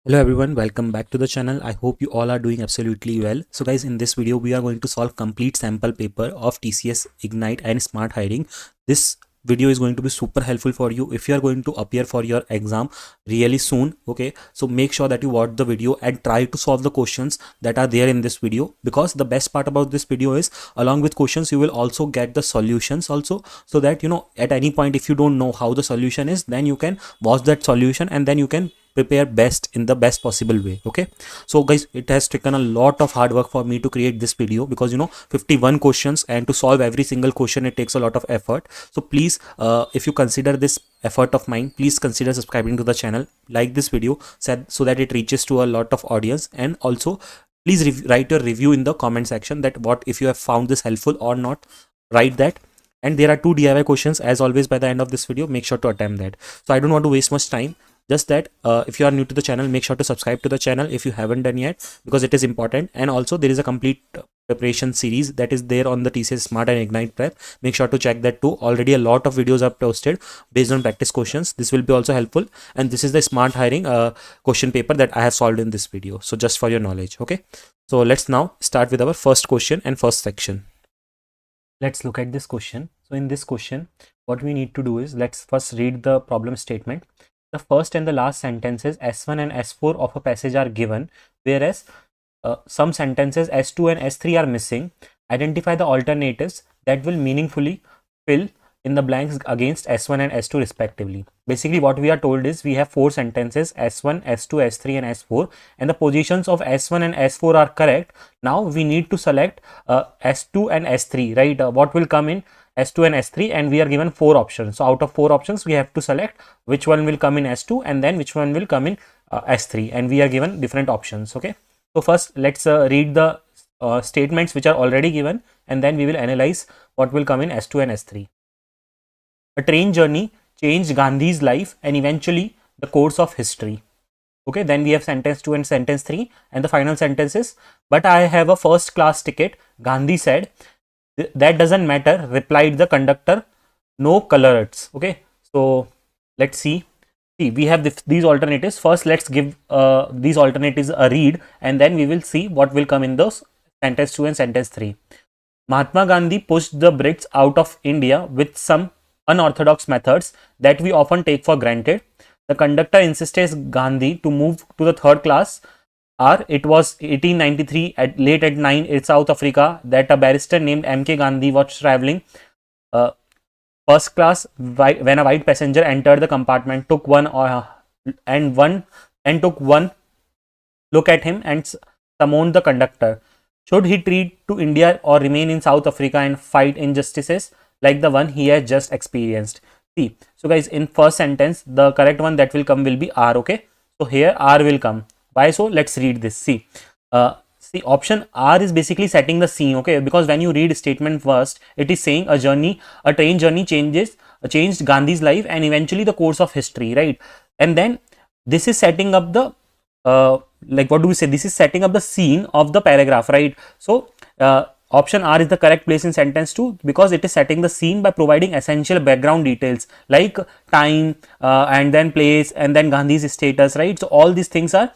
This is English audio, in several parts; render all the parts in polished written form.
Hello everyone, welcome back to the channel. I hope you all are doing absolutely well. So guys, in this video we are going to solve complete sample paper of TCS Ignite and Smart Hiring. This video is going to be super helpful for you if you are going to appear for your exam really soon. Okay, so make sure that you watch the video and try to solve the questions that are there in this video, because the best part about this video is along with questions you will also get the solutions also, so that at any point if you don't know how the solution is, then you can watch that solution and then you can prepare best in the best possible way. Okay, so guys, it has taken a lot of hard work for me to create this video, because 51 questions, and to solve every single question it takes a lot of effort. So please, if you consider this effort of mine, please consider subscribing to the channel, like this video so that it reaches to a lot of audience, and also please write your review in the comment section that what if you have found this helpful or not. Write that. And there are two DIY questions as always by the end of this video. Make sure to attempt that. So I don't want to waste much time. Just that if you are new to the channel, make sure to subscribe to the channel if you haven't done yet, because it is important. And also there is a complete preparation series that is there on the TCS Smart and Ignite prep. Make sure to check that too. Already a lot of videos are posted based on practice questions. This will be also helpful. And this is the smart hiring question paper that I have solved in this video, so just for your knowledge. Okay, so let's now start with our first question and first section. Let's look at this question. So in this question, what we need to do is, let's first read the problem statement. The first and the last sentences S1 and S4 of a passage are given, whereas some sentences S2 and S3 are missing. Identify the alternatives that will meaningfully fill in the blanks against S1 and S2 respectively. Basically what we are told is we have four sentences S1, S2, S3 and S4, and the positions of S1 and S4 are correct. Now we need to select S2 and S3, right? What will come in S2 and S3, and we are given four options. So out of four options we have to select which one will come in S2 and then which one will come in S3, and we are given different options. Okay, so first let's read the statements which are already given, and then we will analyze what will come in S2 and S3. A train journey changed Gandhi's life and eventually the course of history. Okay, then we have sentence 2 and sentence 3, and the final sentences. But I have a first class ticket, Gandhi said. That doesn't matter, replied the conductor. No colors. Okay, so let's see. We have these alternatives. First, let's give these alternatives a read, and then we will see what will come in those sentence 2 and sentence 3. Mahatma Gandhi pushed the Brits out of India with some unorthodox methods that we often take for granted. The conductor insisted Gandhi to move to the third class. It was 1893 late at 9 in South Africa that a barrister named M.K. Gandhi was traveling first class when a white passenger entered the compartment, took one look at him and summoned the conductor. Should he retreat to India or remain in South Africa and fight injustices like the one he has just experienced? See, so guys, in first sentence the correct one that will come will be R. Okay, so here R will come. Why so? Let's read this. See, option R is basically setting the scene. Okay, because when you read statement first, it is saying a train journey changed Gandhi's life and eventually the course of history, right? And then this is setting up the like, what do we say? This is setting up the scene of the paragraph, right? So option R is the correct place in sentence 2, because it is setting the scene by providing essential background details like time and then place and then Gandhi's status, right? So all these things are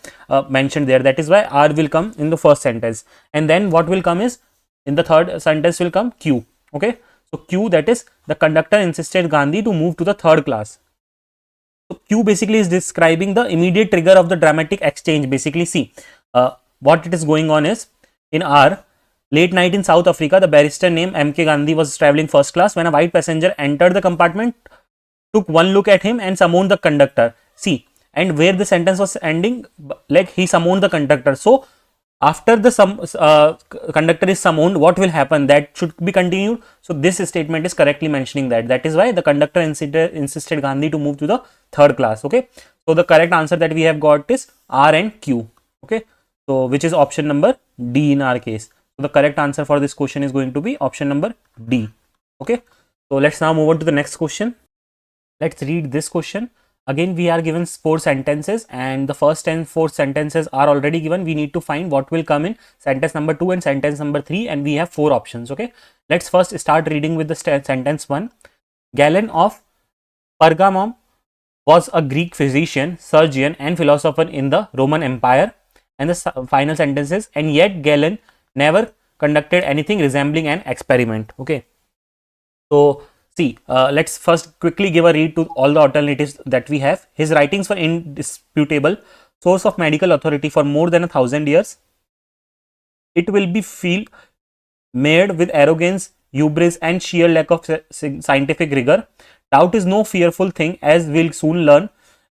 mentioned there. That is why R will come in the first sentence, and then what will come is in the third sentence will come Q. Okay, so Q, that is the conductor insisted Gandhi to move to the third class. So Q basically is describing the immediate trigger of the dramatic exchange. Basically, see what it is going on is in R. Late night in South Africa, the barrister named M.K. Gandhi was traveling first class when a white passenger entered the compartment, took one look at him and summoned the conductor. See, and where the sentence was ending, like he summoned the conductor. So after the conductor is summoned, what will happen? That should be continued. So this statement is correctly mentioning that. That is why the conductor insisted Gandhi to move to the third class. Okay, so the correct answer that we have got is R and Q. Okay, so which is option number D in our case. So the correct answer for this question is going to be option number D. Okay, so let's now move on to the next question. Let's read this question. Again, we are given four sentences, and the first and fourth sentences are already given. We need to find what will come in sentence number 2 and sentence number 3, and we have four options. Okay, let's first start reading with the sentence 1. Gallon of pergamum was a Greek physician, surgeon, and philosopher in the Roman Empire. And the final sentence is, and yet Galen never conducted anything resembling an experiment. Okay. So, see, let's first quickly give a read to all the alternatives that we have. His writings were indisputable, source of medical authority for more than 1,000 years. It will be feel made with arrogance, hubris, and sheer lack of scientific rigor. Doubt is no fearful thing, as we'll soon learn.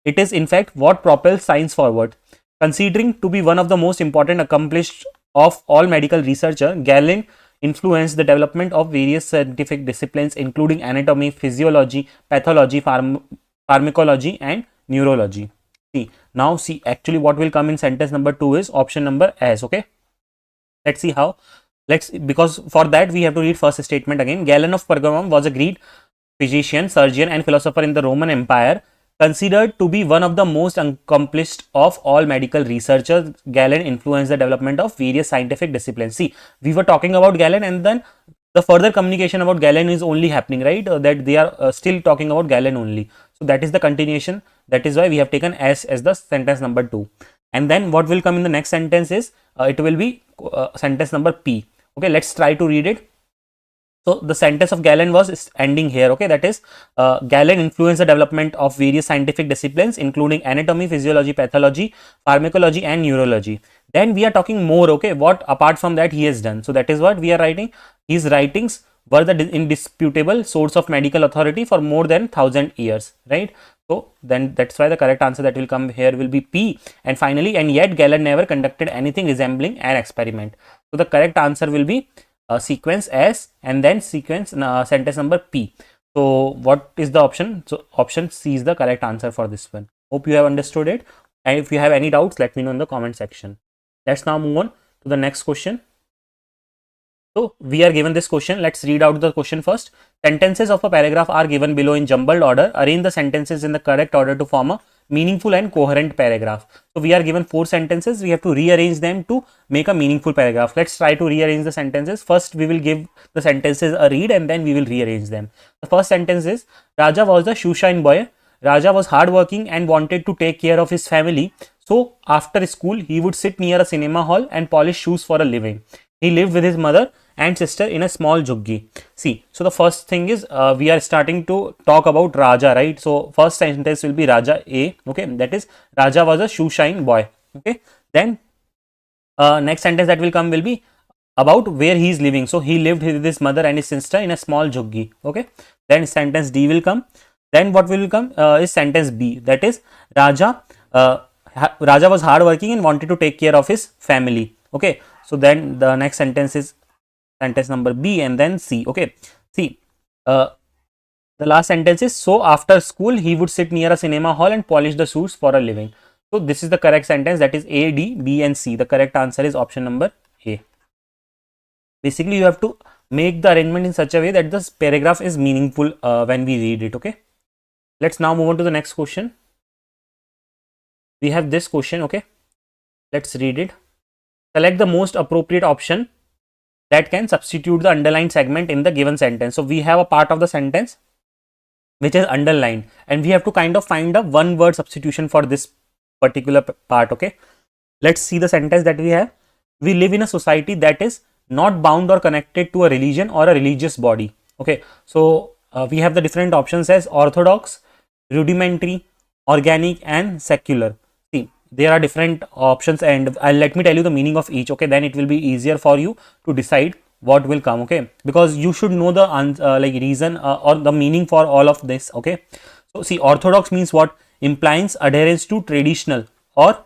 It is in fact what propels science forward. Considering to be one of the most important accomplished of all medical researcher, Galen influenced the development of various scientific disciplines including anatomy, physiology, pathology, pharmacology, and neurology. See, actually what will come in sentence number 2 is option number S. Okay, let's see how. Because for that we have to read first statement again. Galen of Pergamum was a Greek physician, surgeon, and philosopher in the Roman Empire. Considered to be one of the most accomplished of all medical researchers, Galen influenced the development of various scientific disciplines. See, we were talking about Galen, and then the further communication about Galen is only happening, right? That they are still talking about Galen only. So that is the continuation. That is why we have taken S as the sentence number 2. And then what will come in the next sentence is, it will be sentence number P. Okay, let's try to read it. So the sentence of Galen was ending here. Okay, that is, Galen influenced the development of various scientific disciplines including anatomy, physiology, pathology, pharmacology, and neurology. Then we are talking more. Okay, what apart from that he has done. So that is what we are writing. His writings were the indisputable source of medical authority for more than 1,000 years, right? So then that's why the correct answer that will come here will be P. And finally, and yet Galen never conducted anything resembling an experiment. So the correct answer will be sequence S and then sequence sentence number P. So what is the option? So option C is the correct answer for this one. Hope you have understood it. And if you have any doubts, let me know in the comment section. Let's now move on to the next question. So we are given this question. Let's read out the question first. Sentences of a paragraph are given below in jumbled order. Arrange the sentences in the correct order to form a meaningful and coherent paragraph. So we are given 4 sentences. We have to rearrange them to make a meaningful paragraph. Let's try to rearrange the sentences. First, we will give the sentences a read and then we will rearrange them. The first sentence is, Raja was the shoeshine boy. Raja was hardworking and wanted to take care of his family. So after school, he would sit near a cinema hall and polish shoes for a living. He lived with his mother and sister in a small juggi. See, so the first thing is, we are starting to talk about Raja, right? So first sentence will be Raja A. Okay, that is, Raja was a shoeshine boy. Okay, then next sentence that will come will be about where he is living. So he lived with his mother and his sister in a small juggi. Okay, then sentence D will come. Then what will come is sentence B. That is, Raja was hardworking and wanted to take care of his family. Okay, so then the next sentence is sentence number B and then C. Okay, see, the last sentence is, so after school he would sit near a cinema hall and polish the shoes for a living. So this is the correct sentence, that is A, D, B and C. The correct answer is option number A. Basically you have to make the arrangement in such a way that this paragraph is meaningful when we read it. Okay, let's now move on to the next question. We have this question. Okay, let's read it. Select the most appropriate option that can substitute the underlined segment in the given sentence. So we have a part of the sentence which is underlined and we have to kind of find a one word substitution for this particular part. Okay, let's see the sentence that we have. We live in a society that is not bound or connected to a religion or a religious body. Okay, so we have the different options as orthodox, rudimentary, organic and secular. There are different options and let me tell you the meaning of each. Okay, then it will be easier for you to decide what will come. Okay, because you should know the reason or the meaning for all of this. Okay, so see, orthodox means what? Implies adherence to traditional or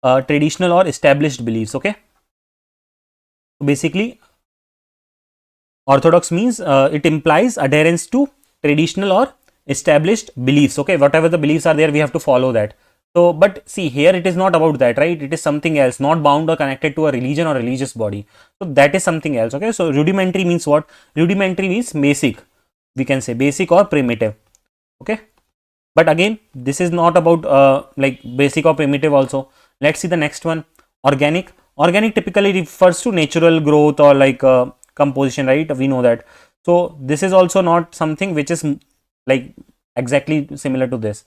established beliefs. Okay, so basically orthodox means it implies adherence to traditional or established beliefs. Okay, whatever the beliefs are there, we have to follow that. So, but see, here it is not about that, right? It is something else, not bound or connected to a religion or religious body. So that is something else. Okay, so rudimentary means what? Rudimentary means basic. We can say basic or primitive. Okay, but again, this is not about like basic or primitive also. Let's see the next one. Organic. Organic typically refers to natural growth or like composition, right? We know that. So this is also not something which is like exactly similar to this.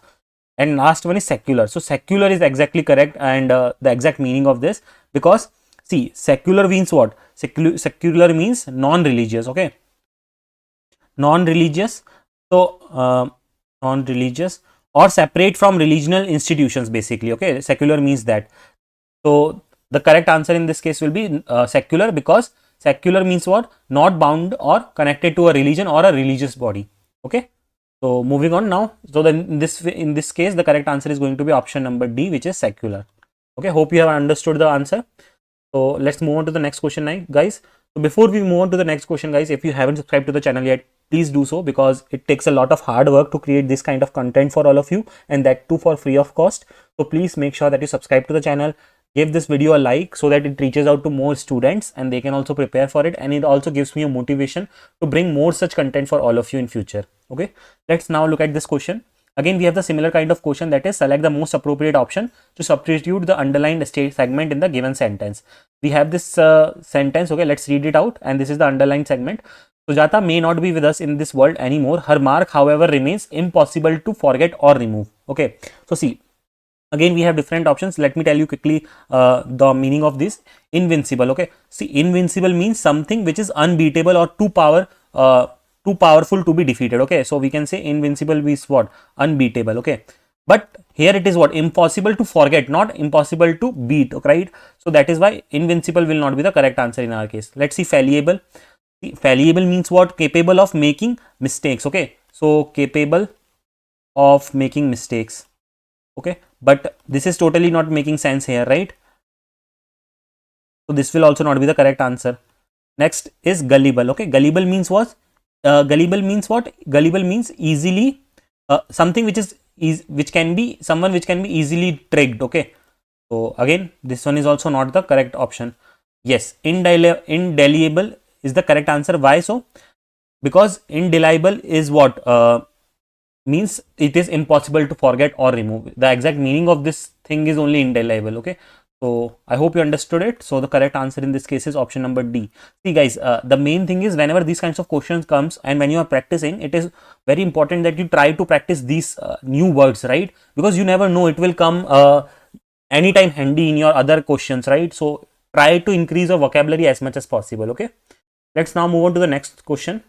and last one is secular. So secular is exactly correct, and the exact meaning of this, because see, secular means what? Secular means non-religious. Okay, non-religious. So non-religious or separate from religional institutions, basically. Okay, secular means that. So the correct answer in this case will be secular, because secular means what? Not bound or connected to a religion or a religious body. Okay. So moving on now. So then in this case, the correct answer is going to be option number D, which is secular. Okay. Hope you have understood the answer. So let's move on to the next question now, guys. So before we move on to the next question, guys, if you haven't subscribed to the channel yet, please do so, because it takes a lot of hard work to create this kind of content for all of you, and that too for free of cost. So please make sure that you subscribe to the channel, give this video a like so that it reaches out to more students and they can also prepare for it, and it also gives me a motivation to bring more such content for all of you in future. Okay, let's now look at this question. Again, we have the similar kind of question, that is select the most appropriate option to substitute the underlined state segment in the given sentence. We have this sentence. Okay, let's read it out, and this is the underlined segment. Sujata may not be with us in this world anymore. Her mark, however, remains impossible to forget or remove. Okay, so see, again we have different options. Let me tell you quickly the meaning of this. Invincible. Okay, see, invincible means something which is unbeatable or too powerful to be defeated. Okay, so we can say invincible means what? Unbeatable. Okay, but here it is what? Impossible to forget, not impossible to beat. Okay, right? So that is why invincible will not be the correct answer in our case. Let's see, fallible. See, fallible means what? Capable of making mistakes. Okay, so capable of making mistakes. Okay, but this is totally not making sense here, right? So this will also not be the correct answer. Next is gullible. Okay, gullible means what? Gullible means what? Gullible means easily, something which is which can be someone which can be easily tricked. Okay, so again this one is also not the correct option. Yes, indelible is the correct answer. Why so? Because indelible is what? Means it is impossible to forget or remove. The exact meaning of this thing is only indelible. Okay, so I hope you understood it. So the correct answer in this case is option number D. See guys, the main thing is whenever these kinds of questions comes and when you are practicing, it is very important that you try to practice these new words, right? Because you never know, it will come anytime handy in your other questions, right? So try to increase your vocabulary as much as possible. Okay, let's now move on to the next question.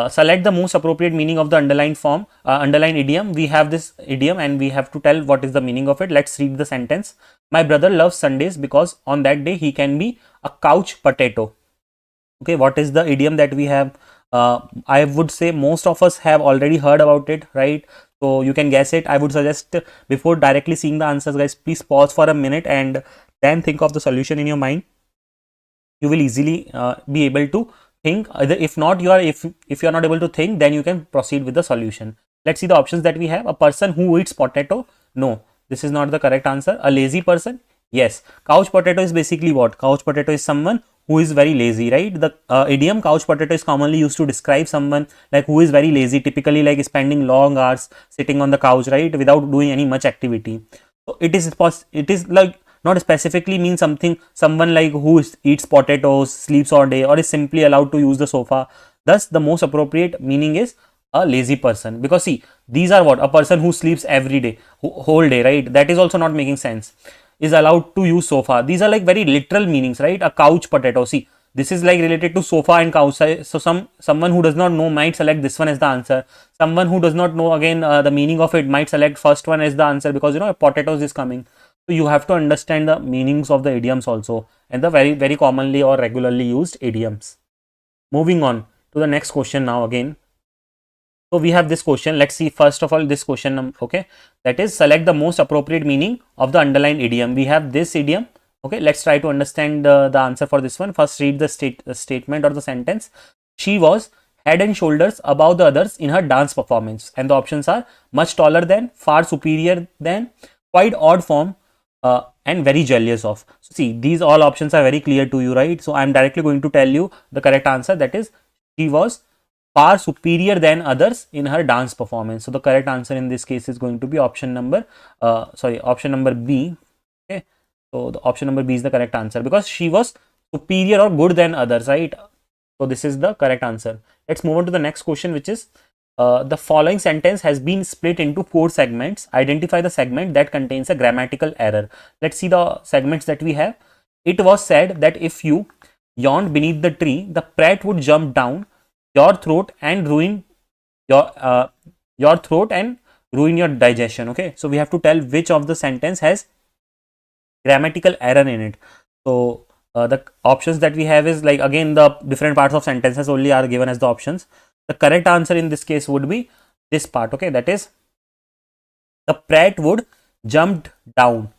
Select the most appropriate meaning of the underlined idiom. We have this idiom and we have to tell what is the meaning of it. Let's read the sentence. My brother loves Sundays because on that day he can be a couch potato. Okay, what is the idiom that we have? I would say most of us have already heard about it, right? So you can guess it. I would suggest before directly seeing the answers, guys, please pause for a minute and then think of the solution in your mind. You will easily be able to think. If not, if you are not able to think, then you can proceed with the solution. Let's see the options that we have. A person who eats potato. No, this is not the correct answer. A lazy person. Yes. Couch potato is basically what? Couch potato is someone who is very lazy, right? The idiom couch potato is commonly used to describe someone like who is very lazy, typically like spending long hours sitting on the couch, right, without doing any much activity. So it is like not specifically mean someone like who eats potatoes, sleeps all day, or is simply allowed to use the sofa. Thus the most appropriate meaning is a lazy person, because see, these are what? A person who sleeps every day, whole day, right? That is also not making sense. Is allowed to use sofa. These are like very literal meanings, right? A couch potato. See, this is like related to sofa and couch. So someone who does not know might select this one as the answer. Someone who does not know again the meaning of it might select first one as the answer, because you know potatoes is coming. So you have to understand the meanings of the idioms also, and the very commonly or regularly used idioms. Moving on to the next question now again. So we have this question. Let's see first of all this question. Okay, that is select the most appropriate meaning of the underlined idiom. We have this idiom. Okay, let's try to understand the answer for this one. First read the statement or the sentence. She was head and shoulders above the others in her dance performance, and the options are much taller than, far superior than, quite odd form, and very jealous of. So see, these all options are very clear to you, right? So I'm directly going to tell you the correct answer, that is she was far superior than others in her dance performance. So the correct answer in this case is going to be option number B. Okay, so the option number B is the correct answer, because she was superior or good than others, right? So this is the correct answer. Let's move on to the next question, which is the following sentence has been split into 4 segments. Identify the segment that contains a grammatical error. Let's see the segments that we have. It was said that if you yawned beneath the tree, the prat would jump down your throat and ruin your throat and ruin your digestion. Okay, so we have to tell which of the sentence has grammatical error in it. So the options that we have is like, again, the different parts of sentences only are given as the options. The correct answer in this case would be this part. Okay, that is the prat would jumped down.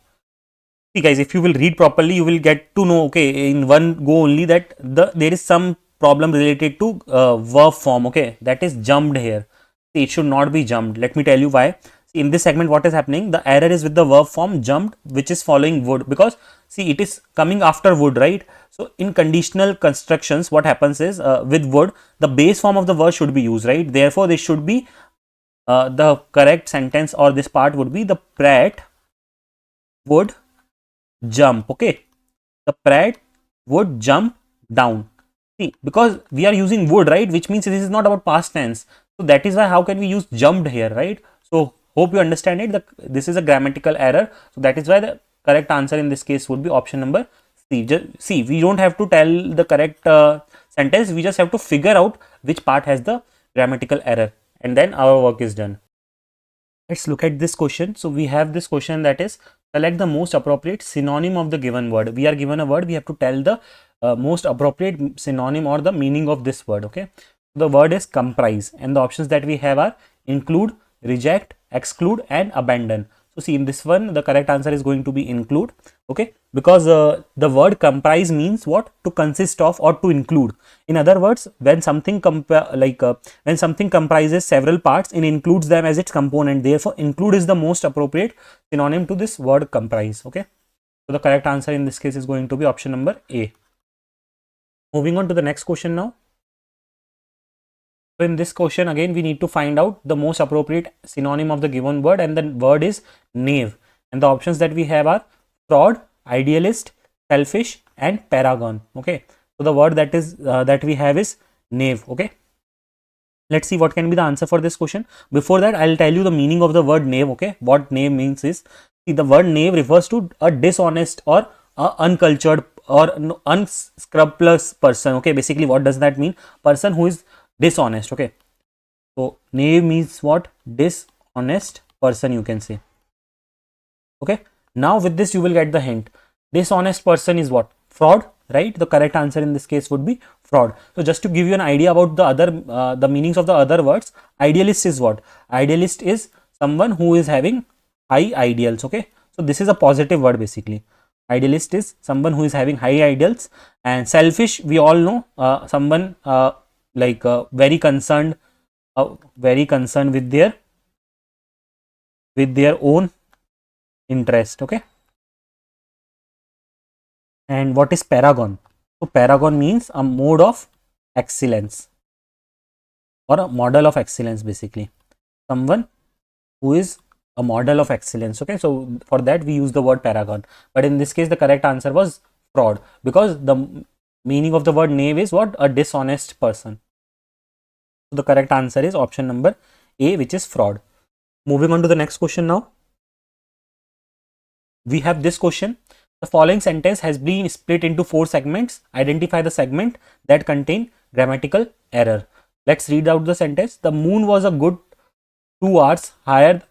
See guys, if you will read properly, you will get to know, okay, in one go only, that there is some problem related to verb form. Okay, that is jumped here. See, it should not be jumped. Let me tell you why. See, in this segment, what is happening? The error is with the verb form jumped, which is following would, because see, it is coming after would, right? So in conditional constructions, what happens is with would, the base form of the word should be used, right? Therefore, this should be the correct sentence, or this part would be the prat would jump. Okay, the prat would jump down. See, because we are using would, right, which means this is not about past tense. So that is why how can we use jumped here, right? So hope you understand it. This is a grammatical error. So that is why the correct answer in this case would be option number C. See, we don't have to tell the correct sentence. We just have to figure out which part has the grammatical error, and then our work is done. Let's look at this question. So we have this question, that is, select the most appropriate synonym of the given word. We are given a word, we have to tell the most appropriate synonym or the meaning of this word. Okay, the word is comprise, and the options that we have are include, reject, exclude, and abandon. So see, in this one, the correct answer is going to be include. Okay, because the word comprise means what? To consist of or to include. In other words, when something when something comprises several parts, it includes them as its component. Therefore, include is the most appropriate synonym to this word comprise. Okay, so the correct answer in this case is going to be option number A. Moving on to the next question now. So in this question, again, we need to find out the most appropriate synonym of the given word, and the word is knave. And the options that we have are fraud, idealist, selfish, and paragon. Okay, so the word that is that we have is knave. Okay, let's see what can be the answer for this question. Before that, I'll tell you the meaning of the word knave. Okay, what knave means is, see, the word knave refers to a dishonest or uncultured or unscrupulous person. Okay, basically, what does that mean? Person who is dishonest. Okay, so knave means what? Dishonest person, you can say. Okay, now with this you will get the hint. Dishonest person is what? Fraud, right? The correct answer in this case would be fraud. So just to give you an idea about the other the meanings of the other words, idealist is what? Idealist is someone who is having high ideals. Okay, so this is a positive word basically. Idealist is someone who is having high ideals. And selfish, we all know, someone very concerned with their own interest. Okay, and what is paragon? So paragon means a mode of excellence or a model of excellence, basically someone who is a model of excellence. Okay, so for that we use the word paragon, but in this case the correct answer was fraud, because the meaning of the word knave is what? A dishonest person. So the correct answer is option number A, which is fraud. Moving on to the next question now. We have this question. The following sentence has been split into 4 segments. Identify the segment that contain grammatical error. Let's read out the sentence. The moon was a good 2 hours higher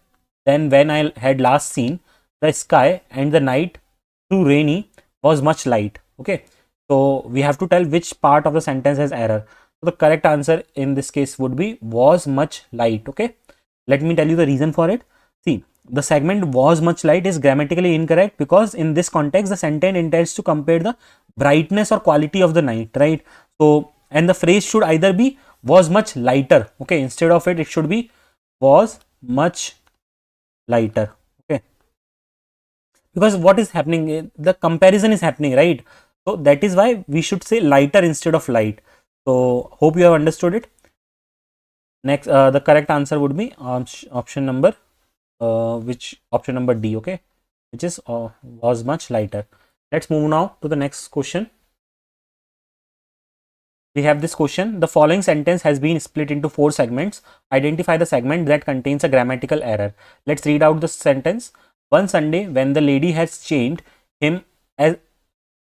than when I had last seen the sky, and the night, through rainy, was much light. Okay, so we have to tell which part of the sentence has error. So the correct answer in this case would be was much light. Okay, let me tell you the reason for it. See, the segment was much light is grammatically incorrect, because in this context the sentence intends to compare the brightness or quality of the night, right? So, and the phrase should either be was much lighter. Okay, instead of it should be was much lighter. Okay, because what is happening, the comparison is happening, right? So that is why we should say lighter instead of light. So hope you have understood it. Next, the correct answer would be option number option number D. Okay, which is was much lighter. Let's move now to the next question. We have this question. The following sentence has been split into 4 segments. Identify the segment that contains a grammatical error. Let's read out the sentence. One Sunday, when the lady has chained him as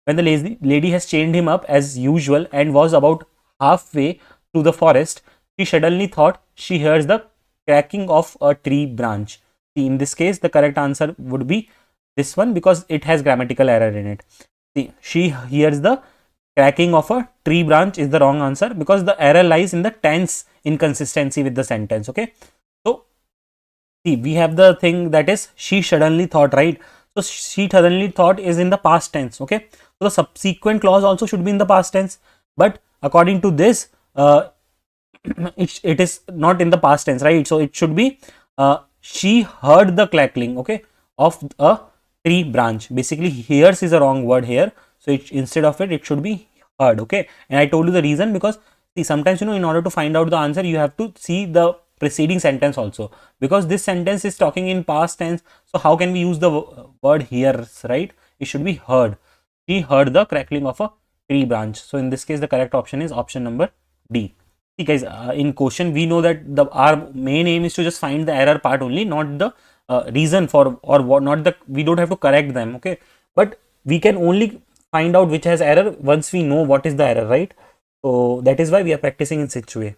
when the lady has chained him up as usual and was about halfway through the forest, she suddenly thought she hears the cracking of a tree branch. See, in this case, the correct answer would be this one because it has grammatical error in it. See, she hears the cracking of a tree branch is the wrong answer because the error lies in the tense inconsistency with the sentence. Okay, so see, we have the thing that is she suddenly thought, right? So she suddenly thought is in the past tense. Okay, so the subsequent clause also should be in the past tense, but according to this, it is not in the past tense, right? So it should be she heard the crackling, okay, of a tree branch. Basically, hears is a wrong word here, so instead of it should be heard. Okay, and I told you the reason because see, sometimes in order to find out the answer, you have to see the preceding sentence also, because this sentence is talking in past tense. So how can we use the word hears, right? It should be heard. She heard the crackling of a tree branch. So in this case, the correct option is option number D. See guys, in question we know that our main aim is to just find the error part only, not the reason for or what, not the, we don't have to correct them. Okay, but we can only find out which has error once we know what is the error, right? So that is why we are practicing in such way.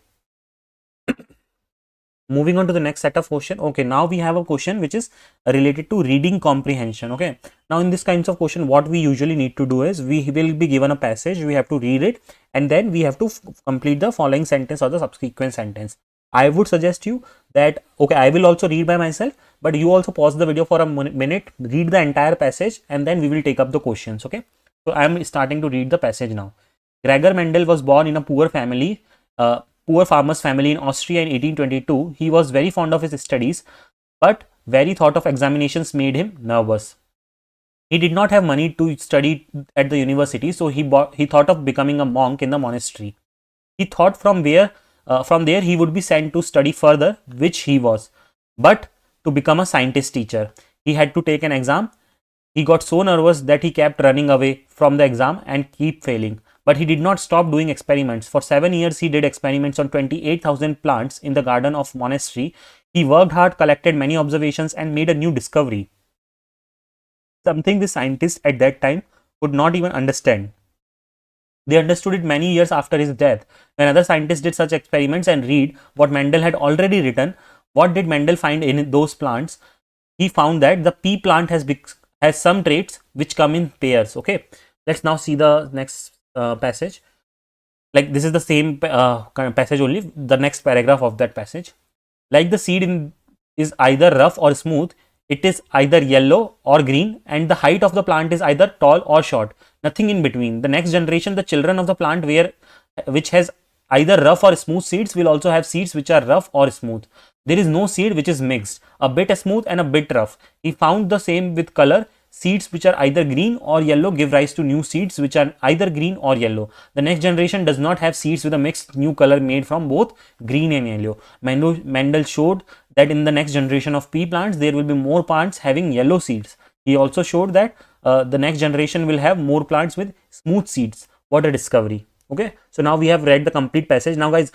Moving on to the next set of question. Okay, now we have a question which is related to reading comprehension. Okay, now in this kinds of question, what we usually need to do is we will be given a passage, we have to read it, and then we have to complete the following sentence or the subsequent sentence. I would suggest you that, okay, I will also read by myself, but you also pause the video for a minute, read the entire passage, and then we will take up the questions. Okay, so I am starting to read the passage now. Gregor Mendel was born in a poor family. Poor farmer's family in Austria in 1822. He was very fond of his studies, but very thought of examinations made him nervous. He did not have money to study at the university, so he thought of becoming a monk in the monastery. He thought from there he would be sent to study further, which he was, but to become a scientist teacher. He had to take an exam. He got so nervous that he kept running away from the exam and keep failing. But he did not stop doing experiments. For 7 years, he did experiments on 28,000 plants in the garden of monastery. He worked hard, collected many observations, and made a new discovery. Something the scientists at that time could not even understand. They understood it many years after his death. When other scientists did such experiments and read what Mendel had already written, what did Mendel find in those plants? He found that the pea plant has some traits which come in pairs. Okay, let's now see the next passage. Like this is the same kind of passage, only the next paragraph of that passage. Like the seed is either rough or smooth, it is either yellow or green, and the height of the plant is either tall or short, nothing in between. The next generation, the children of the plant which has either rough or smooth seeds, will also have seeds which are rough or smooth. There is no seed which is mixed, a bit smooth and a bit rough. He found the same with color. Seeds which are either green or yellow give rise to new seeds which are either green or yellow. The next generation does not have seeds with a mixed new color made from both green and yellow. Mendel showed that in the next generation of pea plants, there will be more plants having yellow seeds. He also showed that the next generation will have more plants with smooth seeds. What a discovery. Okay, so now we have read the complete passage. Now guys,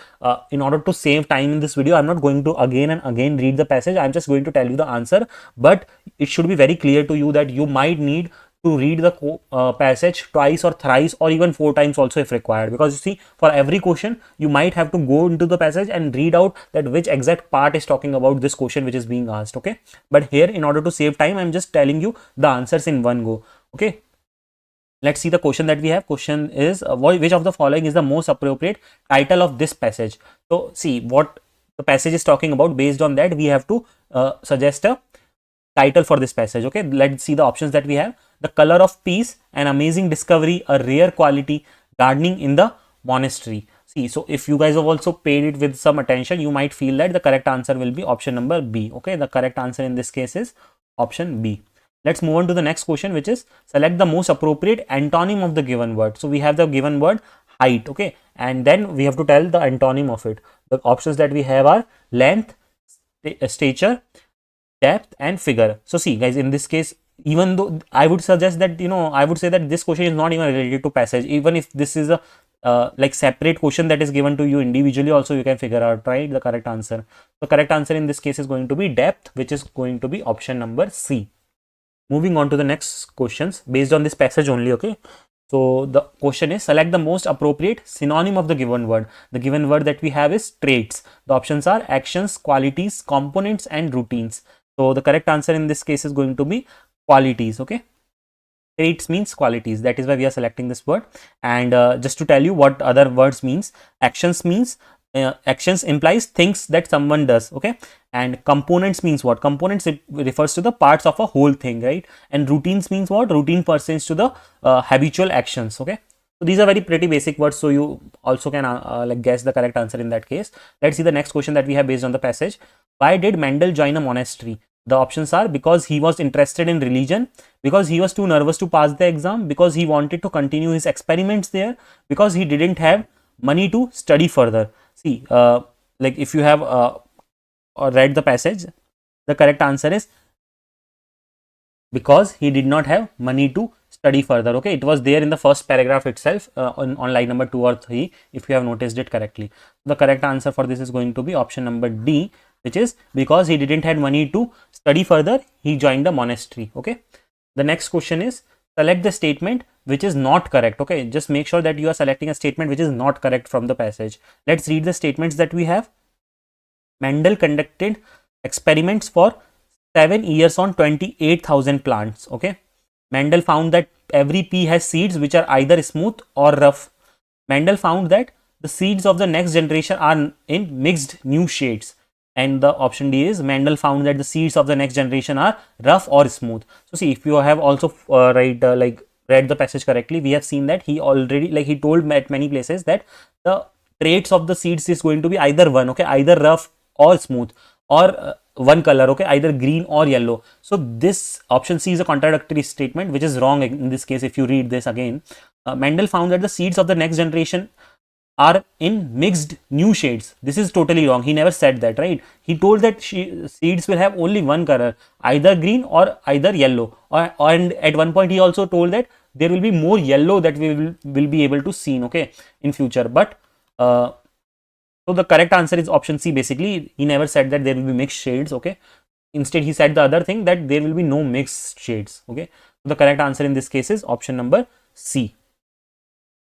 in order to save time in this video, I'm not going to again and again read the passage. I'm just going to tell you the answer, but it should be very clear to you that you might need to read the passage twice or thrice or even 4 times also if required, because you see, for every question you might have to go into the passage and read out that which exact part is talking about this question which is being asked. Okay, but here, in order to save time, I'm just telling you the answers in one go. Okay, let's see the question that we have. Question is which of the following is the most appropriate title of this passage? So see what the passage is talking about. Based on that, we have to suggest a title for this passage. Okay, let's see the options that we have. The color of peace, an amazing discovery, a rare quality, gardening in the monastery. See, so if you guys have also paid it with some attention, you might feel that the correct answer will be option number B. Okay, the correct answer in this case is option B. Let's move on to the next question, which is select the most appropriate antonym of the given word. So we have the given word height. Okay, and then we have to tell the antonym of it. The options that we have are length, stature, depth, and figure. So see guys, in this case, even though I would suggest that, I would say that this question is not even related to passage. Even if this is a like separate question that is given to you individually also you can figure out, right, the correct answer. The correct answer in this case is going to be depth, which is going to be option number C. Moving on to the next questions based on this passage only. Okay, so the question is, select the most appropriate synonym of the given word. The given word that we have is traits. The options are actions, qualities, components and routines. So the correct answer in this case is going to be qualities. Okay, traits means qualities, that is why we are selecting this word. And just to tell you what other words means, actions means actions implies things that someone does. Okay, and components means what? Components, it refers to the parts of a whole thing, right? And routines means what? Routine pertains to the habitual actions. Okay, so these are very pretty basic words, so you also can like guess the correct answer in that case. Let's see the next question that we have based on the passage. Why did Mendel join a monastery? The options are because he was interested in religion, because he was too nervous to pass the exam, because he wanted to continue his experiments there, because he didn't have money to study further. See, like if you have read the passage, the correct answer is because he did not have money to study further. Okay, it was there in the first paragraph itself on line number 2 or 3 if you have noticed it correctly. The correct answer for this is going to be option number D, which is because he didn't have money to study further, he joined the monastery. Okay, the next question is, select the statement which is not correct. Okay, just make sure that you are selecting a statement which is not correct from the passage. Let's read the statements that we have. Mendel conducted experiments for 7 years on 28,000 plants. Okay, Mendel found that every pea has seeds which are either smooth or rough. Mendel found that the seeds of the next generation are in mixed new shades. And the option D is Mendel found that the seeds of the next generation are rough or smooth. So see, if you have also read the passage correctly, we have seen that he already, like he told at many places that the traits of the seeds is going to be either one, okay, either rough or smooth, or one color, okay, either green or yellow. So this option C is a contradictory statement which is wrong in this case. If you read this again, Mendel found that the seeds of the next generation are in mixed new shades. This is totally wrong. He never said that, right? He told that seeds will have only one color, either green or either yellow. And at one point he also told that there will be more yellow that we will be able to see, okay, in future. But so the correct answer is option C. Basically, he never said that there will be mixed shades. Okay, instead he said the other thing, that there will be no mixed shades. Okay, so the correct answer in this case is option number C.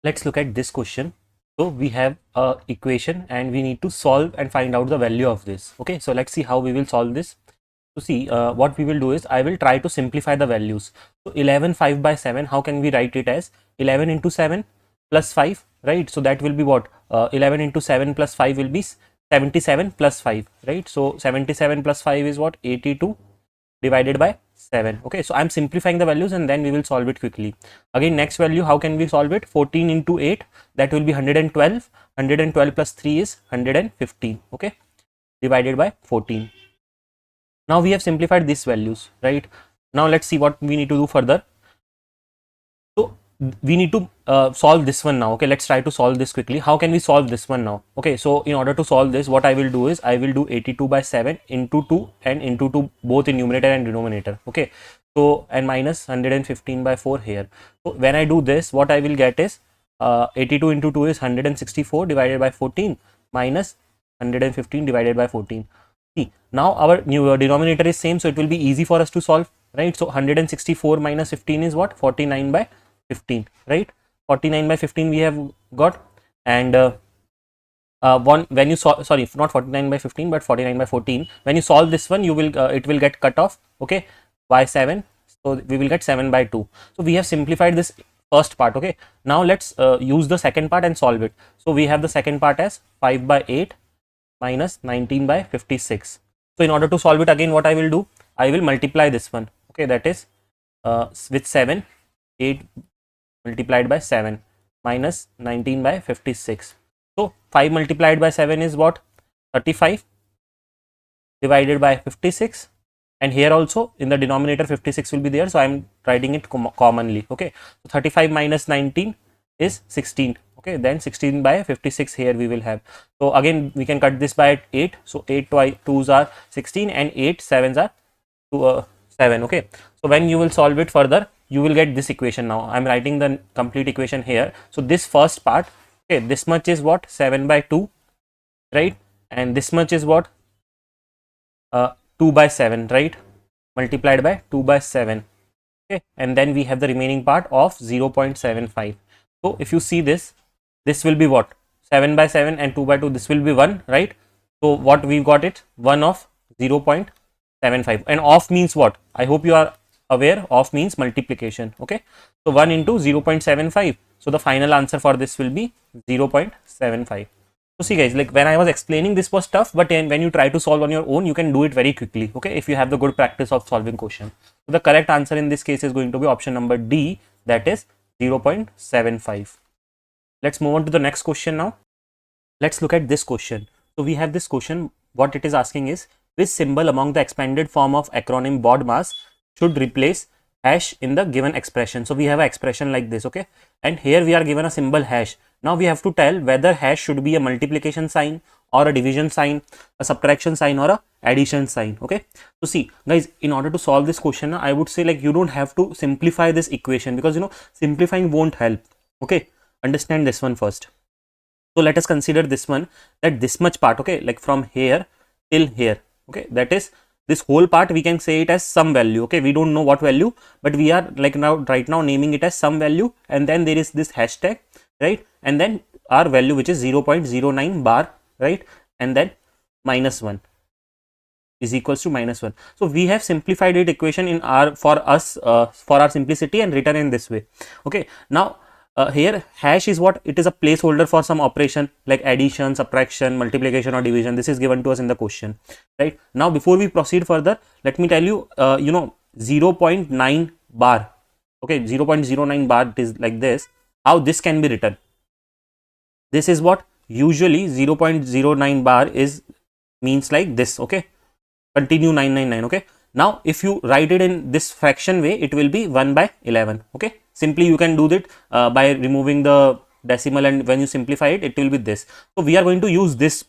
Let's look at this question. So we have a equation and we need to solve and find out the value of this. Okay, so let's see how we will solve this. So see, what we will do is I will try to simplify the values. So 11 5 by 7, how can we write it as 11 into 7 plus 5, right? So that will be what? 11 into 7 plus 5 will be 77 plus 5, right? So 77 plus 5 is what? 82 divided by 7. Okay, so I'm simplifying the values and then we will solve it quickly. Again, next value, how can we solve it? 14 into 8, that will be 112. 112 plus 3 is 115. Okay, divided by 14. Now we have simplified these values, right? Now let's see what we need to do further. So we need to solve this one now. Okay, let's try to solve this quickly. How can we solve this one now? Okay, so in order to solve this, what I will do is I will do 82 by 7 into 2 and into 2 both in numerator and denominator. Okay, so and minus 115 by 4 here. So when I do this, what I will get is 82 into 2 is 164 divided by 14 minus 115 divided by 14. See, now our new denominator is same, so it will be easy for us to solve, right? So 164 minus 15 is what? 49 by 15, right? 49 by 15 we have got. And when you solve, sorry, not 49 by 15 but 49 by 14, when you solve this one, you will it will get cut off, okay, by 7. So we will get 7 by 2. So we have simplified this first part. Okay, now let's use the second part and solve it. So we have the second part as 5 by 8 minus 19 by 56. So in order to solve it, again what I will do, I will multiply this one. Okay, that is with 7, 8 multiplied by 7 minus 19 by 56. So 5 multiplied by 7 is what? 35 divided by 56, and here also in the denominator 56 will be there, so I am writing it commonly. Okay, so 35 minus 19 is 16. Okay, then 16 by 56 here we will have. So again we can cut this by 8. So 8 2s are 16 and 8 7s are 7. Okay, so when you will solve it further, you will get this equation. Now I am writing the complete equation here. So this first part Okay, this much is what? 7 by 2, right? And this much is what? 2 by 7, right? Multiplied by 2 by 7. Okay, and then we have the remaining part of 0.75. So if you see this, this will be what? 7 by 7 and 2 by 2, this will be 1, right? So what we got it? 1 of 0.75. And off means what? I hope you are aware, off means multiplication. Okay, so 1 into 0.75. So the final answer for this will be 0.75. So see guys, like when I was explaining, this was tough, but when you try to solve on your own, you can do it very quickly. Okay, if you have the good practice of solving question. So the correct answer in this case is going to be option number D, that is 0.75. Let's move on to the next question now. Let's look at this question. So we have this question. What it is asking is, which symbol among the expanded form of acronym BODMAS should replace hash in the given expression? So we have an expression like this, okay, and here we are given a symbol hash. Now we have to tell whether hash should be a multiplication sign or a division sign, a subtraction sign or a addition sign. Okay, so see guys, in order to solve this question, I would say like you don't have to simplify this equation, because you know simplifying won't help. Okay, understand this one first. So let us consider this one, that this much part, okay, like from here till here, okay, that is this whole part, we can say it as some value. Okay, we don't know what value, but we are like now right now naming it as some value, and then there is this hashtag, right, and then our value which is 0.09 bar, right, and then minus 1 is equals to minus 1. So we have simplified it equation in our for our simplicity and written in this way. Okay, now here hash is what? It is a placeholder for some operation like addition, subtraction, multiplication or division. This is given to us in the question, right? Now before we proceed further, let me tell you, 0.9 bar, okay, 0.09 bar, it is like this. How this can be written? This is what usually 0.09 bar is means like this, okay, continue 999, okay. Now if you write it in this fraction way, it will be 1 by 11, okay. Simply you can do that by removing the decimal, and when you simplify it, it will be this. So we are going to use this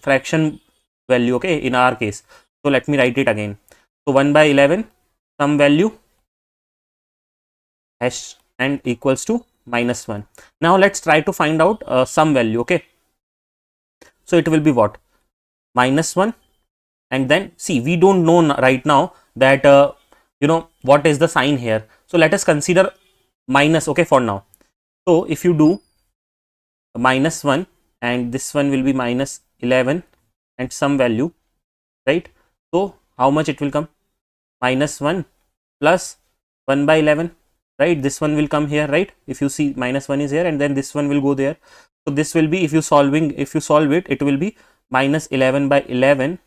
fraction value, okay, in our case. So let me write it again. So 1 by 11 some value hash and equals to minus 1. Now let's try to find out some value, okay. So it will be what? Minus 1, and then see, we don't know right now that what is the sign here. So let us consider minus, okay, for now. So if you do minus 1 and this one will be minus 11 and some value, right? So how much it will come? Minus 1 plus 1 by 11, right? This one will come here, right? If you see, minus 1 is here and then this one will go there. So this will be, if you solve it, it will be minus 11 by 11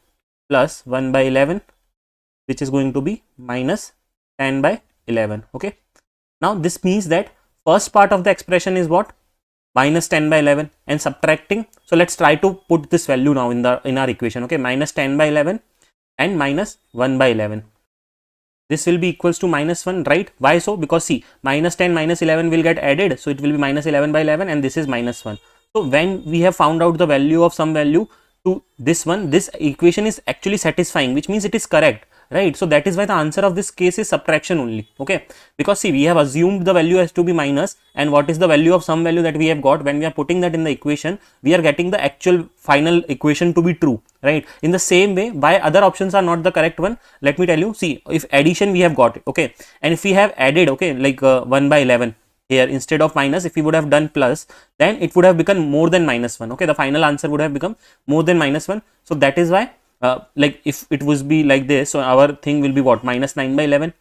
plus 1 by 11, which is going to be minus 10 by 11. Okay, now this means that first part of the expression is what? Minus 10 by 11 and subtracting. So let's try to put this value now in our equation. Okay, minus 10 by 11 and minus 1 by 11. This will be equals to minus 1, right? Why so? Because see, minus 10 minus 11 will get added, so it will be minus 11 by 11 and this is minus 1. So when we have found out the value of some value to this one, this equation is actually satisfying, which means it is correct, right? So that is why the answer of this case is subtraction only. Okay, because see, we have assumed the value has to be minus, and what is the value of some value that we have got? When we are putting that in the equation, we are getting the actual final equation to be true, right? In the same way, why other options are not the correct one, let me tell you. See, if addition we have got it, okay, and if we have added, okay, like 1 by 11 here, instead of minus, if we would have done plus, then it would have become more than minus 1. Okay, the final answer would have become more than minus 1. So that is why like if it was be like this, so our thing will be what? Minus 9 by 11,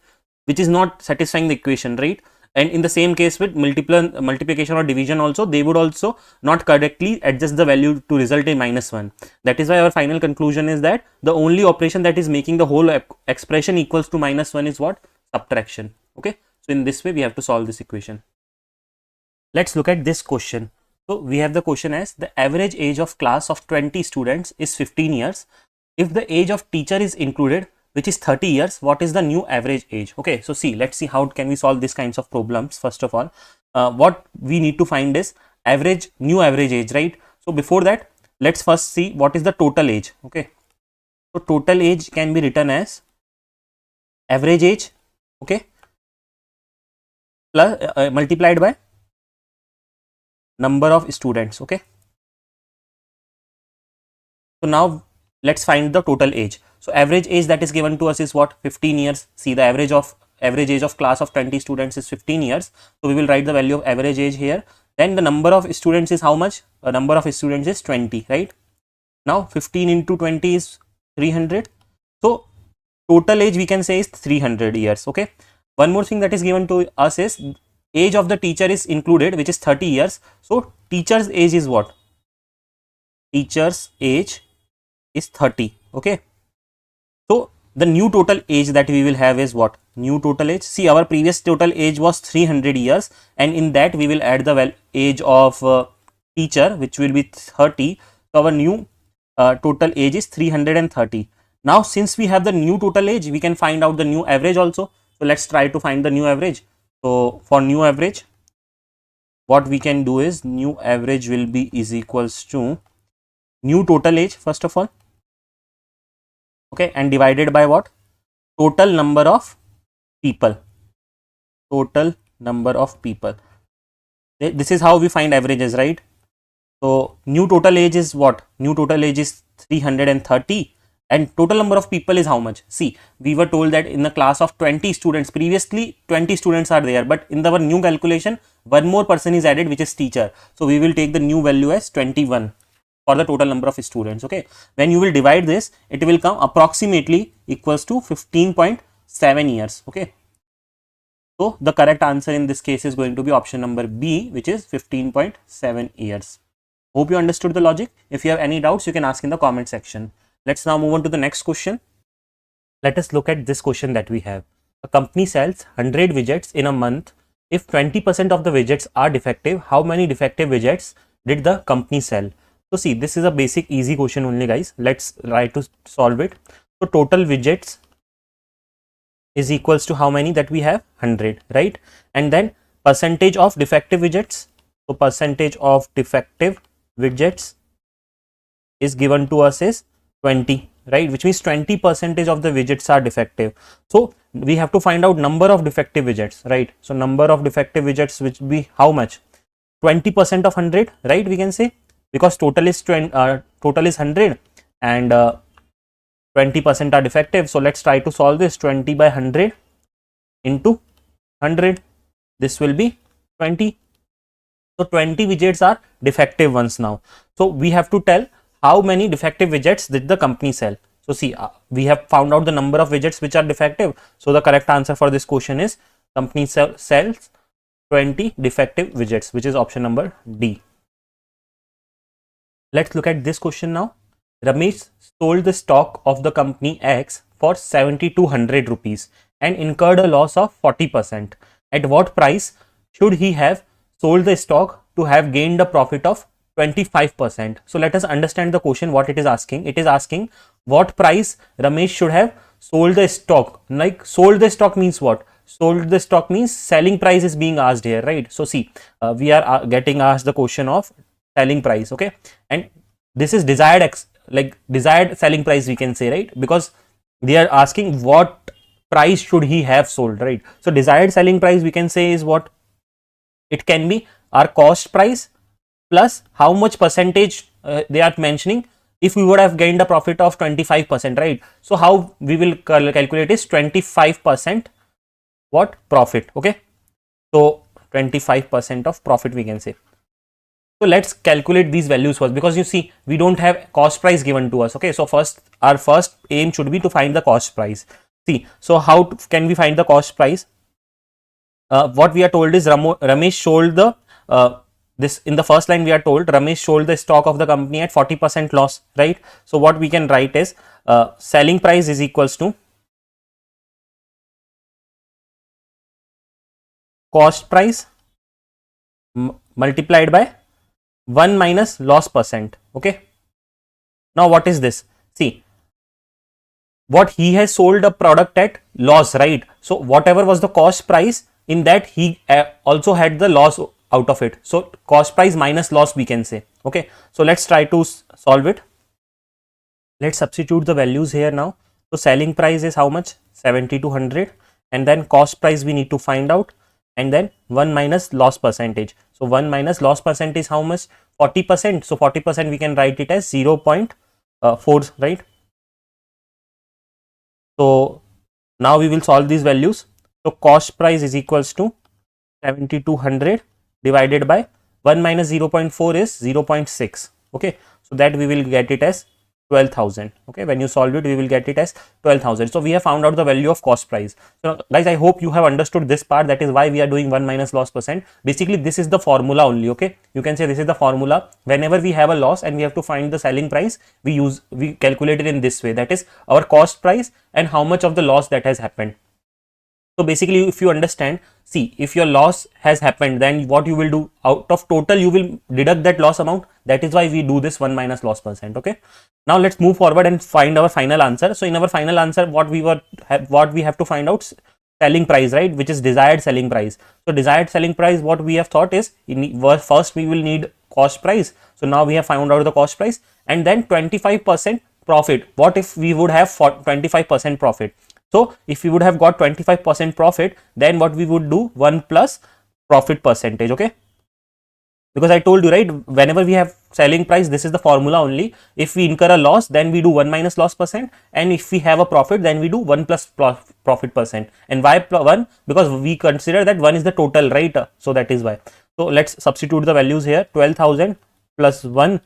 which is not satisfying the equation, right? And in the same case with multiplication or division also, they would also not correctly adjust the value to result in minus 1. That is why our final conclusion is that the only operation that is making the whole expression equals to minus 1 is what? Subtraction. Okay, so in this way we have to solve this equation. Let's look at this question. So we have the question as, the average age of class of 20 students is 15 years. If the age of teacher is included, which is 30 years, what is the new average age? Okay, so see, let's see how can we solve these kinds of problems. First of all, what we need to find is new average age, right? So before that, let's first see what is the total age. Okay, so total age can be written as average age, okay, plus multiplied by number of students. Okay, so now let's find the total age. So average age that is given to us is what? 15 years. See, the average age of class of 20 students is 15 years. So we will write the value of average age here. Then the number of students is how much? The number of students is 20, right? Now 15 into 20 is 300. So total age we can say is 300 years. Okay. One more thing that is given to us is age of the teacher is included, which is 30 years. So teacher's age is what? Teacher's age is 30. Okay. So the new total age that we will have is what? New total age. See, our previous total age was 300 years, and in that we will add the age of teacher, which will be 30. So our new total age is 330. Now since we have the new total age, we can find out the new average also. So let's try to find the new average. So for new average, what we can do is new average will be is equals to new total age first of all. Okay, and divided by what? Total number of people. Total number of people. This is how we find averages, right? So new total age is what? New total age is 330, and total number of people is how much? See, we were told that in the class of 20 students, previously 20 students are there, but in our new calculation, one more person is added, which is teacher. So we will take the new value as 21 for the total number of students. Okay, when you will divide this, it will come approximately equals to 15.7 years. Okay, so the correct answer in this case is going to be option number B, which is 15.7 years. Hope you understood the logic. If you have any doubts, you can ask in the comment section. Let's now move on to the next question. Let us look at this question that we have. A company sells 100 widgets in a month. If 20% of the widgets are defective, how many defective widgets did the company sell? So see, this is a basic easy question only, guys. Let's try to solve it. So total widgets is equals to how many that we have? 100, right? And then percentage of defective widgets. So percentage of defective widgets is given to us is 20, right? Which means 20% of the widgets are defective. So we have to find out number of defective widgets, right? So number of defective widgets which will be how much? 20% of 100, right? We can say, because total is 100 and 20% are defective. So let's try to solve this. 20 by 100 into 100, this will be 20. So 20 widgets are defective ones now. So we have to tell how many defective widgets did the company sell. So see, we have found out the number of widgets which are defective. So the correct answer for this question is company sells 20 defective widgets, which is option number D. Let's look at this question now. Ramesh sold the stock of the company X for 7,200 rupees and incurred a loss of 40%. At what price should he have sold the stock to have gained a profit of 25%? So let us understand the question, what it is asking. It is asking what price Ramesh should have sold the stock. Like sold the stock means what? Sold the stock means selling price is being asked here, right? So see, we are getting asked the question of selling price, okay, and this is desired selling price, we can say, right? Because they are asking what price should he have sold, right? So desired selling price we can say is what? It can be our cost price plus how much percentage they are mentioning. If we would have gained a profit of 25%, right? So how we will calculate is 25% what? Profit, okay? So 25% of profit we can say. So let's calculate these values first, because you see we don't have cost price given to us. Okay, so our first aim should be to find the cost price. See, so how can we find the cost price? What we are told is Ramesh sold the this in the first line we are told Ramesh sold the stock of the company at 40% loss, right? So what we can write is selling price is equals to cost price multiplied by 1 minus loss percent. Okay, now what is this? See, what he has sold a product at loss, right? So whatever was the cost price, in that he also had the loss out of it. So cost price minus loss we can say. Okay, so let's try to solve it. Let's substitute the values here now. So selling price is how much? 7,200, and then cost price we need to find out, and then 1 minus loss percentage. So 1 minus loss percent is how much? 40%. So 40% we can write it as 0.4, right? So now we will solve these values. So cost price is equals to 7200 divided by 1 minus 0.4 is 0.6. Okay, so that we will get it as 12,000. Okay, when you solve it, we will get it as 12,000. So we have found out the value of cost price. So guys, I hope you have understood this part. That is why we are doing 1 minus loss percent. Basically, this is the formula only. Okay, you can say this is the formula. Whenever we have a loss and we have to find the selling price, we calculate it in this way. That is our cost price and how much of the loss that has happened. So basically, if you understand, see, if your loss has happened, then what you will do, out of total you will deduct that loss amount. That is why we do this 1 minus loss percent. Okay, now let's move forward and find our final answer. So in our final answer, what we have to find out, selling price, right, which is desired selling price. So desired selling price, what we have thought is, first we will need cost price. So now we have found out the cost price, and then 25% profit. What if we would have 25% profit? So if we would have got 25% profit, then what we would do, 1 plus profit percentage. Okay, because I told you, right, whenever we have selling price, this is the formula only. If we incur a loss, then we do 1 minus loss percent, and if we have a profit, then we do 1 plus profit percent. And why 1? Because we consider that 1 is the total, right? So that is why. So let's substitute the values here. 12,000 plus 1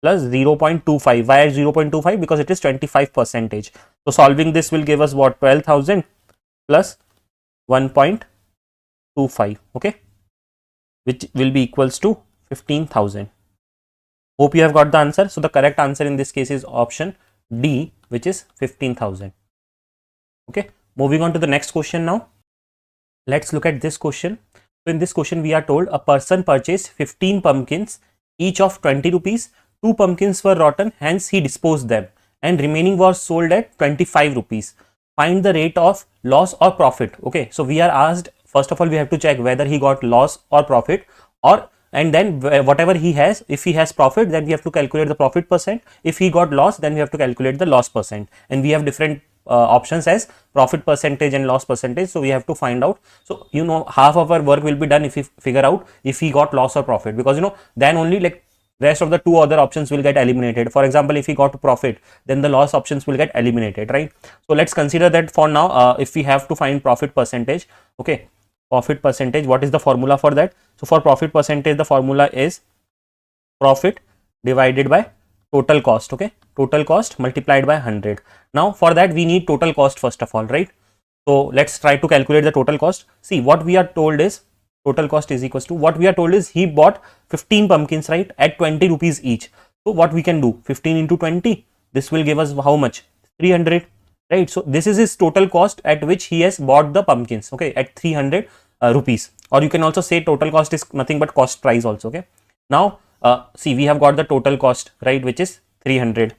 plus 0.25. Why 0.25? Because it is 25%. So solving this will give us what? 12,000 plus 1.25. Okay, which will be equals to 15,000. Hope you have got the answer. So the correct answer in this case is option D, which is 15,000. Okay, moving on to the next question now. Let's look at this question. So in this question, we are told a person purchased 15 pumpkins, each of 20 rupees. 2 pumpkins were rotten, hence he disposed them, and remaining was sold at 25 rupees. Find the rate of loss or profit. Okay, so we are asked, first of all, we have to check whether he got loss or profit, and then whatever he has, if he has profit, then we have to calculate the profit percent. If he got loss, then we have to calculate the loss percent, and we have different options as profit percentage and loss percentage. So we have to find out. So half of our work will be done if we figure out if he got loss or profit, because then only like rest of the 2 other options will get eliminated. For example, if he got profit, then the loss options will get eliminated, right? So let's consider that for now. If we have to find profit percentage, okay, profit percentage, what is the formula for that? So for profit percentage, the formula is profit divided by total cost. Okay, total cost multiplied by 100. Now for that, we need total cost first of all, right? So let's try to calculate the total cost. See, what we are told is total cost is equals to, what we are told is he bought 15 pumpkins, right, at 20 rupees each. So what we can do, 15 into 20, this will give us how much? 300, right? So this is his total cost at which he has bought the pumpkins, okay, at 300 rupees. Or you can also say total cost is nothing but cost price also. Okay, now see, we have got the total cost, right, which is 300.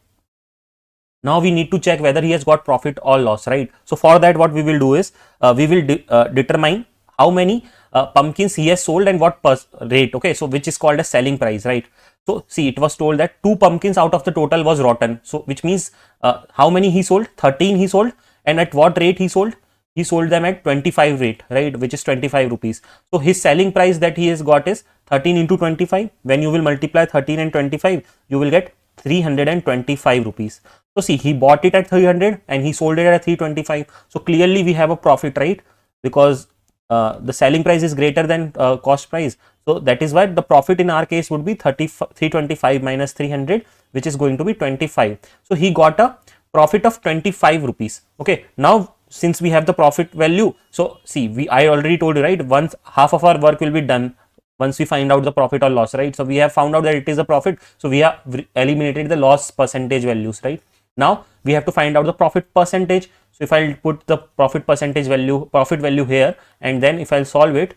Now we need to check whether he has got profit or loss, right? So for that, what we will do is we will determine how many pumpkins he has sold and what rate. Okay, so which is called a selling price, right? So see, it was told that 2 pumpkins out of the total was rotten. So which means how many he sold? 13 he sold. And at what rate he sold? He sold them at 25 rate, right, which is 25 rupees. So his selling price that he has got is 13 into 25. When you will multiply 13 and 25, you will get 325 rupees. So see, he bought it at 300 and he sold it at 325. So clearly we have a profit, right? Because the selling price is greater than cost price. So that is why the profit in our case would be 325 minus 300, which is going to be 25. So he got a profit of 25 rupees. Okay, now since we have the profit value, so see, I already told you, right, once half of our work will be done once we find out the profit or loss, right? So we have found out that it is a profit, so we have eliminated the loss percentage values, right? Now we have to find out the profit percentage. So if I put the profit percentage value, profit value here, and then if I'll solve it,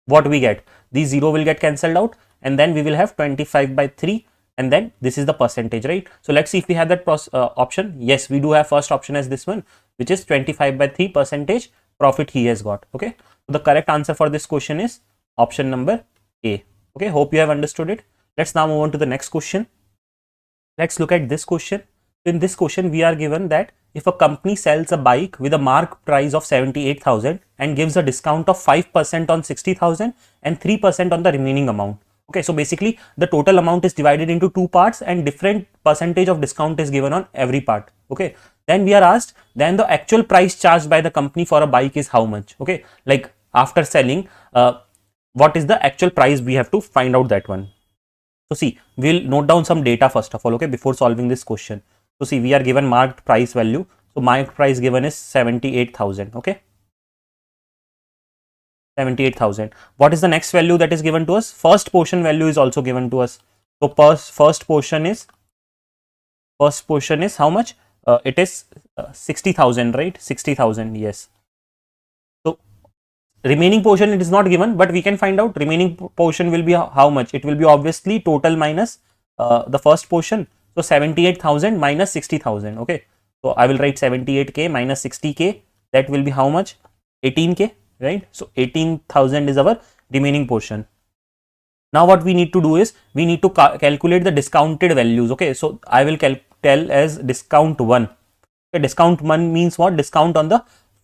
what we get? These 0 will get cancelled out, and then we will have 25 by 3, and then this is the percentage, right? So let's see if we have that option. Yes, we do have first option as this one, which is 25 by 3 percentage profit he has got. Okay, so the correct answer for this question is option number A. Okay, hope you have understood it. Let's now move on to the next question. Let's look at this question. In this question, we are given that if a company sells a bike with a mark price of 78,000 and gives a discount of 5% on 60,000 and 3% on the remaining amount. Okay, so basically the total amount is divided into two parts and different percentage of discount is given on every part. Okay, then we are asked, then the actual price charged by the company for a bike is how much? Okay, like after selling, what is the actual price? We have to find out that one. So see, we'll note down some data first of all, okay, before solving this question. So see, we are given marked price value. So marked price given is 78,000. Okay, 78,000. What is the next value that is given to us? First portion value is also given to us. So first portion is how much? It is 60,000, right? 60,000. Yes. So remaining portion it is not given, but we can find out remaining portion will be how much. It will be obviously total minus the first portion. So 78,000 minus 60,000. Okay. So I will write 78k minus 60k. That will be how much? 18k, right? So 18,000 is our remaining portion. Now what we need to do is we need to calculate the discounted values. Okay. So I will tell as discount 1. Okay. Discount 1 means what? Discount on the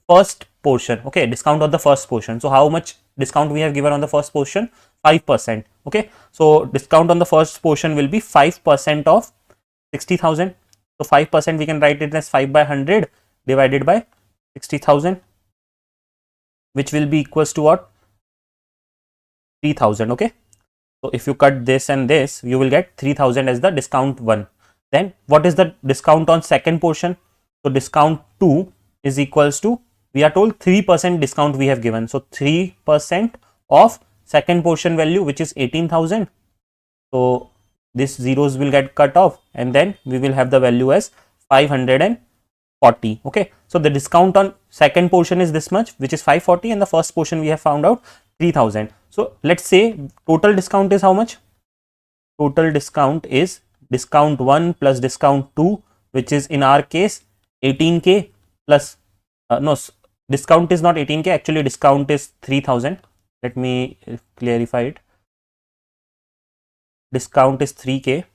first portion. Okay. Discount on the first portion. So how much discount we have given on the first portion? 5%. Okay. So discount on the first portion will be 5% of 60,000. So 5% we can write it as 5 by 100 divided by 60,000, which will be equals to what? 3,000. Okay. So if you cut this and this, you will get 3,000 as the discount 1. Then what is the discount on second portion? So discount 2 is equals to, we are told 3% discount we have given. So 3% of second portion value, which is 18,000. So this zeros will get cut off and then we will have the value as 540. Okay. So the discount on second portion is this much, which is 540, and the first portion we have found out 3,000. So let's say total discount is how much? Total discount is discount 1 plus discount 2, which is in our case 18k plus no, discount is not 18k, actually discount is 3,000. Let me clarify it. Discount is 3k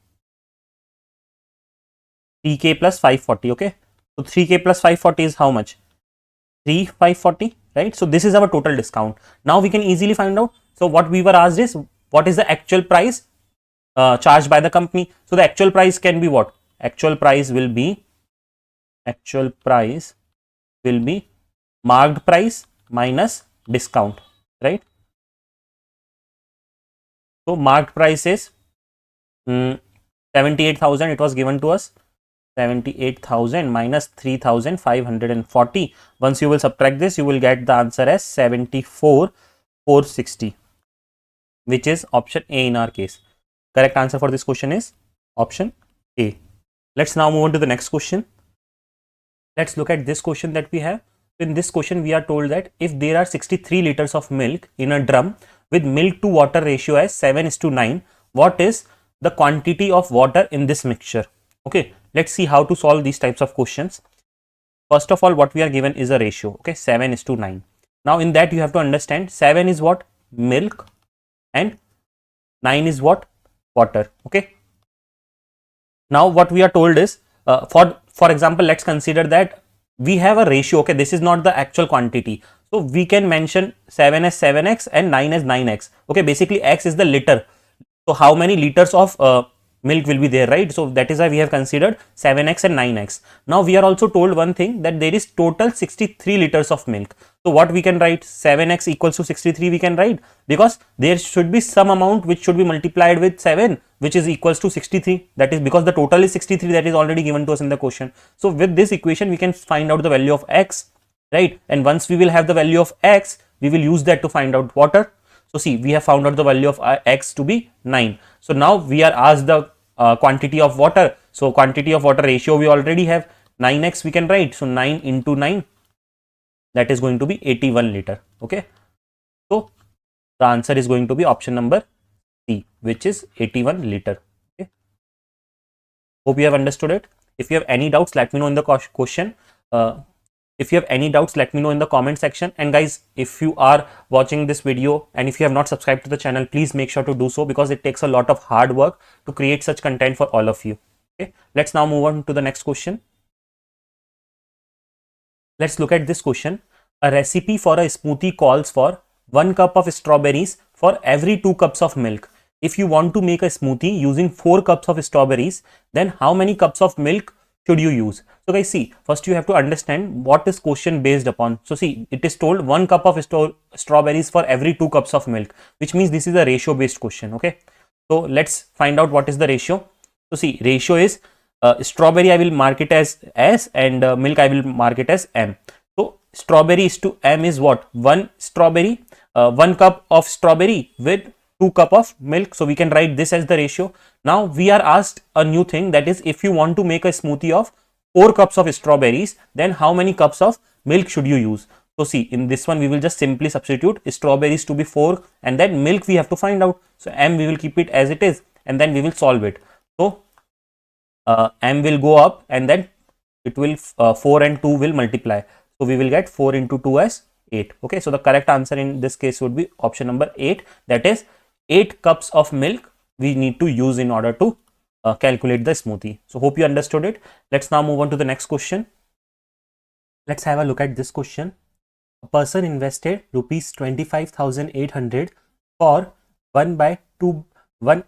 plus 540. Okay. So 3k plus 540 is how much? 540, right? So this is our total discount. Now we can easily find out. So what we were asked is, what is the actual price charged by the company? So the actual price can be what? Actual price will be marked price minus discount, right? So marked price is 78,000. It was given to us 78,000 minus 3,540. Once you will subtract this, you will get the answer as 74,460, which is option A in our case. Correct answer for this question is option A. Let's now move on to the next question. Let's look at this question that we have. In this question, we are told that if there are 63 liters of milk in a drum with milk to water ratio as 7:9, what is the quantity of water in this mixture? Okay, let's see how to solve these types of questions. First of all, what we are given is a ratio. Okay, 7:9. Now in that you have to understand 7 is what? Milk, and 9 is what? Water. Okay. Now what we are told is, for example, let's consider that we have a ratio. Okay, this is not the actual quantity. So we can mention 7 as 7x and 9 as 9x. Okay, basically x is the liter. So how many liters of milk will be there, right? So that is why we have considered 7x and 9x. Now we are also told one thing, that there is total 63 liters of milk. So what we can write? 7x equals to 63 we can write, because there should be some amount which should be multiplied with 7, which is equals to 63. That is because the total is 63, that is already given to us in the question. So with this equation we can find out the value of x, right? And once we will have the value of x, we will use that to find out water. So see, we have found out the value of x to be 9. So now we are asked the quantity of water. So quantity of water ratio we already have, 9x we can write. So 9 into 9, that is going to be 81 liter. Okay. So the answer is going to be option number C, which is 81 liter. Okay. Hope you have understood it. If you have any doubts, let me know in the question. If you have any doubts, let me know in the comment section. And guys, if you are watching this video and if you have not subscribed to the channel, please make sure to do so, because it takes a lot of hard work to create such content for all of you. Okay, let's now move on to the next question. Let's look at this question. A recipe for a smoothie calls for 1 cup of strawberries for every 2 cups of milk. If you want to make a smoothie using 4 cups of strawberries, then how many cups of milk should you use? So guys, see, first you have to understand what is question based upon. So see, it is told 1 cup of strawberries for every 2 cups of milk, which means this is a ratio based question. Okay, so let's find out what is the ratio. So see, ratio is strawberry I will mark it as S, and milk I will mark it as M. So strawberry is to M is what? 1 strawberry, 1 cup of strawberry with 2 cup of milk. So we can write this as the ratio. Now we are asked a new thing, that is, if you want to make a smoothie of 4 cups of strawberries, then how many cups of milk should you use? So see, in this one we will just simply substitute strawberries to be 4, and then milk we have to find out. So M we will keep it as it is, and then we will solve it. So M will go up, and then it will 4 and 2 will multiply. So we will get 4 into 2 as 8. Okay, so the correct answer in this case would be option number 8. That is 8 cups of milk we need to use in order to calculate the smoothie. So hope you understood it. Let's now move on to the next question. Let's have a look at this question. A person invested rupees 25,800 for 1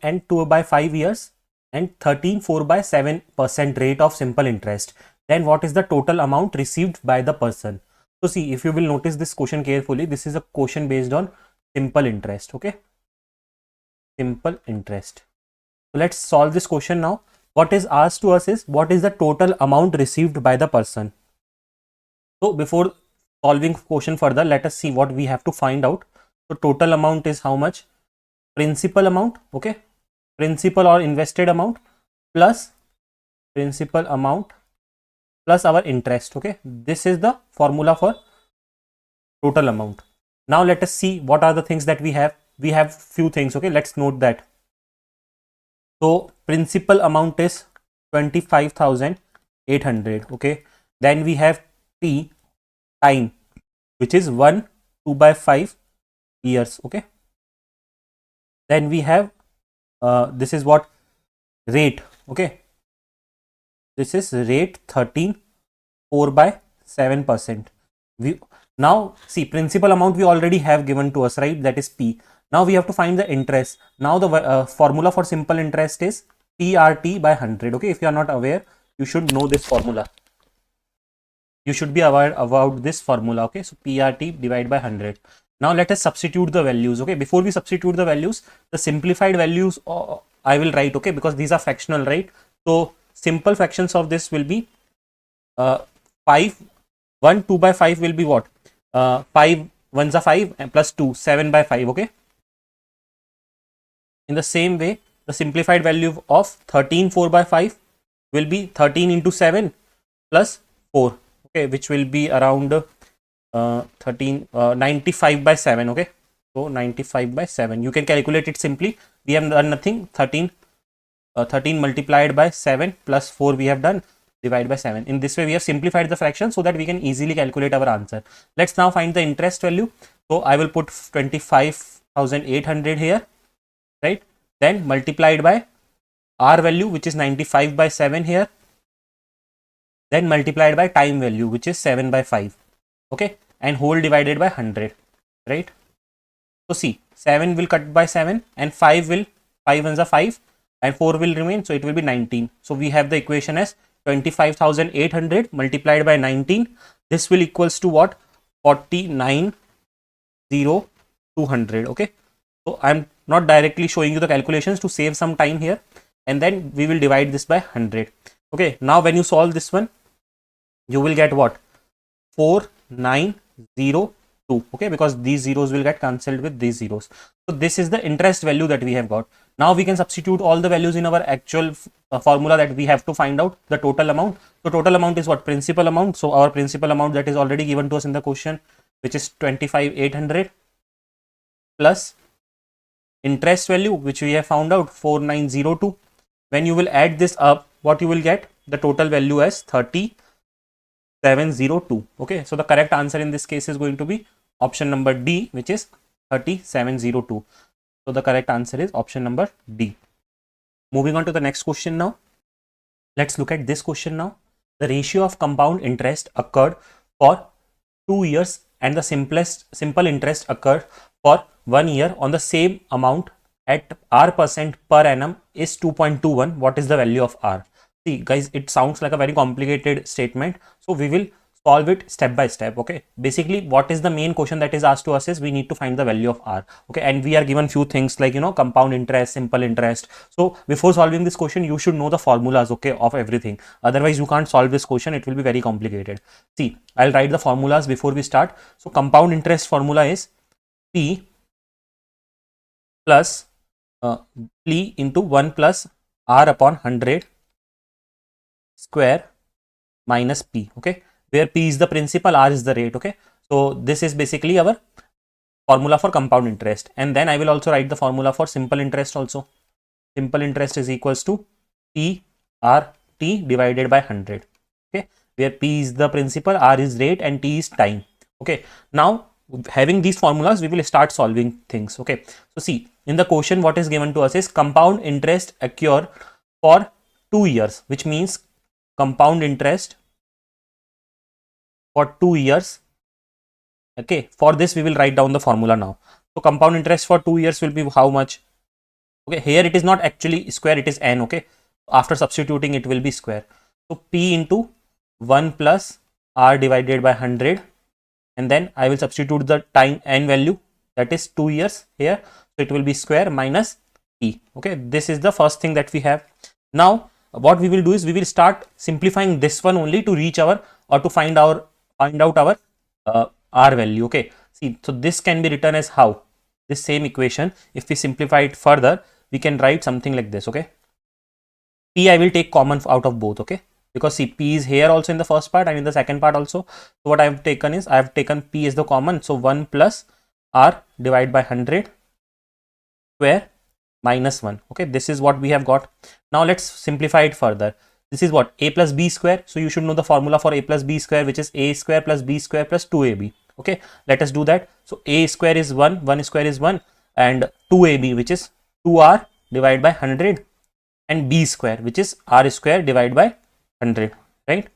and 2 by 5 years and 13 4 by 7% rate of simple interest. Then what is the total amount received by the person? So see, if you will notice this question carefully, this is a question based on simple interest. Okay, simple interest. So let's solve this question now. What is asked to us is, what is the total amount received by the person? So before solving question further, let us see what we have to find out. So total amount is how much? Principal amount. Okay, principal or invested amount plus principal amount plus our interest. Okay, this is the formula for total amount. Now let us see what are the things that we have. We have few things. Okay, let's note that. So principal amount is 25,800. Okay, then we have T, time, which is 1 2 by 5 years. Okay, then we have this is what? Rate. Okay, this is rate 13 4 by 7%. We now see, principal amount we already have given to us, right? That is P. Now we have to find the interest. Now the formula for simple interest is PRT by 100. Okay, if you are not aware, you should know this formula. You should be aware about this formula. Okay, so PRT divided by 100. Now let us substitute the values. Okay, before we substitute the values, the simplified values I will write. Okay, because these are fractional, right? So simple fractions of this will be 5 1 2 by 5 will be what? 5 ones are 5 and plus 2 7 by 5. Okay, in the same way, the simplified value of 13 4 by 5 will be 13 into 7 plus 4. Okay, which will be around 95 by 7. Okay, so 95 by 7, you can calculate it simply. We have done nothing. 13 multiplied by 7 plus 4 we have done, divided by 7. In this way we have simplified the fraction so that we can easily calculate our answer. Let's now find the interest value. So I will put 25,800 here, right? Then multiplied by R value, which is 95 by 7 here, then multiplied by time value, which is 7 by 5. Okay, and whole divided by 100, right? So see, 7 will cut by 7 and 5 ones are 5 and 4 will remain, so it will be 19. So we have the equation as 25,800 multiplied by 19. This will equals to what? 49,200. Okay, so I'm not directly showing you the calculations to save some time here, and then we will divide this by 100. Okay, now when you solve this one, you will get what? 4902. Okay, because these zeros will get cancelled with these zeros. So this is the interest value that we have got. Now we can substitute all the values in our actual formula that we have to find out the total amount. So total amount is what? Principal amount. So our principal amount that is already given to us in the question, which is 25,800 plus interest value, which we have found out, 4902. When you will add this up, what you will get? The total value as 3702. Okay, so the correct answer in this case is going to be option number D, which is 3702. So the correct answer is option number D. Moving on to the next question now. Let's look at this question now. The ratio of compound interest occurred for 2 years and the simple interest occurred for 1 year on the same amount at R% per annum is 2.21. What is the value of R? See guys, it sounds like a very complicated statement. So we will solve it step by step. Okay, basically what is the main question that is asked to us is we need to find the value of R. Okay, and we are given few things like, you know, compound interest, simple interest. So before solving this question, you should know the formulas, okay, of everything. Otherwise you can't solve this question, it will be very complicated. See, I'll write the formulas before we start. So compound interest formula is P plus P into 1 plus R upon 100 square minus P. Okay, where P is the principal, R is the rate. Okay, so this is basically our formula for compound interest, and then I will also write the formula for simple interest also. Simple interest is equals to P R T divided by 100. Okay, where P is the principal, R is rate, and T is time. Okay, now having these formulas, we will start solving things. Okay, so see, in the question what is given to us is compound interest occur for 2 years, which means compound interest for 2 years. Okay, for this we will write down the formula now. So compound interest for 2 years will be how much? Okay, here it is not actually square, it is n. Okay, after substituting it will be square. So P into 1 plus R divided by 100, and then I will substitute the time n value, that is 2 years here. So it will be square minus P. Okay, this is the first thing that we have. Now what we will do is we will start simplifying this one only to reach our, or to find out our R value. Okay, see, so this can be written as how? This same equation, if we simplify it further, we can write something like this. Okay, P I will take common out of both. Okay, because see, P is here also in the first part and in the second part also. So what I have taken is, I have taken P as the common. So 1 plus R divided by 100 square minus 1. Okay, this is what we have got. Now let's simplify it further. This is what? A plus B square. So you should know the formula for A plus B square, which is A square plus B square plus 2AB. Okay, let us do that. So A square is 1, 1 square is 1, and 2AB, which is 2R divided by 100, and B square, which is R square divided by 100, right?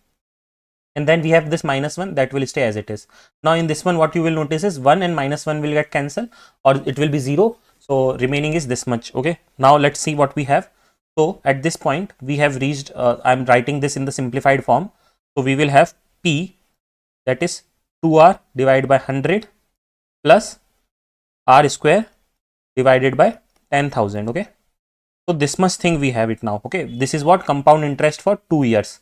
And then we have this minus 1 that will stay as it is. Now in this one, what you will notice is 1 and minus 1 will get cancelled, or it will be 0. So remaining is this much. Okay, now let's see what we have. So at this point we have reached, I'm writing this in the simplified form. So we will have P, that is 2R divided by 100 plus R square divided by 10,000. Okay, so this much thing we have it now. Okay, this is what compound interest for 2 years.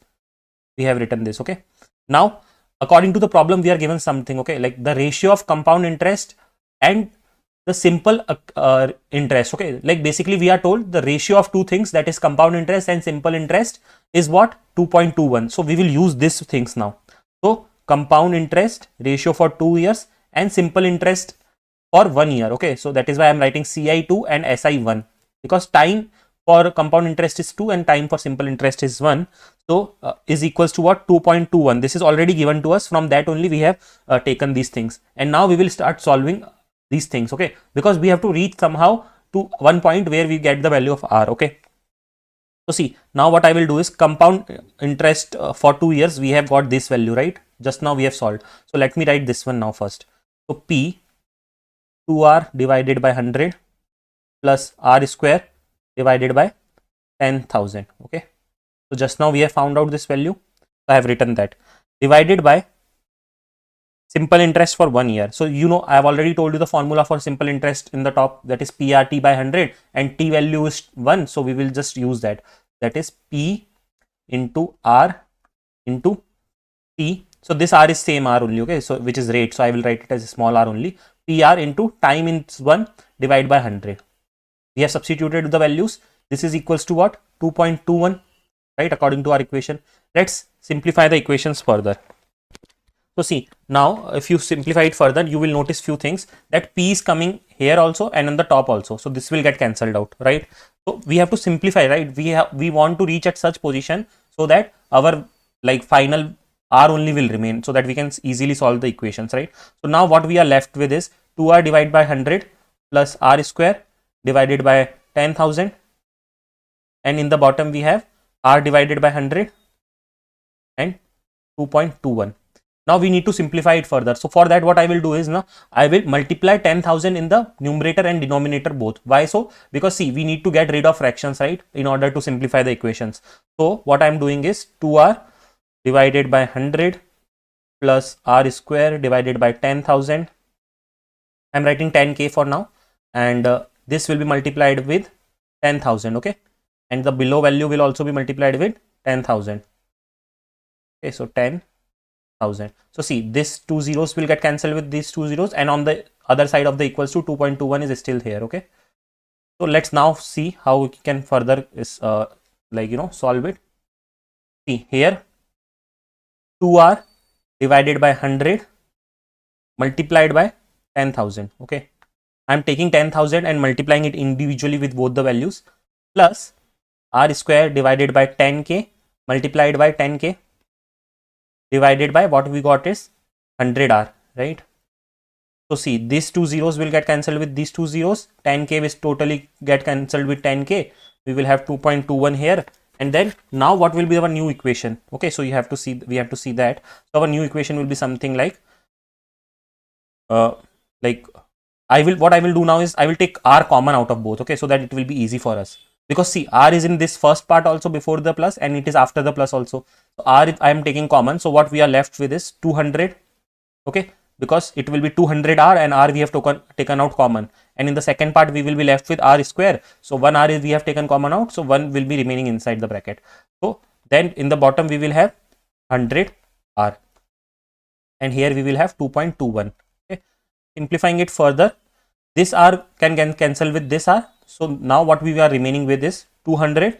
We have written this. Okay, now according to the problem we are given something. Okay, like the ratio of compound interest and the simple interest. Okay, like basically we are told the ratio of two things, that is compound interest and simple interest, is what? 2.21. So we will use these things now. So compound interest ratio for 2 years and simple interest for 1 year. Okay, so that is why I am writing CI2 and SI1, because time for compound interest is 2 and time for simple interest is 1. So is equals to what? 2.21. This is already given to us. From that only we have taken these things, and now we will start solving these things. Okay, because we have to reach somehow to one point where we get the value of R. Okay, so see, now what I will do is compound interest for 2 years, we have got this value, right? Just now we have solved. So let me write this one now first. So P 2R divided by 100 plus R square divided by 10,000. Okay, so just now we have found out this value. So I have written that, divided by simple interest for 1 year. So you know, I have already told you the formula for simple interest in the top, that is PRT by 100, and T value is 1. So we will just use that. That is P into R into T. So this R is same R only. Okay, so which is rate. So I will write it as a small r only. PR into time is 1 divided by 100. We have substituted the values. This is equals to what? 2.21, right? According to our equation. Let's simplify the equations further. So see, now if you simplify it further, you will notice few things, that P is coming here also and on the top also. So this will get cancelled out, right? So we have to simplify, right? We want to reach at such position so that our like final R only will remain, so that we can easily solve the equations, right? So now what we are left with is 2R divided by 100 plus R square divided by 10,000, and in the bottom we have r divided by 100 and 2.21. Now we need to simplify it further. So for that, what I will do is now I will multiply 10,000 in the numerator and denominator both. Why so? Because see, we need to get rid of fractions, right, in order to simplify the equations. So what I am doing is 2r divided by 100 plus r square divided by 10,000. I am writing 10k for now, and this will be multiplied with 10,000. Okay, and the below value will also be multiplied with 10,000. Okay, so 10,000. So see, this two zeros will get cancelled with these two zeros, and on the other side of the equals to 2.21 is still here. Okay, so let's now see how we can further solve it. See here, 2r divided by 100 multiplied by 10,000. Okay, I'm taking 10,000 and multiplying it individually with both the values, plus r square divided by 10k multiplied by 10k divided by what we got is 100r, right? So see, these two zeros will get cancelled with these two zeros. 10k will totally get cancelled with 10k. We will have 2.21 here, and then now what will be our new equation? Okay, so we have to see that. So our new equation will be something like what I will do now is I will take r common out of both. Okay, so that it will be easy for us, because see, r is in this first part also before the plus, and it is after the plus also. So r I am taking common, so what we are left with is 200. Okay, because it will be 200r, and r we have taken out common, and in the second part we will be left with r square. So 1 r is we have taken common out, so 1 will be remaining inside the bracket. So then in the bottom we will have 100r, and here we will have 2.21. Okay, simplifying it further, this r can cancel with this r. So now what we are remaining with is 200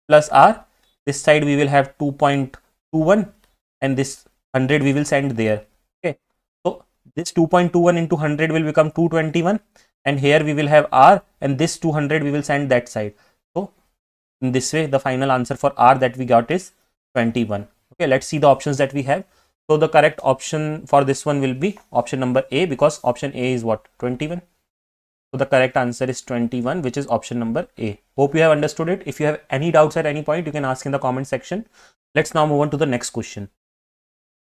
plus r. This side we will have 2.21, and this 100 we will send there. Okay, so this 2.21 into 100 will become 221, and here we will have r, and this 200 we will send that side. So in this way, the final answer for r that we got is 21. Okay, let's see the options that we have. So the correct option for this one will be option number A, because option A is what? 21. So the correct answer is 21, which is option number A. Hope you have understood it. If you have any doubts at any point, you can ask in the comment section. Let's now move on to the next question.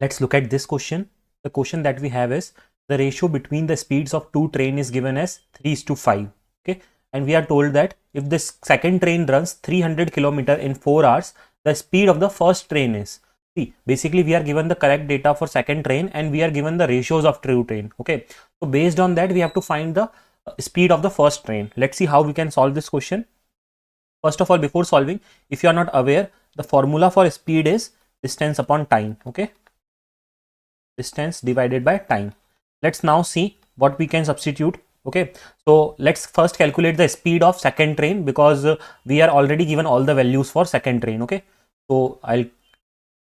Let's look at this question. The question that we have is the ratio between the speeds of two trains is given as 3:5. Okay, and we are told that if this second train runs 300 km in 4 hours, the speed of the first train is. See, basically we are given the correct data for second train, and we are given the ratios of two train. Okay, so based on that we have to find the speed of the first train. Let's see how we can solve this question. First of all, before solving, if you are not aware, the formula for speed is distance upon time. Okay, distance divided by time. Let's now see what we can substitute. Okay, so let's first calculate the speed of second train, because we are already given all the values for second train. Okay, so I'll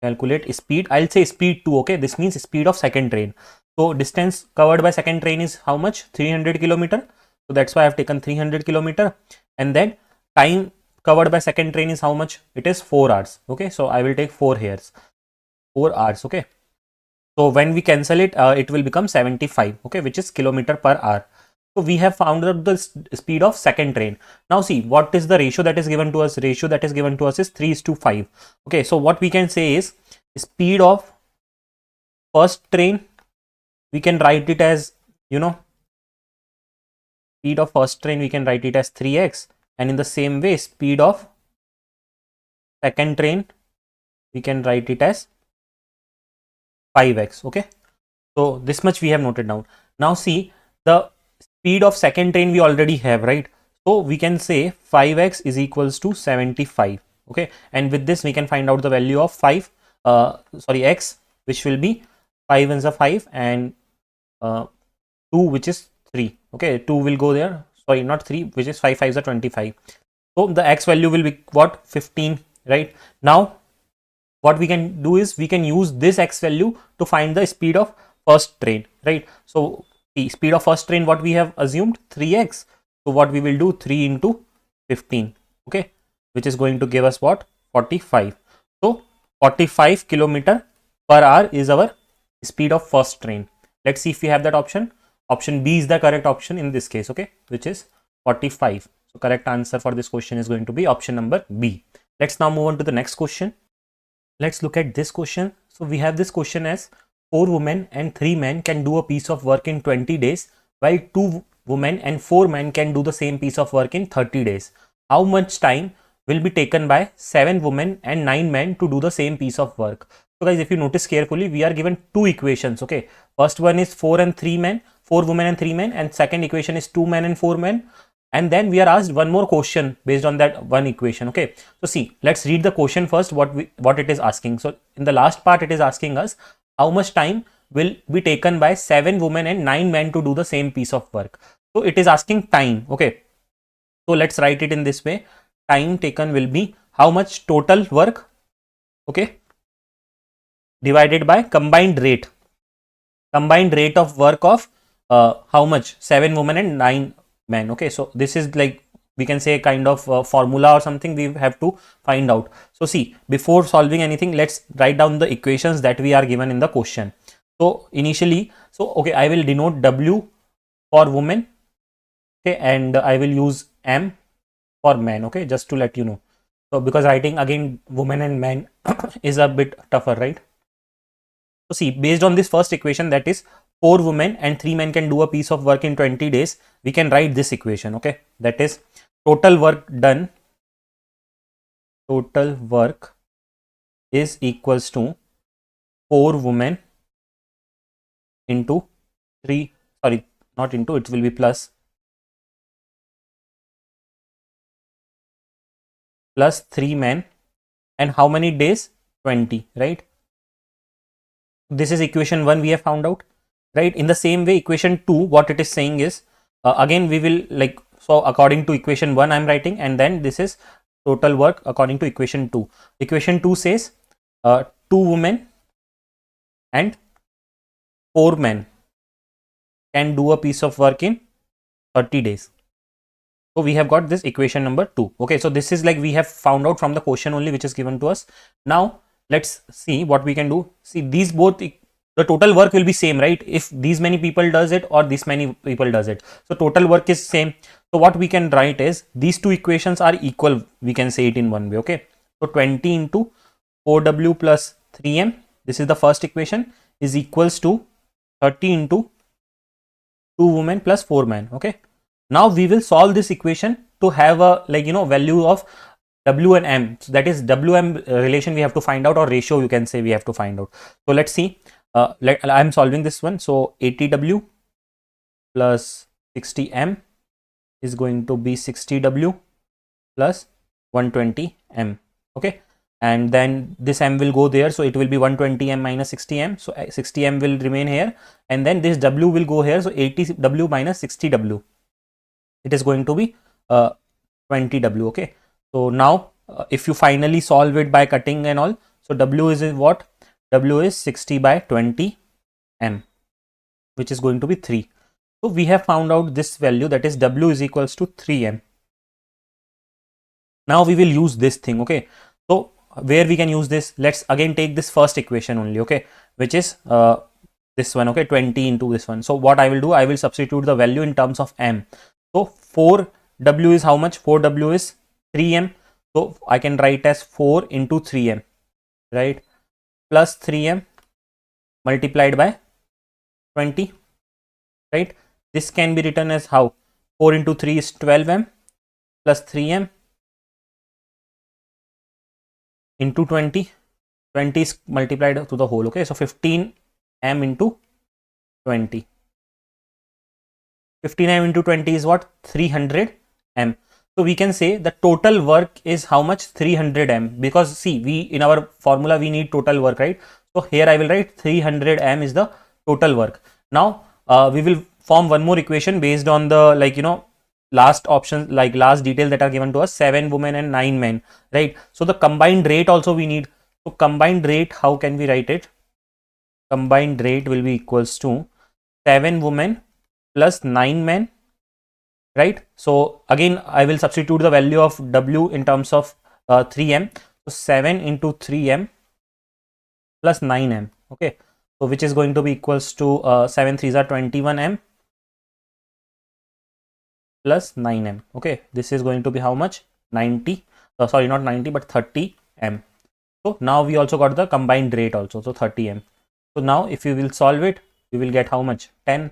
calculate speed. I'll say speed 2. Okay, this means speed of second train. So distance covered by second train is how much? 300 km. So that's why I have taken 300 km. And then time covered by second train is how much? It is 4 hours. Okay, so I will take 4 here. 4 hours. Okay, so when we cancel it, it will become 75. Okay, which is kilometer per hour. So we have found out the speed of second train. Now see, what is the ratio that is given to us? Ratio that is given to us is 3:5. Okay, so what we can say is speed of first train, we can write it as, speed of first train we can write it as 3x, and in the same way speed of second train we can write it as 5x. Okay, so this much we have noted down. Now see, the speed of second train we already have, right? So we can say 5x is equals to 75. Okay, and with this we can find out the value of x, which will be 5 ones are 5, and 2, which is 3. Okay, 2 will go there, sorry, not 3, which is 5 5s are 25. So the x value will be what? 15, right? Now what we can do is we can use this x value to find the speed of first train, right? So the speed of first train, what we have assumed, 3x. So what we will do, 3 into 15, okay, which is going to give us what? 45. So 45 km per hour is our speed of first train. Let's see if we have that option. Option B is the correct option in this case, okay, which is 45. So correct answer for this question is going to be option number B. Let's now move on to the next question. Let's look at this question. So we have this question as 4 women and 3 men can do a piece of work in 20 days, while 2 women and 4 men can do the same piece of work in 30 days. How much time will be taken by 7 women and 9 men to do the same piece of work? So guys, if you notice carefully, we are given two equations. Okay, first one is 4 and 3 men, 4 women and 3 men, and second equation is 2 men and 4 men. And then we are asked one more question based on that one equation. Okay, so see, let's read the question first, what it is asking. So in the last part, it is asking us how much time will be taken by 7 women and 9 men to do the same piece of work. So it is asking time. Okay, so let's write it in this way. Time taken will be how much total work, okay, divided by combined rate of work of how much, 7 women and 9 men. Okay, so this is like, we can say, kind of formula or something we have to find out. So see, before solving anything, let's write down the equations that we are given in the question. So initially, okay, I will denote W for women, okay, and I will use M for men, okay, just to let you know. So because writing again women and men is a bit tougher, right? So see, based on this first equation, that is 4 women and 3 men can do a piece of work in 20 days, we can write this equation, okay, that is total work done, total work is equals to 4 women into 3, sorry, not into, it will be plus 3 men, and how many days? 20, right? This is equation 1 we have found out, right? In the same way, equation 2, what it is saying is, again we will like, so according to equation 1 I'm writing, and then this is total work according to equation 2. Equation 2 says 2 women and 4 men can do a piece of work in 30 days. So we have got this equation number 2. Okay, so this is like we have found out from the question only, which is given to us. Now let's see what we can do. See, these both, the total work will be same, right? If these many people does it or this many people does it, so total work is same. So what we can write is, these two equations are equal, we can say it in one way. Okay, so 20 into 4W plus 3M, this is the first equation, is equals to 30 into 2 women plus 4 men. Okay, now we will solve this equation to have a, like, you know, value of W and M. So that is WM relation we have to find out, or ratio you can say we have to find out. So let's see, I'm solving this one. So 80W plus 60M is going to be 60W plus 120M. Okay, and then this M will go there, so it will be 120M minus 60M. So 60M will remain here, and then this W will go here, so 80W minus 60W, it is going to be 20W. Okay, so now if you finally solve it by cutting and all, so W is what? W is 60 by 20 M, which is going to be 3. So we have found out this value, that is W is equals to 3M. Now we will use this thing. Okay, so where we can use this, let's again take this first equation only, okay, which is this one, okay, 20 into this one. So what I will do, I will substitute the value in terms of M. So 4W is how much? 4W is 3M. So I can write as 4 into 3M, right, plus 3M multiplied by 20, right? This can be written as how? 4 into 3 is 12M plus 3M into 20. 20 is multiplied to the whole. Okay, so 15M into 20. 15M into 20 is what? 300M. So we can say the total work is how much? 300M, because see, we in our formula we need total work, right? So here I will write 300M is the total work. Now we will form one more equation based on the, like, you know, last option, like last detail that are given to us, 7 women and 9 men, right? So the combined rate also we need. So combined rate, how can we write it? Combined rate will be equals to 7 women plus 9 men, right? So again I will substitute the value of W in terms of 3M. So 7 into 3M plus 9M. Okay, so which is going to be equals to 7 3s are 21M plus 9M. Okay, this is going to be how much? 90. sorry, not 90 but 30 m. So now we also got the combined rate also, so 30 m. So now if you will solve it, you will get how much? 10.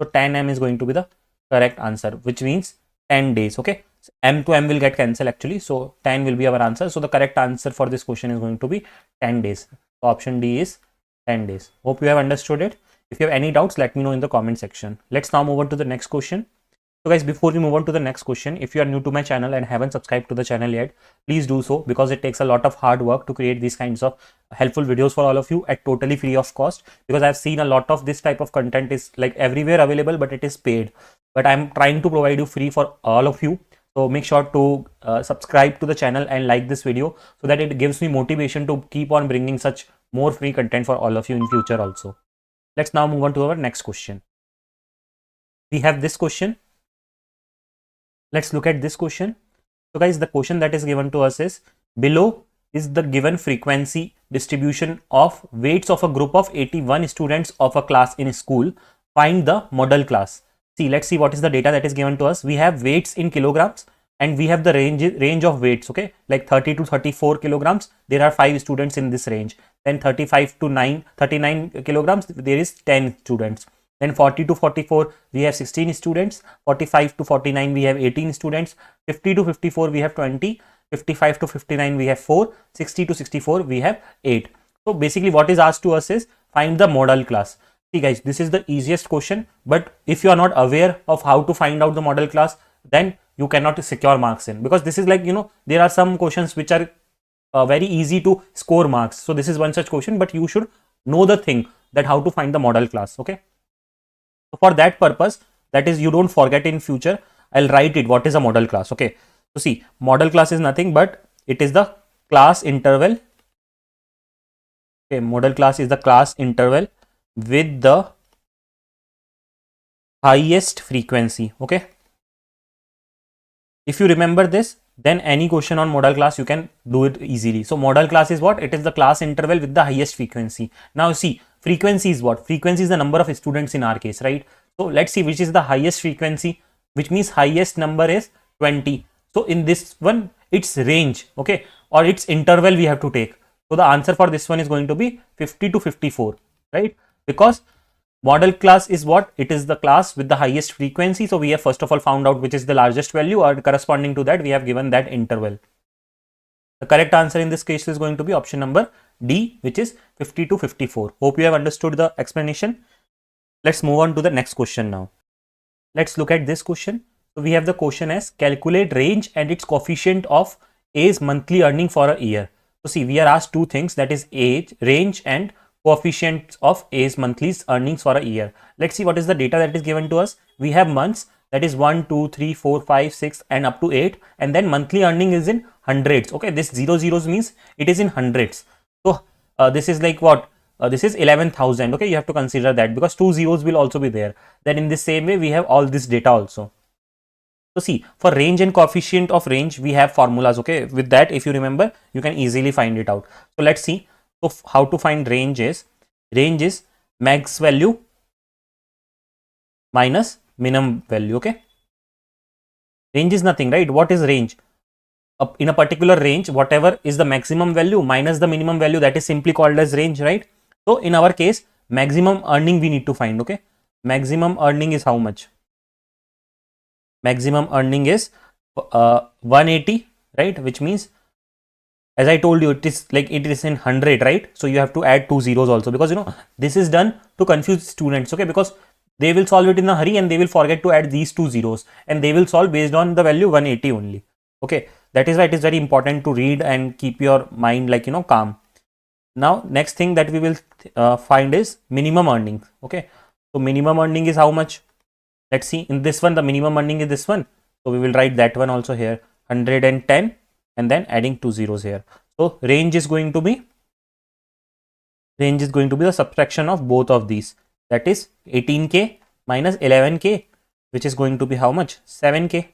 So 10 m is going to be the correct answer, which means 10 days. Okay, so m to m will get cancelled actually, so 10 will be our answer. So the correct answer for this question is going to be 10 days. So option D is 10 days. Hope you have understood it. If you have any doubts, let me know in the comment section. Let's now move on to the next question. So guys, before we move on to the next question, if you are new to my channel and haven't subscribed to the channel yet, please do so, because it takes a lot of hard work to create these kinds of helpful videos for all of you at totally free of cost, because I've seen a lot of this type of content is like everywhere available, but it is paid. But I'm trying to provide you free for all of you. So make sure to subscribe to the channel and like this video, so that it gives me motivation to keep on bringing such more free content for all of you in future also. Let's now move on to our next question. We have this question. Let's look at this question. So guys, the question that is given to us is, below is the given frequency distribution of weights of a group of 81 students of a class in a school. Find the model class. See, let's see what is the data that is given to us. We have weights in kilograms and we have the range of weights, okay, like 30 to 34 kilograms. There are 5 students in this range. Then 35 to 39 kilograms, there is 10 students. Then 40 to 44, we have 16 students. 45 to 49, we have 18 students. 50 to 54, we have 20. 55 to 59, we have 4. 60 to 64, we have 8. So basically what is asked to us is, find the model class. See guys, this is the easiest question, but if you are not aware of how to find out the model class, then you cannot secure marks in, because this is like, you know, there are some questions which are very easy to score marks. So this is one such question, but you should know the thing that how to find the model class, okay? So for that purpose, that is, you don't forget in future, I'll write it what is a model class. Okay, so see, model class is nothing but it is the class interval. Okay, model class is the class interval with the highest frequency. Okay, if you remember this, then any question on model class you can do it easily. So model class is what? It is the class interval with the highest frequency. Now see, frequency is what? Frequency is the number of students in our case, right? So let's see which is the highest frequency, which means highest number is 20. So in this one, its range, okay, or its interval we have to take. So the answer for this one is going to be 50 to 54, right? Because model class is what? It is the class with the highest frequency. So we have first of all found out which is the largest value, or corresponding to that we have given that interval. The correct answer in this case is going to be option number D, which is 50 to 54. Hope you have understood the explanation. Let's move on to the next question now. Let's look at this question. So we have the question as, calculate range and its coefficient of A's monthly earning for a year. So see, we are asked two things, that is age, range and coefficient of A's monthly earnings for a year. Let's see what is the data that is given to us. We have months, that is 1, 2, 3, 4, 5, 6 and up to 8, and then monthly earning is in hundreds. Okay, this 0 zeros means it is in hundreds. So this is like what? This is 11,000. Okay, you have to consider that, because 2 zeros will also be there. Then in the same way we have all this data also. So see, for range and coefficient of range we have formulas. Okay, with that, if you remember, you can easily find it out. So let's see. So how to find range is max value minus minimum value. Okay, range is nothing, right? What is range? In a particular range, whatever is the maximum value minus the minimum value, that is simply called as range, right? So in our case, maximum earning we need to find. Okay, maximum earning is how much? Maximum earning is 180, right? Which means, as I told you, it is like it is in 100, right? So you have to add 2 zeros also, because you know this is done to confuse students. Okay, because they will solve it in a hurry and they will forget to add these 2 zeros, and they will solve based on the value 180 only. Okay, that is why it is very important to read and keep your mind, like, you know, calm. Now next thing that we will find is minimum earning. Okay, so minimum earning is how much? Let's see, in this one the minimum earning is this one, so we will write that one also here, 110, and then adding 2 zeros here. So range is going to be the subtraction of both of these, that is 18k minus 11k, which is going to be how much? 7k,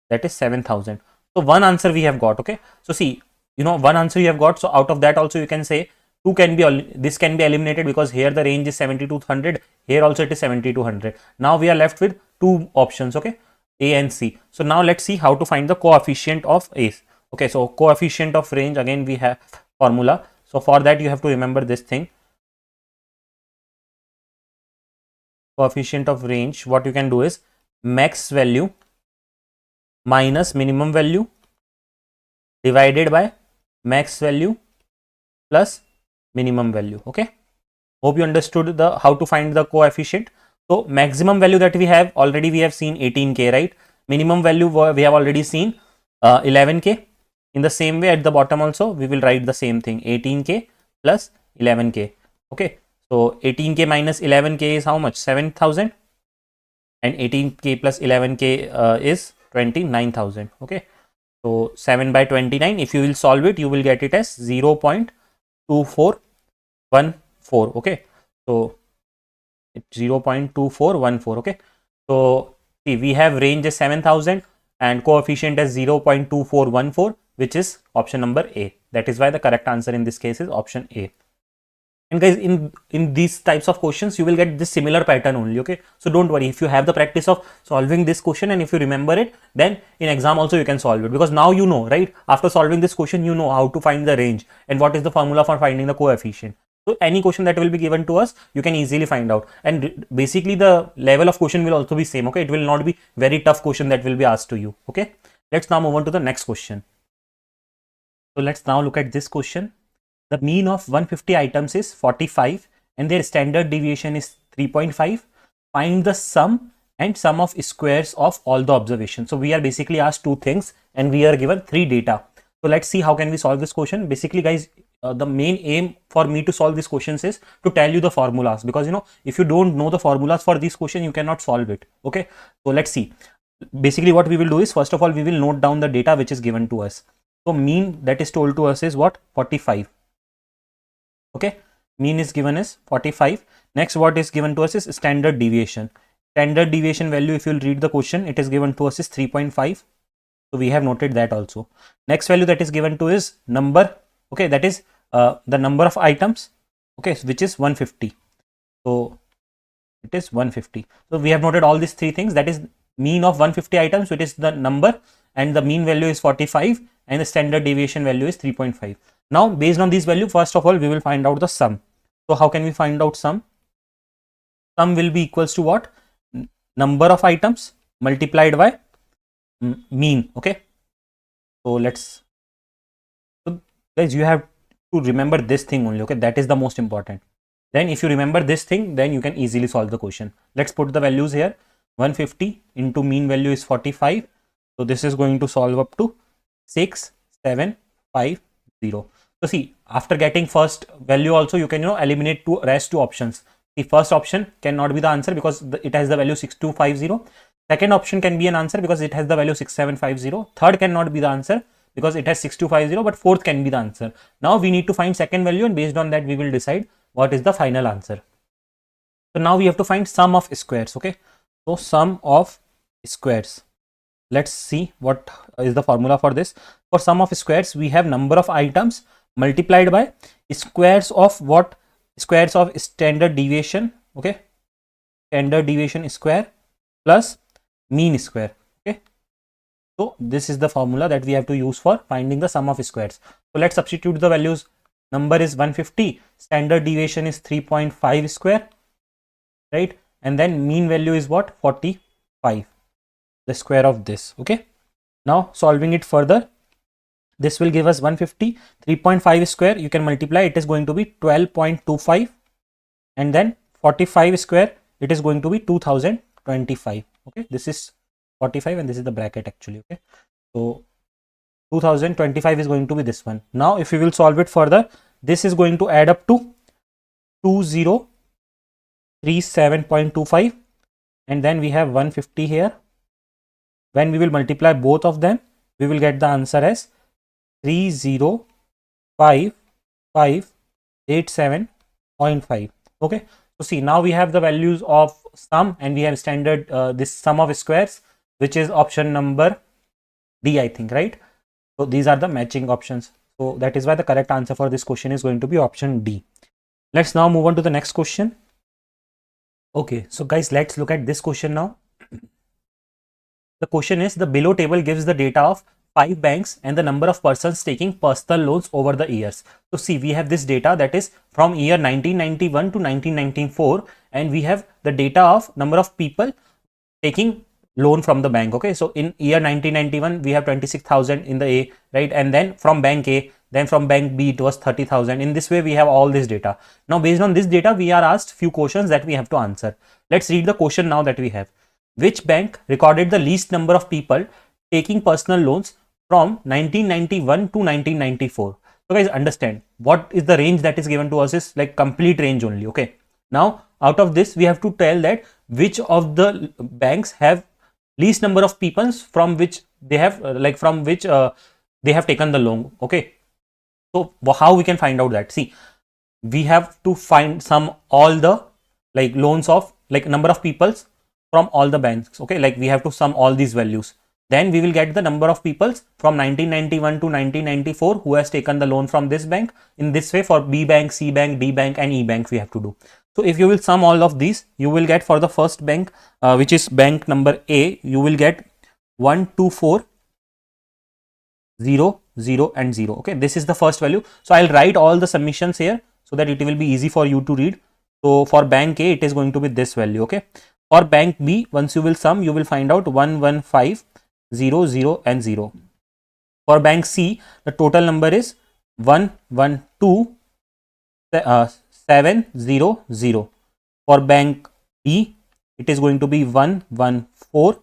that is 7,000. So one answer we have got. Okay, so see, you know, one answer you have got. So out of that also you can say this can be eliminated, because here the range is 70 to 100, here also it is 70 to 100. Now we are left with two options, okay, A and C. So now let's see how to find the coefficient of A. Okay, so coefficient of range, again we have formula. So for that you have to remember this thing. Coefficient of range, what you can do is max value minus minimum value divided by max value plus minimum value. Okay, hope you understood the how to find the coefficient. So maximum value that we have already, we have seen 18k, right? Minimum value we have already seen 11k. In the same way, at the bottom also we will write the same thing, 18k plus 11k. Okay, so 18k minus 11k is how much? 7,000, and 18k plus 11k is 29,000. Okay, so 7 by 29, if you will solve it, you will get it as 0.2414. Okay, so it's 0.2414. Okay, so see, we have range as 7,000 and coefficient as 0.2414, which is option number A. That is why the correct answer in this case is option A. And guys, in these types of questions you will get this similar pattern only. Okay, so don't worry, if you have the practice of solving this question and if you remember it, then in exam also you can solve it, because now you know, right? After solving this question, you know how to find the range and what is the formula for finding the coefficient. So any question that will be given to us, you can easily find out, and basically the level of question will also be same. Okay, it will not be very tough question that will be asked to you. Okay, let's now move on to the next question. So let's now look at this question. The mean of 150 items is 45 and their standard deviation is 3.5. Find the sum and sum of squares of all the observations. So we are basically asked two things and we are given three data. So let's see how can we solve this question. Basically guys, the main aim for me to solve these questions is to tell you the formulas, because you know, if you don't know the formulas for this question, you cannot solve it. Okay, so let's see. Basically what we will do is, first of all, we will note down the data which is given to us. So mean that is told to us is what? 45. Okay, mean is given as 45. Next, what is given to us is standard deviation. Standard deviation value, if you will read the question, it is given to us is 3.5. So we have noted that also. Next value that is given to is number. Okay, that is the number of items. Okay, which is 150. So it is 150. So we have noted all these three things. That is mean of 150 items, which is the number, and the mean value is 45, and the standard deviation value is 3.5. Now, based on these value, first of all, we will find out the sum. So how can we find out sum? Sum will be equals to what? Number of items multiplied by mean. Okay. So let's, so guys, you have to remember this thing only. Okay, that is the most important. Then if you remember this thing, then you can easily solve the question. Let's put the values here. 150 into mean value is 45. So this is going to solve up to 6750. So see, after getting first value also, you can, you know, eliminate rest two options. The first option cannot be the answer because it has the value 6250. Second option can be an answer because it has the value 6750. Third cannot be the answer because it has 6250, but fourth can be the answer. Now we need to find second value, and based on that we will decide what is the final answer. So now we have to find sum of squares. Okay, so sum of squares. Let's see what is the formula for this. For sum of squares, we have number of items multiplied by squares of what? Squares of standard deviation. Okay, standard deviation square plus mean square. Okay, so this is the formula that we have to use for finding the sum of squares. So let's substitute the values. Number is 150, standard deviation is 3.5 square, right? And then mean value is what? 45, the square of this. Okay, now solving it further, this will give us 150, 3.5 square, you can multiply, it is going to be 12.25, and then 45 square, it is going to be 2025. Okay, this is 45 and this is the bracket actually. Okay, so 2025 is going to be this one. Now if we will solve it further, this is going to add up to 2037.25, and then we have 150 here. When we will multiply both of them, we will get the answer as 305,587.5. Okay, so see, now we have the values of sum and we have standard this sum of squares, which is option number D, I think, right? So these are the matching options. So that is why the correct answer for this question is going to be option D. Let's now move on to the next question. Okay, so guys, let's look at this question now. The question is, the below table gives the data of 5 banks and the number of persons taking personal loans over the years. So see, we have this data that is from year 1991 to 1994, and we have the data of number of people taking loan from the bank. Okay, so in year 1991 we have 26,000 in the A, right? And then from bank A, then from bank B it was 30,000. In this way we have all this data. Now based on this data we are asked few questions that we have to answer. Let's read the question now that we have. Which bank recorded the least number of people taking personal loans from 1991 to 1994? So guys, understand what is the range that is given to us is like complete range only. Okay, now out of this we have to tell that which of the banks have least number of people from which they have they have taken the loan. Okay, so how we can find out that? See, we have to find sum all the like loans of like number of peoples from all the banks. Okay, like we have to sum all these values, then we will get the number of peoples from 1991 to 1994 who has taken the loan from this bank. In this way, for B bank, C bank, D bank and E bank we have to do. So if you will sum all of these, you will get for the first bank which is bank number A, you will get 1, 2, 4, 0, 0 and 0. Okay, this is the first value. So I'll write all the submissions here so that it will be easy for you to read. So for bank A it is going to be this value. Okay, for bank B, once you will sum, you will find out 1, 1, 5, 0, 0 and 0. For bank C, the total number is 1, 1, 2, 7, 0, 0. For bank D, it is going to be 1, 1, 4,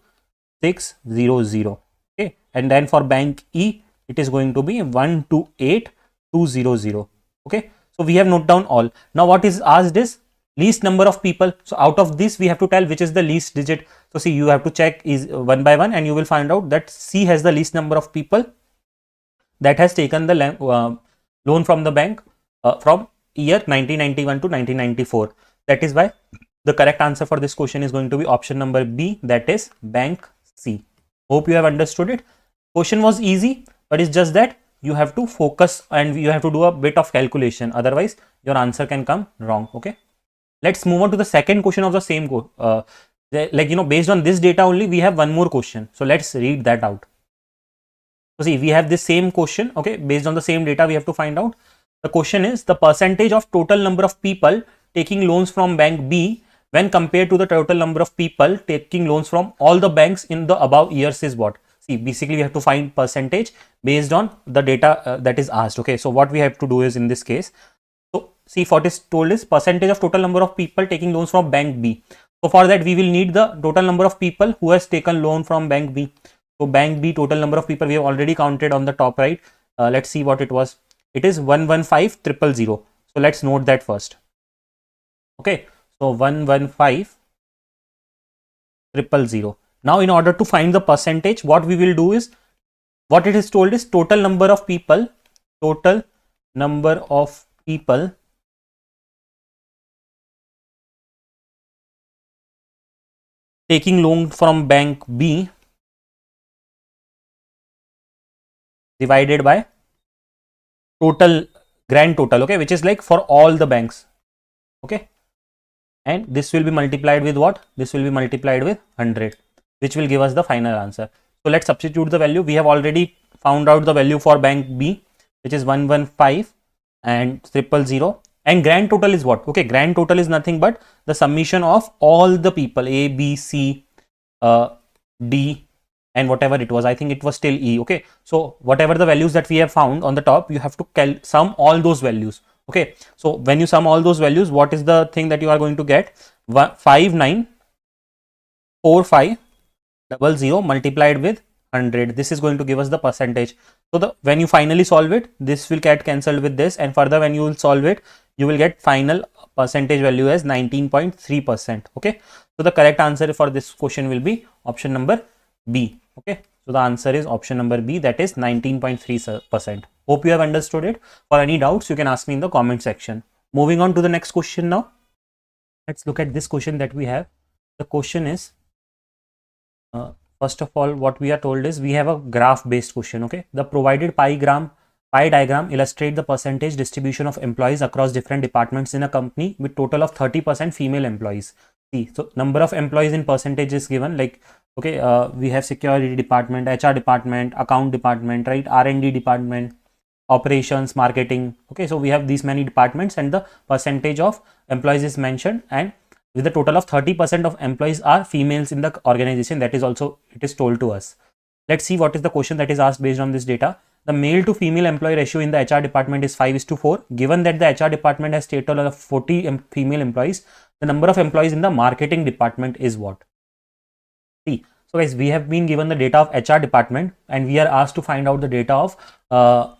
6, 0, 0. Okay, and then for bank E, it is going to be 1, 2, 8, 2, 0, 0. Okay, so we have noted down all. Now what is asked is least number of people. So out of this we have to tell which is the least digit. So see, you have to check is one by one and you will find out that C has the least number of people that has taken the loan from the bank from year 1991 to 1994. That is why the correct answer for this question is going to be option number B, that is bank C. Hope you have understood it. Question was easy, but it's just that you have to focus and you have to do a bit of calculation, otherwise your answer can come wrong. Okay, let's move on to the second question of the same based on this data only we have one more question. So let's read that out. So see, we have this same question. Okay, based on the same data we have to find out. The question is the percentage of total number of people taking loans from bank B when compared to the total number of people taking loans from all the banks in the above years is what? See, basically we have to find percentage based on the data that is asked. Okay, so what we have to do is in this case, so see, what is told is percentage of total number of people taking loans from bank B. So for that we will need the total number of people who has taken loan from bank B. So bank B total number of people we have already counted on the top right. Let's see what it was. It is 115,000. So let's note that first. Okay, so 115,000. Now in order to find the percentage, what we will do is, what it is told is total number of people taking loan from bank B divided by grand total, okay, which is like for all the banks. Okay, and this will be multiplied with what? This will be multiplied with 100, which will give us the final answer. So let's substitute the value. We have already found out the value for bank B, which is 115 and 000, and grand total is what? Okay, grand total is nothing but the summation of all the people A, B, C, D and whatever it was. I think it was still E. Okay, so whatever the values that we have found on the top, you have to sum all those values. Okay, so when you sum all those values, what is the thing that you are going to get? 594500 multiplied with 100. This is going to give us the percentage. So when you finally solve it, this will get cancelled with this, and further when you will solve it, you will get final percentage value as 19.3%. Okay, so the correct answer for this question will be option number B. Okay, so the answer is option number B, that is 19.3%. Hope you have understood it. For any doubts, you can ask me in the comment section. Moving on to the next question now. Let's look at this question that we have. The question is, first of all, what we are told is we have a graph based question. Okay, the provided pie diagram illustrate the percentage distribution of employees across different departments in a company with total of 30% female employees. See, so number of employees in percentage is given, like Okay, we have security department, HR department, account department, right? R&D department, operations, marketing. Okay, so we have these many departments, and the percentage of employees is mentioned, and with a total of 30% of employees are females in the organization. That is also, it is told to us. Let's see what is the question that is asked based on this data. The male to female employee ratio in the HR department is 5:4. Given that the HR department has total of 40 female employees, the number of employees in the marketing department is what? See, so guys, we have been given the data of HR department, and we are asked to find out the data of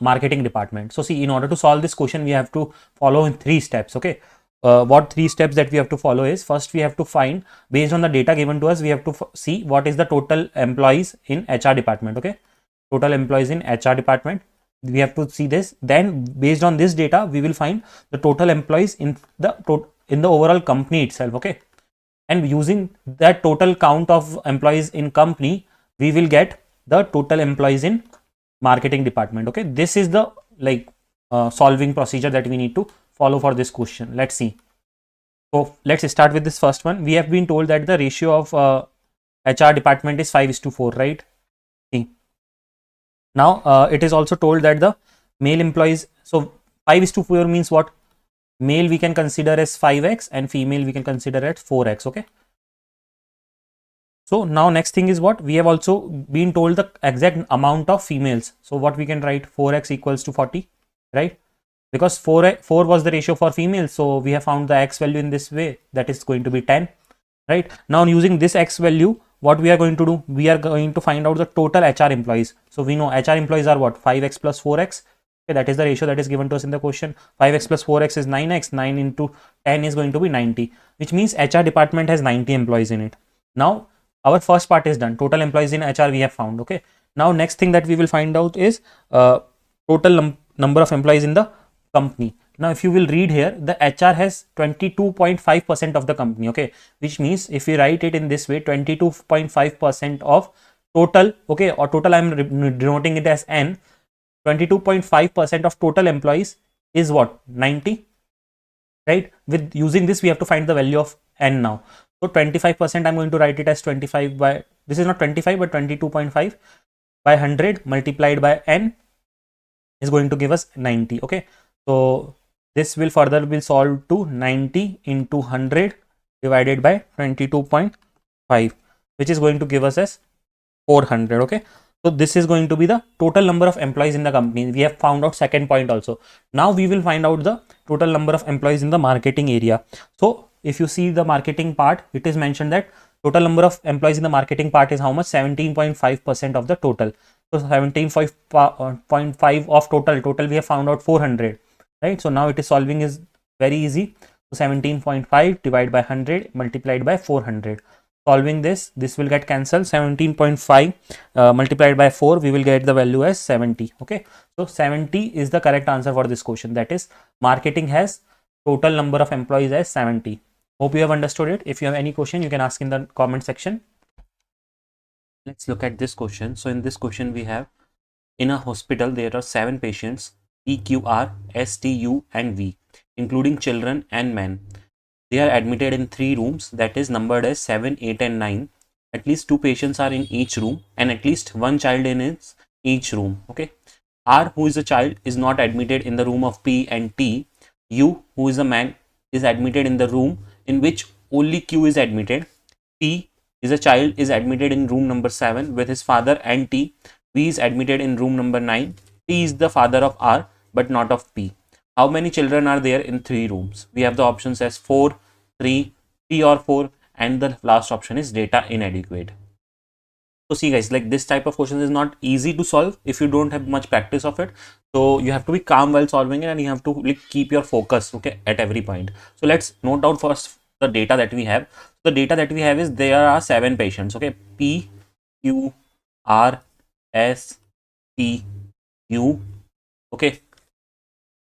marketing department. So see, in order to solve this question, we have to follow in 3 steps. Okay, what 3 steps that we have to follow is, first we have to find, based on the data given to us, we have to see what is the total employees in HR department. Okay, total employees in HR department, we have to see this. Then based on this data, we will find the total employees in the overall company itself. Okay, and using that total count of employees in company, we will get the total employees in marketing department. Okay, this is the solving procedure that we need to follow for this question. Let's see. So let's start with this first one. We have been told that the ratio of HR department is 5:4, right? See. Now it is also told that the male employees, so 5:4 means what? Male we can consider as 5x and female we can consider as 4x. Okay, so now next thing is what? We have also been told the exact amount of females. So what we can write? 4x equals to 40, right? Because 4 was the ratio for females, so we have found the x value in this way, that is going to be 10, right? Now using this x value, what we are going to do? We are going to find out the total HR employees. So we know HR employees are what? 5x plus 4x. Okay, that is the ratio that is given to us in the question. 5x plus 4x is 9x. 9 into 10 is going to be 90, which means HR department has 90 employees in it. Now our first part is done. Total employees in HR we have found. Okay, now next thing that we will find out is total number of employees in the company. Now if you will read here, the HR has 22.5% of the company. Okay, which means if we write it in this way, 22.5% of total, okay, or total I am denoting it as n, 22.5% of total employees is what? 90, right? With using this, we have to find the value of n now. So 25%, I'm going to write it as 25 by, this is not 25 but 22.5 by 100 multiplied by n is going to give us 90. Okay, so this will further be solved to 90 into 100 divided by 22.5, which is going to give us as 400. Okay, so this is going to be the total number of employees in the company. We have found out second point also. Now we will find out the total number of employees in the marketing area. So if you see the marketing part, it is mentioned that total number of employees in the marketing part is how much? 17.5% of the total. So 17.5 of total we have found out 400, right? So now it is solving is very easy. So 17.5 divided by 100 multiplied by 400. Solving this will get cancelled. 17.5 multiplied by 4, we will get the value as 70. Okay, so 70 is the correct answer for this question. That is, marketing has total number of employees as 70. Hope you have understood it. If you have any question, you can ask in the comment section. Let's look at this question. So in this question, we have, in a hospital there are 7 patients, P, Q, R, S, T, U and V, including children and men. They are admitted in 3 rooms, that is numbered as 7, 8 and 9. At least 2 patients are in each room and at least 1 child in each room. Okay, R, who is a child, is not admitted in the room of P and T. U, who is a man, is admitted in the room in which only Q is admitted. P is a child, is admitted in room number 7 with his father and T. V is admitted in room number 9. T is the father of R but not of P. How many children are there in 3 rooms? We have the options as 4, 3, 3 or 4, and the last option is data inadequate. So see guys, like this type of questions is not easy to solve if you don't have much practice of it. So you have to be calm while solving it, and you have to keep your focus, okay, at every point. So let's note down first the data that we have. The data that we have is there are 7 patients. Okay, P, Q, R, S, T, U, okay,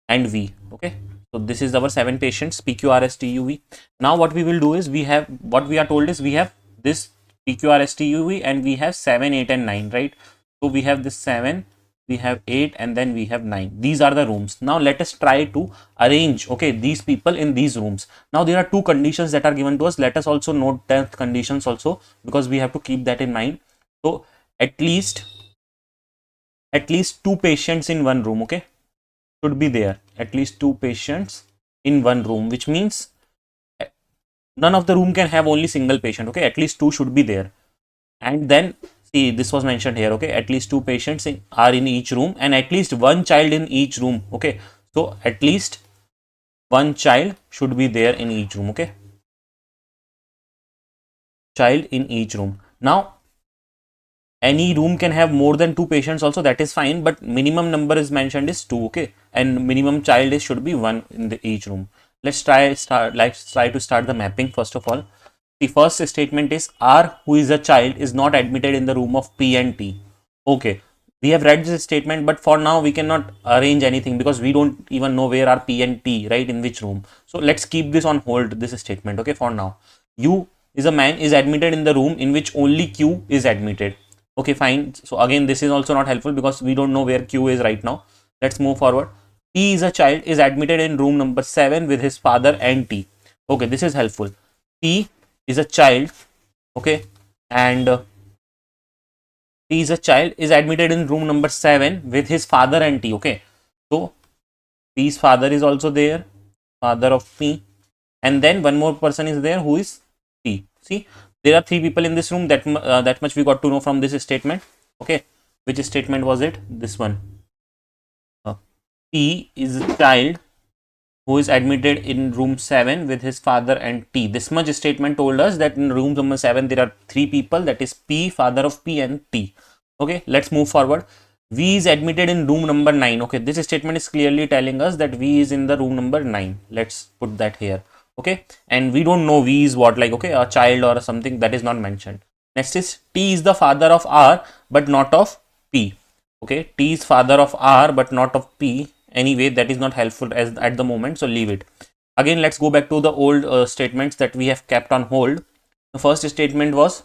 and V. Okay, so this is our 7 patients, P, Q, R, S, T, U, V. Now what we will do is, we have, what we are told is, we have this P, Q, R, S, T, U, V and we have 7, 8 and 9, right? So we have this 7, we have 8, and then we have 9. These are the rooms. Now let us try to arrange, okay, these people in these rooms. Now there are two conditions that are given to us. Let us also note that conditions also, because we have to keep that in mind. So at least two patients in one room, okay, should be there. At least two patients in one room, which means none of the room can have only single patient, okay, at least two should be there. And then see, this was mentioned here, okay, at least two patients are in each room, and at least one child in each room, okay. So at least one child should be there in each room, okay, child in each room. Now any room can have more than two patients also, that is fine, but minimum number is mentioned is 2, okay, and minimum child is should be 1 in each room. Let's try to start the mapping. First of all, the first statement is R, who is a child, is not admitted in the room of P and T. Okay, we have read this statement, but for now we cannot arrange anything because we don't even know where are P and T, right, in which room. So let's keep this on hold, this statement, okay, for now. U is a man is admitted in the room in which only Q is admitted. Okay, fine. So again, this is also not helpful because we don't know where Q is right now. Let's move forward. P is a child is admitted in room number 7 with his father and T. Okay, this is helpful. P is a child, okay, and P is a child is admitted in room number 7 with his father and T. Okay, so P's father is also there, father of P, and then one more person is there who is T. See, there are 3 people in this room. That much we got to know from this statement. Okay, which statement was it? This one. P is a child who is admitted in room 7 with his father and T. This much statement told us that in room number 7 there are 3 people, that is P, father of P, and T. Okay, let's move forward. V is admitted in room number 9. Okay, this statement is clearly telling us that V is in the room number 9. Let's put that here. Okay, and we don't know V is what, like, okay, a child or something, that is not mentioned. Next is T is the father of R but not of P. Okay, T is father of R but not of P. Anyway, that is not helpful as at the moment, so leave it. Again, let's go back to the old statements that we have kept on hold. The first statement was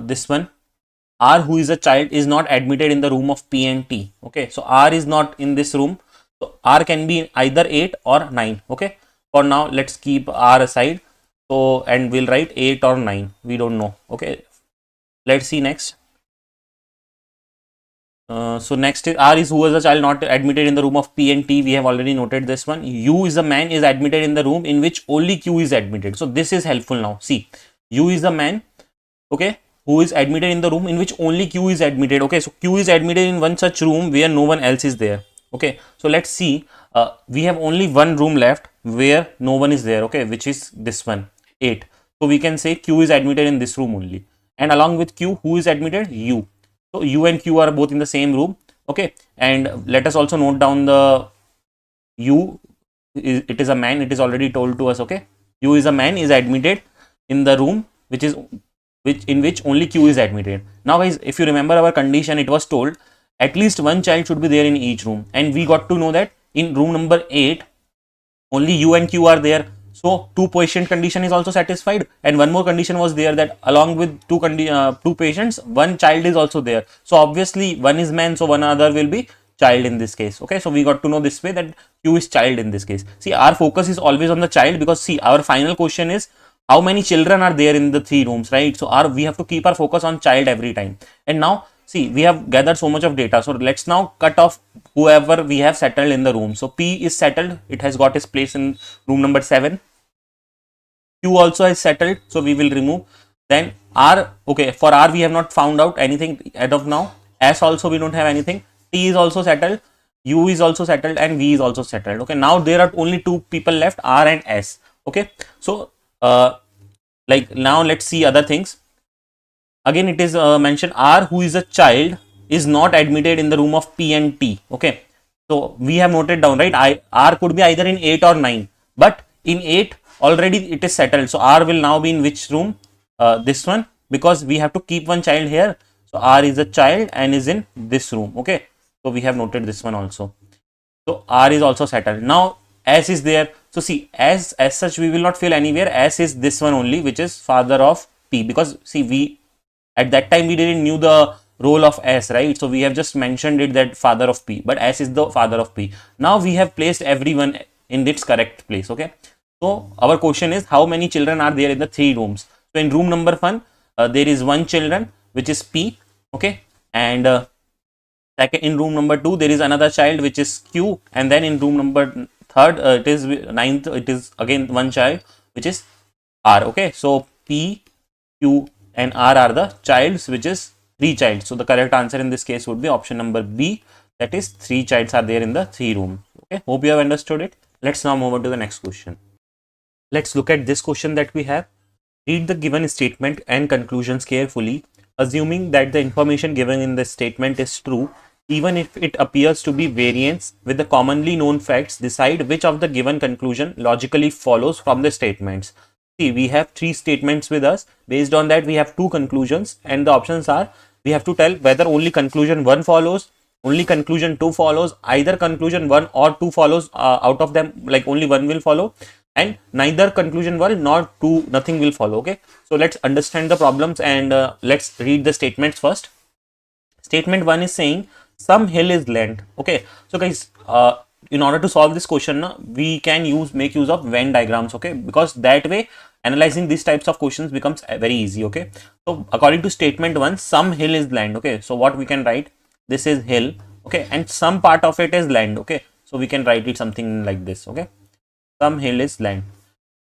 this one. R, who is a child, is not admitted in the room of P and T. Okay, so R is not in this room, so R can be either 8 or 9. Okay, for now let's keep R aside, so and we'll write 8 or 9, we don't know. Okay, let's see next. So next is R is who is a child not admitted in the room of P and T. We have already noted this one. U is a man is admitted in the room in which only Q is admitted. So this is helpful now. See, U is a man, okay, who is admitted in the room in which only Q is admitted. Okay, so Q is admitted in one such room where no one else is there. Okay, so let's see. We have only one room left where no one is there. Okay, which is this one, 8. So we can say Q is admitted in this room only. And along with Q, who is admitted? U. So U and Q are both in the same room. Okay, and let us also note down the U. It is a man. It is already told to us. Okay, U is a man is admitted in the room in which only Q is admitted. Now guys, if you remember our condition, it was told at least one child should be there in each room, and we got to know that in room number 8 only U and Q are there. So 2 patient condition is also satisfied, and one more condition was there that along with 2 patients, one child is also there. So obviously one is man, so one other will be child in this case. Okay, so we got to know this way that Q is child in this case. See, our focus is always on the child, because see, our final question is how many children are there in the 3 rooms, right? So we have to keep our focus on child every time. And now see, we have gathered so much of data, so let's now cut off whoever we have settled in the room. So P is settled, it has got its place in room number 7. Q also is settled, so we will remove. Then R, okay, for R we have not found out anything as of now. S also we don't have anything. T is also settled, U is also settled, and V is also settled. Okay, now there are only 2 people left, R and S. Okay, so like now let's see other things. Again, it is mentioned R, who is a child, is not admitted in the room of P and T. Okay, so we have noted down, right? R could be either in 8 or 9, but in 8 already it is settled. So R will now be in which room? This one, because we have to keep one child here. So R is a child and is in this room. Okay, so we have noted this one also. So R is also settled. Now S is there. So see, as such we will not fill anywhere. S is this one only, which is father of P, because see, we at that time we didn't knew the role of S, right? So we have just mentioned it that father of P, but S is the father of P. Now we have placed everyone in its correct place. Okay, so our question is how many children are there in the 3 rooms? So in room number 1, there is 1 children, which is P. Okay, and second, in room number 2 there is another child, which is Q, and then in room number third, it is ninth, it is again 1 child, which is R. Okay, so P, Q and R are the childs, which is 3 childs. So the correct answer in this case would be option number B, that is 3 childs are there in the 3 rooms. Okay, hope you have understood it. Let's now move on to the next question. Let's look at this question that we have. Read the given statement and conclusions carefully, assuming that the information given in the statement is true. Even if it appears to be variance with the commonly known facts, decide which of the given conclusion logically follows from the statements. See, we have 3 statements with us. Based on that, we have 2 conclusions, and the options are, we have to tell whether only conclusion 1 follows, only conclusion 2 follows, either conclusion 1 or 2 follows, out of them, like only 1 will follow, and neither conclusion 1 nor 2, nothing will follow. Okay, so let's understand the problems, and let's read the statements first. Statement 1 is saying some hill is land. Okay, so guys, in order to solve this question, we can make use of Venn diagrams. Okay, because that way analyzing these types of questions becomes very easy. Okay, so according to statement 1, some hill is land. Okay, so what we can write, this is hill. Okay, and some part of it is land. Okay, so we can write it something like this. Okay, some hill is land.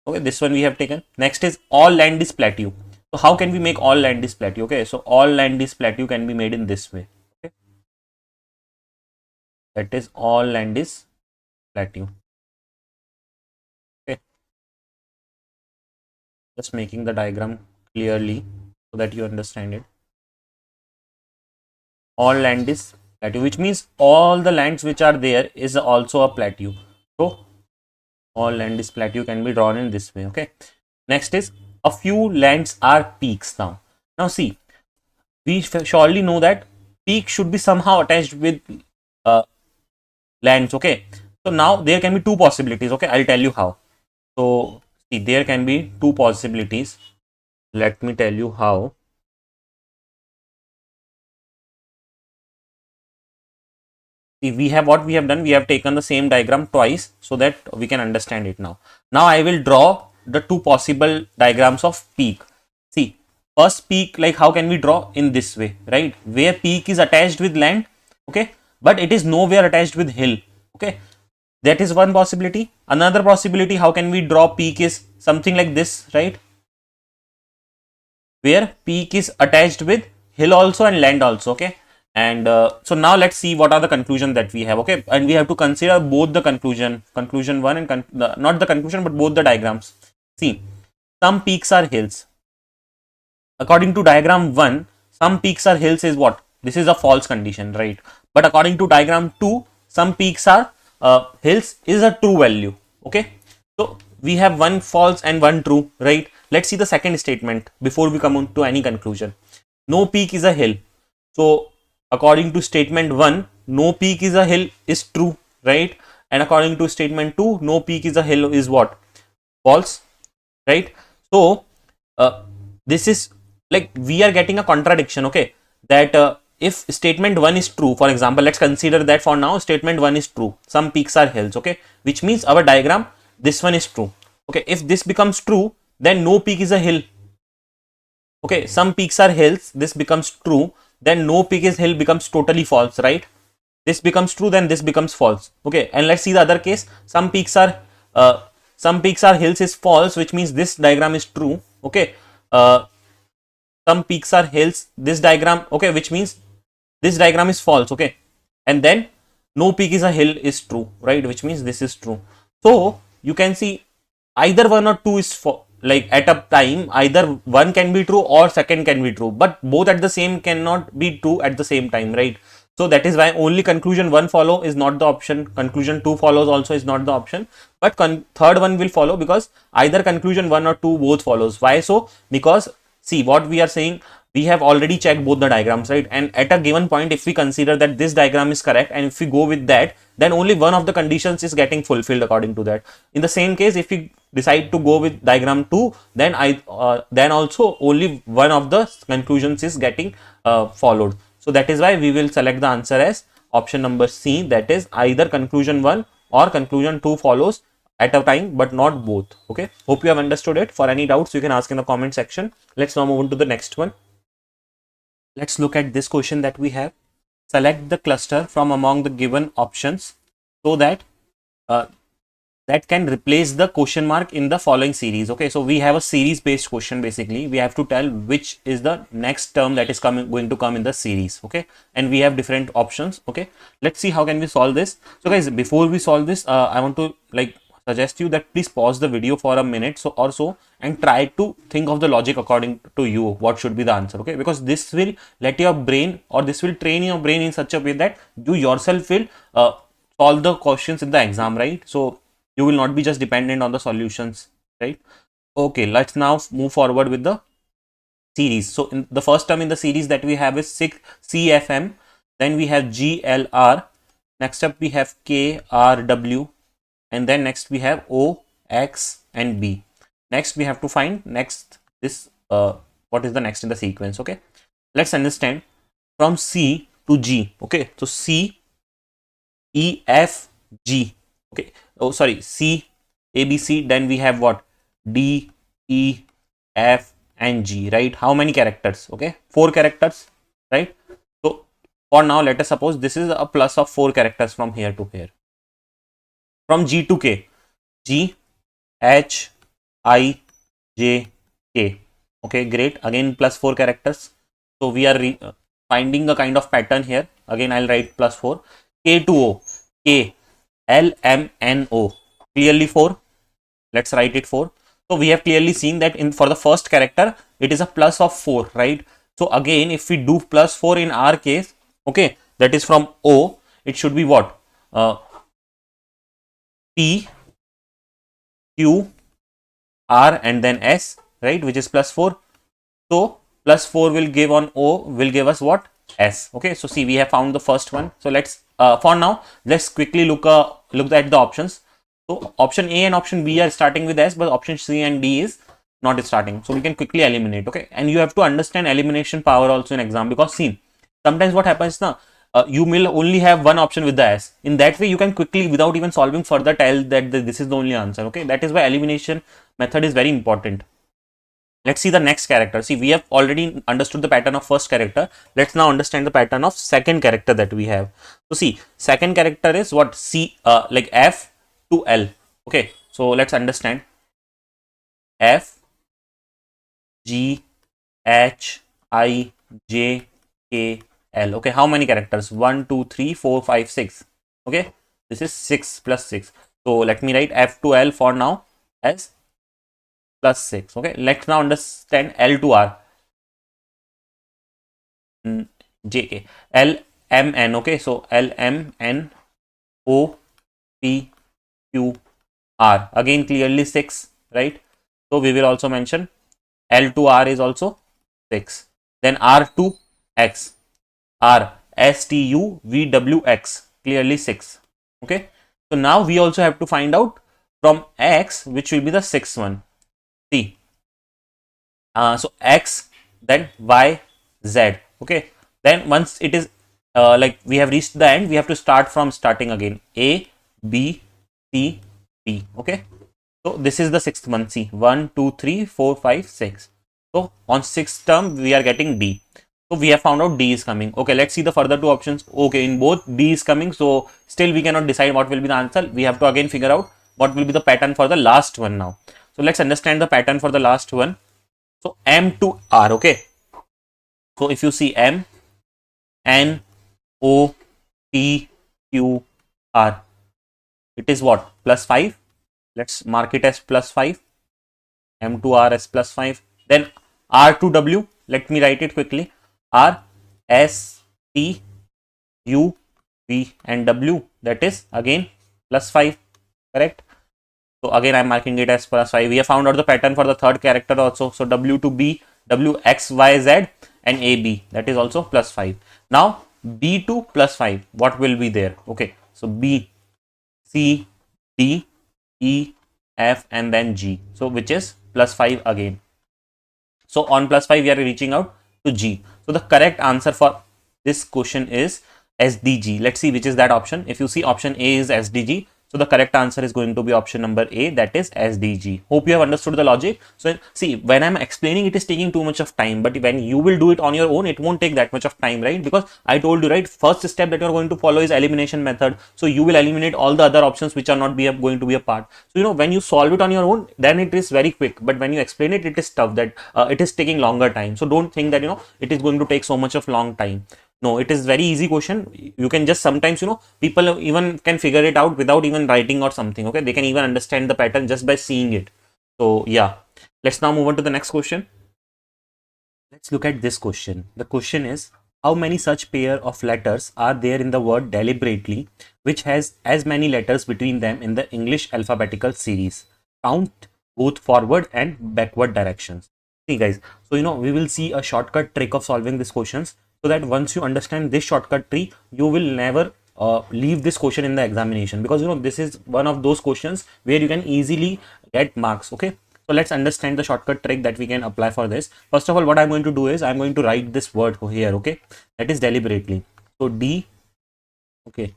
Okay, this one we have taken. Next is all land is plateau. So how can we make all land is plateau? Okay, so all land is plateau can be made in this way. Okay, that is all land is plateau. Okay, just making the diagram clearly so that you understand it. All land is plateau, which means all the lands which are there is also a plateau. So all land is plateau can be drawn in this way. Okay, next is a few lands are peaks. Now see, we surely know that peak should be somehow attached with lands. Okay, so now there can be 2 possibilities. Okay, I'll tell you how. So see, there can be 2 possibilities. Let me tell you how. See, we have what we have done, we have taken the same diagram twice so that we can understand it. Now I will draw the 2 possible diagrams of peak. See, first peak, like how can we draw in this way, right, where peak is attached with land. Okay, but it is nowhere attached with hill. Okay, that is one possibility. Another possibility, how can we draw peak, is something like this, right, where peak is attached with hill also and land also. Okay, and so now let's see what are the conclusion that we have. Okay, and we have to consider both the conclusion 1 and not the conclusion but both the diagrams. See, some peaks are hills. According to diagram 1, some peaks are hills is what? This is a false condition, right? But according to diagram 2, some peaks are hills is a true value. Okay, so we have 1 false and 1 true, right? Let's see the second statement before we come on to any conclusion. No peak is a hill. So according to statement 1, no peak is a hill is true, right? And according to statement 2, no peak is a hill is what? False, right? So this is like we are getting a contradiction. Okay, that if statement 1 is true, for example, let's consider that for now statement 1 is true, some peaks are hills. Okay, which means our diagram, this one is true. Okay, if this becomes true, then no peak is a hill. Okay, some peaks are hills, this becomes true, then no peak is hill becomes totally false, right? This becomes true, then this becomes false. Okay, and let's see the other case. Some peaks are hills is false, which means this diagram is true. Okay, some peaks are hills, this diagram, okay, which means this diagram is false. Okay, and then no peak is a hill is true, right, which means this is true. So you can see either 1 or 2 is like at a time, either 1 can be true or second can be true, but both at the same cannot be true at the same time, right? So that is why only conclusion 1 follow is not the option, conclusion 2 follows also is not the option, but third one will follow, because either conclusion 1 or 2 both follows. Why so? Because see, what we are saying, we have already checked both the diagrams, right? And at a given point, if we consider that this diagram is correct and if we go with that, then only one of the conditions is getting fulfilled according to that. In the same case, if we decide to go with diagram 2, then then also only one of the conclusions is getting followed. So that is why we will select the answer as option number C, that is either conclusion 1 or conclusion 2 follows at a time, but not both. Okay, hope you have understood it. For any doubts, you can ask in the comment section. Let's now move on to the next one. Let's look at this question that we have. Select the cluster from among the given options so that that can replace the question mark in the following series. Okay, so we have a series based question. Basically we have to tell which is the next term that is going to come in the series. Okay, and we have different options. Okay, let's see how can we solve this. So guys, before we solve this, I want to suggest you that please pause the video for a minute or so and try to think of the logic according to you what should be the answer. Okay, because this will let your brain, or this will train your brain in such a way that you yourself will solve the questions in the exam, right? So you will not be just dependent on the solutions, right? Okay, let's now move forward with the series. So in the first term in the series that we have is 6 CFM, then we have GLR, next up we have KRW, and then next we have O, X and B. Next we have to find this what is the next in the sequence. Okay, let's understand from C to G. Okay, so C, E, F, G. Okay, oh sorry, C, A, B, C, then we have what? D, E, F and G, right? How many characters? Okay, 4 characters, right? So for now, let us suppose this is a plus of 4 characters from here to here. From G to K, G, H, I, J, K. Okay, great. Again plus 4 characters. So we are finding a kind of pattern here. Again I'll write plus 4. K to O, K, L, M, N, O. Clearly 4. Let's write it 4. So we have clearly seen that for the first character it is a plus of 4, right? So again if we do plus 4 in our case, okay, that is from O, it should be what? P, Q, R and then S, right, which is plus 4. So plus 4 will give on O will give us what? S. Okay, so see, we have found the first one. So let's for now let's quickly look at the options. So option A and option B are starting with S, but option C and D is not starting. So we can quickly eliminate. Okay, and you have to understand elimination power also in exam, because see, sometimes what happens now, you will only have one option with the S. In that way you can quickly, without even solving further, tell that this is the only answer. Okay, that is why elimination method is very important. Let's see the next character. See, we have already understood the pattern of first character. Let's now understand the pattern of second character that we have. So see, second character is what? C, like F to L. Okay, so let's understand. F, G, H, I, J, K, L. Okay, how many characters? 1, 2, 3, 4, 5, 6. Okay, this is 6 plus 6. So let me write F to L for now as plus 6. Okay, let's now understand L to R. JK, L, M, N. Okay, so L, M, N, O, P, Q, R. Again clearly 6, right? So we will also mention L to R is also 6. Then R to X, R, S, T, U, V, W, X, clearly 6. Okay, so now we also have to find out from X which will be the 6th one. See, so X, then Y, Z. Okay, then once it is like we have reached the end, we have to start from starting again. A, B, C, D. Okay, so this is the 6th one. See, 1, 2, 3, 4, 5, 6. So on 6th term we are getting D. So we have found out D is coming. Okay, let's see the further 2 options. Okay, in both D is coming. So still we cannot decide what will be the answer. We have to again figure out what will be the pattern for the last one now. So let's understand the pattern for the last one. So M to R. Okay, so if you see M, N, O, P, Q, R, it is what? Plus 5. Let's mark it as plus 5. M to R as plus 5. Then R to W. Let me write it quickly. R, S, T, U, V and W. That is again plus 5. Correct. So again I am marking it as plus 5. We have found out the pattern for the third character also. So W to B, W, X, Y, Z and A, B. That is also plus 5. Now B to plus 5. What will be there? Okay. So B, C, D, E, F and then G. So which is plus 5 again. So on plus 5 we are reaching out to G. So the correct answer for this question is SDG. Let's see which is that option. If you see option A is SDG, so the correct answer is going to be option number A, that is SDG. Hope you have understood the logic. So see, when I'm explaining, it is taking too much of time, but when you will do it on your own, it won't take that much of time, right? Because I told you, right, first step that you're going to follow is elimination method. So you will eliminate all the other options which are not going to be a part. So when you solve it on your own, then it is very quick, but when you explain it, it is tough, that it is taking longer time. So don't think that it is going to take so much of long time. No, it is very easy question. You can just sometimes, people even can figure it out without even writing or something. Okay, they can even understand the pattern just by seeing it. So yeah, let's now move on to the next question. Let's look at this question. The question is, how many such pair of letters are there in the word deliberately, which has as many letters between them in the English alphabetical series? Count both forward and backward directions. See guys, so we will see a shortcut trick of solving these questions, so that once you understand this shortcut trick, you will never leave this question in the examination, because this is one of those questions where you can easily get marks. Okay, so let's understand the shortcut trick that we can apply for this. First of all, what I'm going to do is I'm going to write this word here. Okay, that is deliberately. So D. Okay,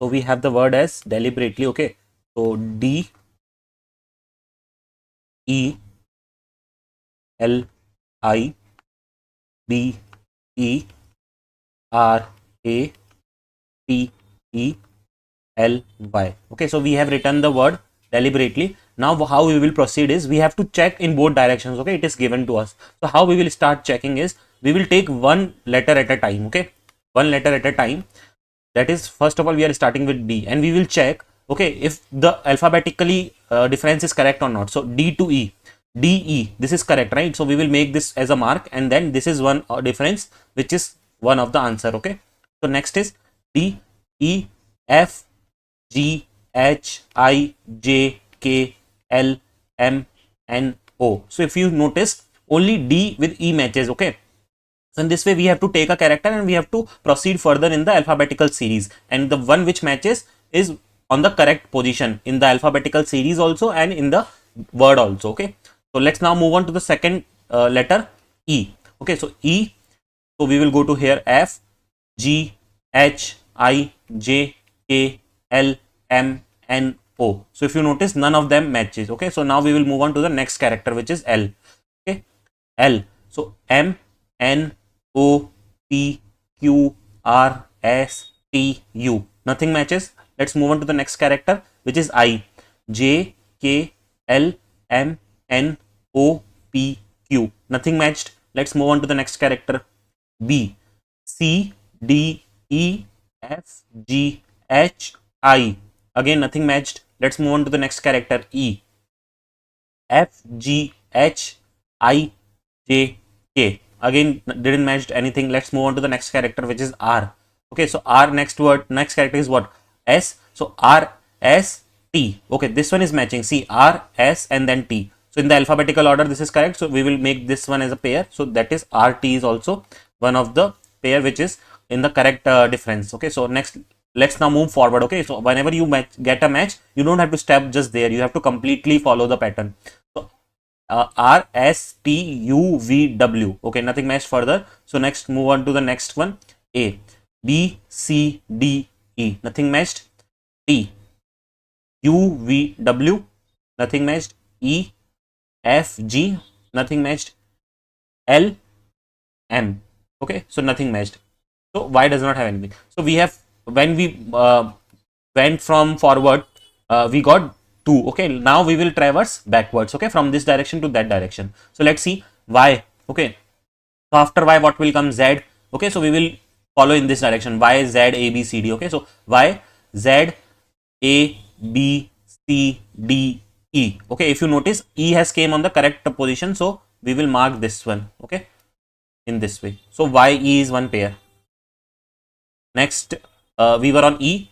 so we have the word as deliberately. Okay, so D E L I B E R A T E L Y. Okay, so we have written the word deliberately. Now how we will proceed is, we have to check in both directions. Okay, it is given to us. So how we will start checking is, we will take one letter at a time. Okay, one letter at a time. That is, first of all, we are starting with D, and we will check, okay, if the alphabetically difference is correct or not. So D to E, D E, this is correct, right? So we will make this as a mark, and then this is one difference, which is one of the answer. Okay, so next is D E F G H I J K L M N O. So if you notice, only D with E matches. Okay, so in this way, we have to take a character and we have to proceed further in the alphabetical series, and the one which matches is on the correct position in the alphabetical series also, and in the word also. Okay, so let's now move on to the second letter, E. Okay, so E, so we will go to here, F G H I J K L M N O. So if you notice, none of them matches. Okay, so now we will move on to the next character, which is L. Okay, L. So M N O P Q R S T U. Nothing matches. Let's move on to the next character, which is I. J K L M N O P Q. Nothing matched. Let's move on to the next character, B. C D E F G H I. Again, nothing matched. Let's move on to the next character, E. F G H I J K. Again, didn't match anything. Let's move on to the next character, which is R. Okay, so R, next character is what? S. So R S T. Okay, this one is matching. See, R S and then T. So in the alphabetical order, this is correct. So we will make this one as a pair. So that is R T is also one of the pair which is in the correct difference. Okay, so next, let's now move forward. Okay, so whenever you get a match, you don't have to step just there. You have to completely follow the pattern. So R S T U V W. Okay, nothing matched further. So next, move on to the next one, A. B C D E. Nothing matched. T U V W. Nothing matched. E F G. Nothing matched. L M. Okay, so nothing matched. So Y does not have anything. So we have, when we went from forward, we got 2. Okay, now we will traverse backwards. Okay, from this direction to that direction. So let's see Y. Okay, so after Y, what will come? Z. Okay, so we will follow in this direction, Y Z A B C D. Okay, so Y Z A B C D E. Okay, if you notice, E has came on the correct position, so we will mark this one. Okay, in this way. So Y E is one pair. Next, we were on E.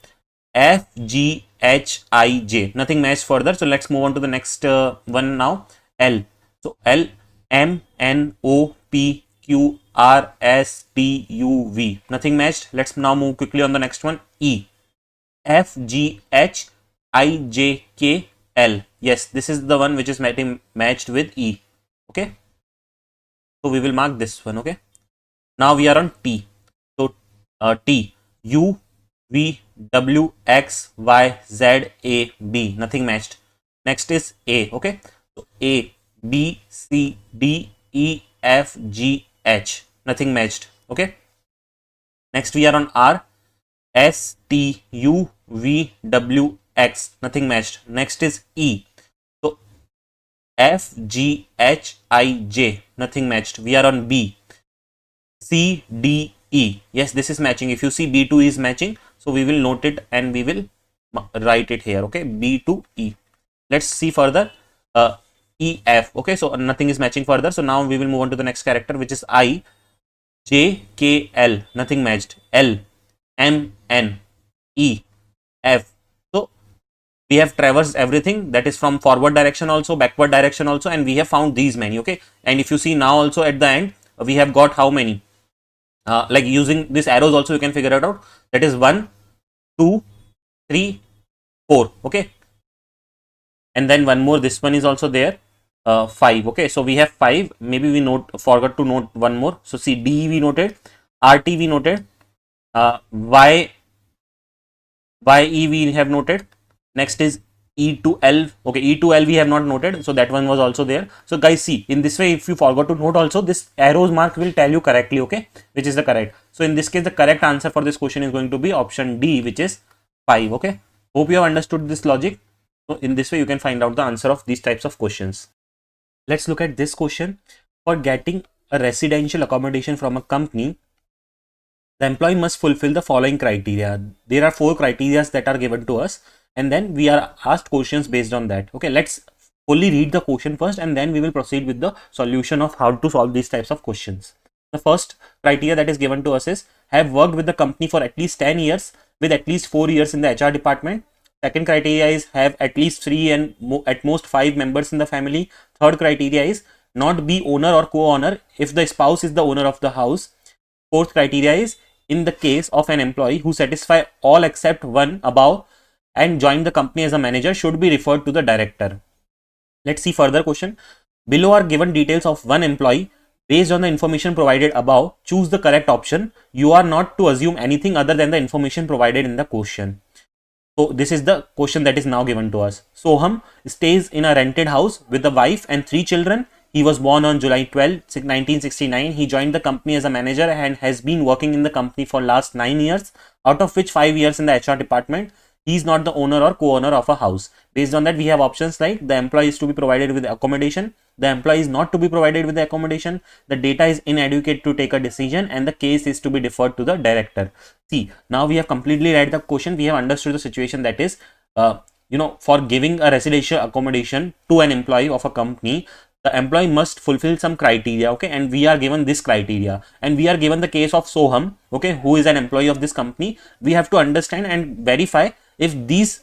F G H I J. Nothing matched further. So let's move on to the next one now. L. So L M N O P Q R S T U V. Nothing matched. Let's now move quickly on the next one. E. F G H I J K L. Yes, this is the one which is matched with E. Okay, so we will mark this one. Okay, Now we are on T. So T, U, V, W, X, Y, Z, A, B. Nothing matched. Next is A. Okay. So A, B, C, D, E, F, G, H. Nothing matched. Okay. Next we are on R. S, T, U, V, W, X. Nothing matched. Next is E. So F, G, H, I, J. Nothing matched. We are on B. C, D, E. Yes, this is matching. If you see B2 is matching, so we will note it and we will write it here. Okay, B to E. Let's see further. E, F. Okay, so nothing is matching further. So now we will move on to the next character, which is I. J, K, L. Nothing matched. L, M, N, E, F. So we have traversed everything, that is from forward direction also, backward direction also, and we have found these many. Okay, and if you see now also at the end, we have got how many? Like using these arrows also you can figure it out. That is 1, 2, 3, 4. Okay, and then one more, this one is also there, 5. Okay, so we have 5. Maybe we forgot to note one more. So see, D we noted, RT we noted, YE we have noted. Next is E to L. Okay, E to L we have not noted, so that one was also there. So guys, see, in this way, if you forgot to note also, this arrows mark will tell you correctly, okay, which is the correct. So in this case, the correct answer for this question is going to be option D, which is 5. Okay, hope you have understood this logic. So in this way, you can find out the answer of these types of questions. Let's look at this question. For getting a residential accommodation from a company, the employee must fulfill the following criteria. There are 4 criteria that are given to us, and then we are asked questions based on that. Okay, let's fully read the question first, and then we will proceed with the solution of how to solve these types of questions. The first criteria that is given to us is have worked with the company for at least 10 years with at least 4 years in the HR department. Second criteria is have at least 3 and at most 5 members in the family. Third criteria is not be owner or co-owner if the spouse is the owner of the house. Fourth criteria is in the case of an employee who satisfy all except one above and join the company as a manager should be referred to the director. Let's see further question. Below are given details of one employee. Based on the information provided above, choose the correct option. You are not to assume anything other than the information provided in the question. So this is the question that is now given to us. Soham stays in a rented house with a wife and 3 children. He was born on July 12, 1969. He joined the company as a manager and has been working in the company for last 9 years, out of which 5 years in the HR department. He is not the owner or co-owner of a house. Based on that, we have options like the employee is to be provided with accommodation, the employee is not to be provided with the accommodation, the data is inadequate to take a decision, and the case is to be deferred to the director. See, now we have completely read the question. We have understood the situation, that is, for giving a residential accommodation to an employee of a company, the employee must fulfill some criteria. Okay, and we are given this criteria, and we are given the case of Soham, okay, who is an employee of this company. We have to understand and verify if these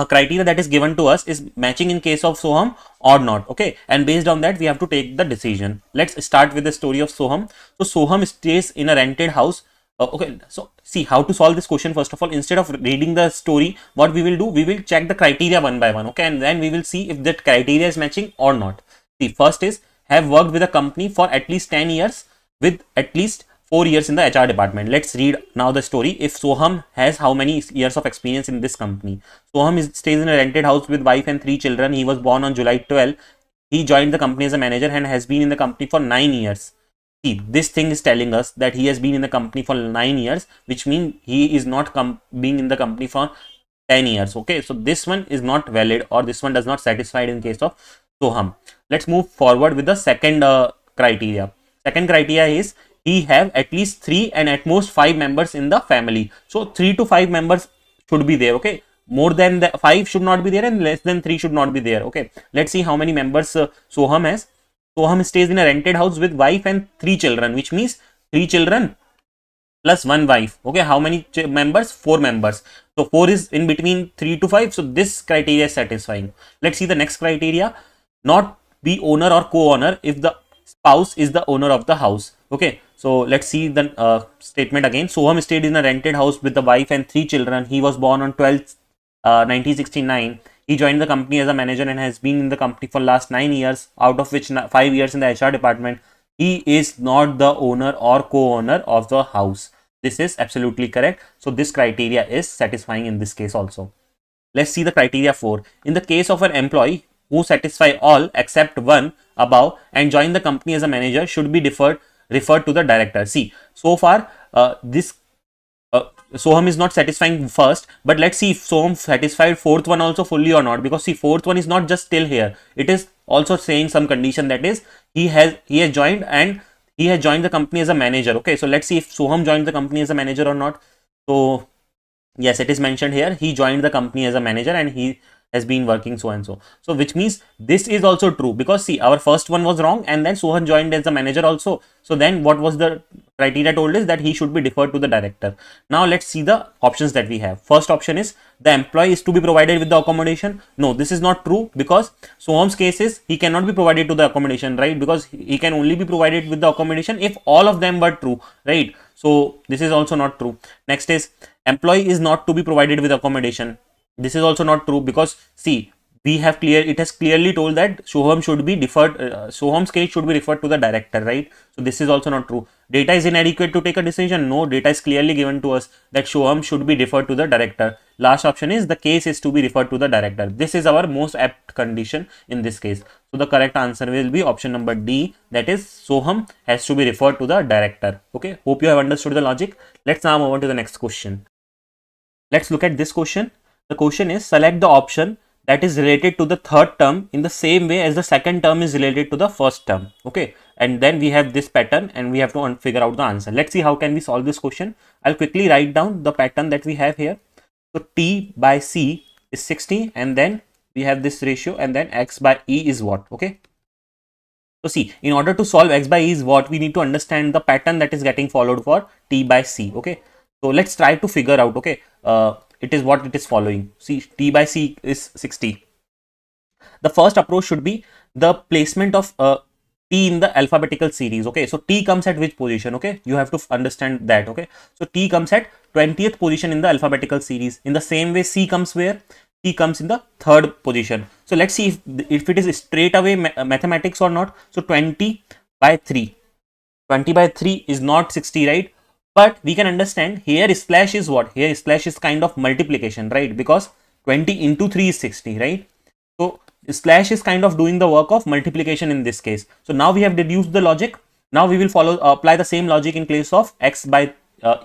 criteria that is given to us is matching in case of Soham or not. Okay, and based on that we have to take the decision. Let's start with the story of Soham. So Soham stays in a rented house. Okay, so see how to solve this question. First of all, instead of reading the story, what we will do, we will check the criteria one by one. Okay, and then we will see if that criteria is matching or not. See, first is have worked with a company for at least 10 years with at least 4 years in the HR department. Let's read now the story. If Soham has how many years of experience in this company? Soham stays in a rented house with wife and 3 children. He was born on July 12. He joined the company as a manager and has been in the company for 9 years. See, this thing is telling us that he has been in the company for 9 years, which means he is not being in the company for 10 years. Okay, so this one is not valid, or this one does not satisfy in case of Soham. Let's move forward with the second criteria. Second criteria is he have at least 3 and at most 5 members in the family. So 3 to 5 members should be there. Okay, more than the 5 should not be there, and less than 3 should not be there. Okay, let's see how many members Soham has. Soham stays in a rented house with wife and 3 children, which means 3 children plus 1 wife. Okay, how many members? 4 members. So 4 is in between 3 to 5. So this criteria is satisfying. Let's see the next criteria. Not be owner or co-owner if the spouse is the owner of the house. Okay, so let's see the statement again. Soham stayed in a rented house with the wife and 3 children. He was born on 12th 1969. He joined the company as a manager and has been in the company for last 9 years, out of which 5 years in the HR department. He is not the owner or co-owner of the house. This is absolutely correct. So this criteria is satisfying in this case also. Let's see the criteria 4. In the case of an employee who satisfy all except one above and join the company as a manager should be referred to the director. See, so far this Soham is not satisfying first, but let's see if Soham satisfied fourth one also fully or not, because see, fourth one is not just still here, it is also saying some condition, that is he has joined and he has joined the company as a manager. Okay, so let's see if Soham joined the company as a manager or not. So yes, it is mentioned here, he joined the company as a manager and he has been working so and so. So which means this is also true, because see, our first one was wrong and then Sohan joined as the manager also. So then what was the criteria told is that he should be deferred to the director. Now let's see the options that we have. First option is the employee is to be provided with the accommodation. No, this is not true, because Soham's case is he cannot be provided to the accommodation, right? Because he can only be provided with the accommodation if all of them were true, right? So this is also not true. Next is employee is not to be provided with accommodation. This is also not true, because see, it has clearly told that Soham should be deferred, Soham's case should be referred to the director, right? So this is also not true. Data is inadequate to take a decision. No, data is clearly given to us that Soham should be deferred to the director. Last option is the case is to be referred to the director. This is our most apt condition in this case. So the correct answer will be option number D, that is Soham has to be referred to the director. Okay, hope you have understood the logic. Let's now move on to the next question. Let's look at this question. The question is, select the option that is related to the third term in the same way as the second term is related to the first term. Okay, and then we have this pattern and we have to figure out the answer. Let's see how can we solve this question. I'll quickly write down the pattern that we have here. So T by C is 60 and then we have this ratio, and then X by E is what? Okay. So see, in order to solve X by E is what, we need to understand the pattern that is getting followed for T by C. Okay. So let's try to figure out. Okay. It is what it is following. See, T by C is 60. The first approach should be the placement of T in the alphabetical series. Okay, so T comes at which position? Okay, you have to understand that. Okay, so T comes at 20th position in the alphabetical series. In the same way, C comes where? T comes in the third position. So let's see if it is straight away mathematics or not. So 20 by 3. 20 by 3 is not 60, right? But we can understand here slash is what? Here slash is kind of multiplication, right? Because 20 into 3 is 60, right? So slash is kind of doing the work of multiplication in this case. So now we have deduced the logic. Now we will apply the same logic in place of X by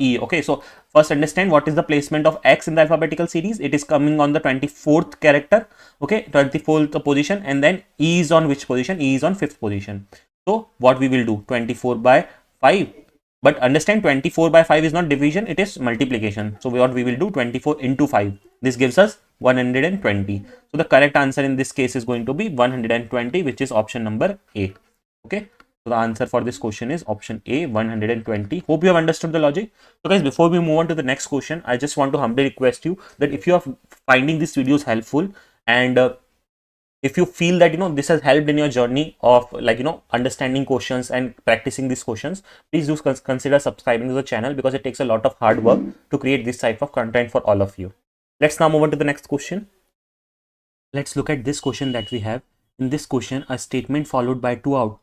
E. Okay, so first understand what is the placement of X in the alphabetical series. It is coming on the 24th character. Okay, 24th position, and then E is on which position? E is on 5th position. So what we will do? 24 by 5. But understand, 24 by 5 is not division, it is multiplication. So what we will do? 24 into 5. This gives us 120. So the correct answer in this case is going to be 120, which is option number A. Okay. So the answer for this question is option A, 120. Hope you have understood the logic. So guys, before we move on to the next question, I just want to humbly request you that if you are finding these videos helpful, and if you feel that this has helped in your journey of understanding questions and practicing these questions, please do consider subscribing to the channel, because it takes a lot of hard work to create this type of content for all of you. Let's now move on to the next question. Let's look at this question that we have. In this question, a statement followed by two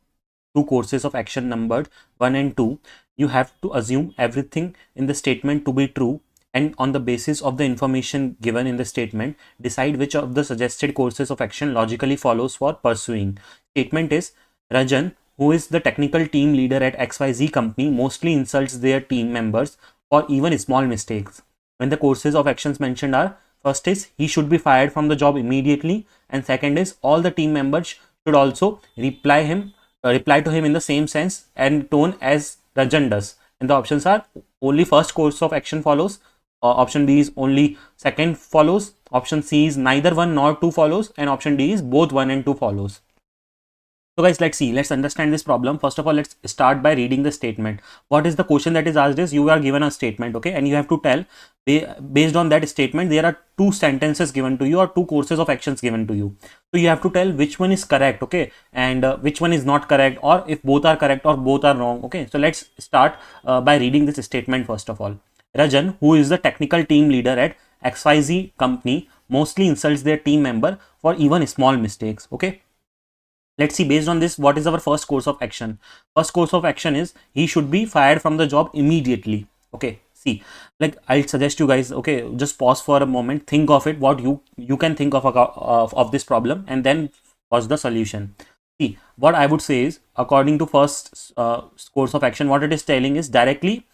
courses of action numbered 1 and 2. You have to assume everything in the statement to be true, and on the basis of the information given in the statement, decide which of the suggested courses of action logically follows for pursuing. Statement is, Rajan, who is the technical team leader at XYZ company, mostly insults their team members for even small mistakes. When the courses of actions mentioned are, first is, he should be fired from the job immediately, and second is, all the team members should also reply to him in the same sense and tone as Rajan does. And the options are, only first course of action follows. Option B is only second follows. Option C is neither 1 nor 2 follows, and option D is both 1 and 2 follows. So guys, let's understand this problem. First of all, let's start by reading the statement. What is the question that is asked is, you are given a statement, okay, and you have to tell, based on that statement, there are 2 sentences given to you or 2 courses of actions given to you. So you have to tell which one is correct, okay, and which one is not correct, or if both are correct or both are wrong. Okay, so let's start by reading this statement first of all. Rajan, who is the technical team leader at XYZ company, mostly insults their team member for even small mistakes. Okay. Let's see, based on this, what is our first course of action? First course of action is he should be fired from the job immediately. Okay, see, like I'll suggest you guys, okay, just pause for a moment, think of it, what you can think of this problem, and then what's the solution. See, what I would say is, according to first course of action, what it is telling is directly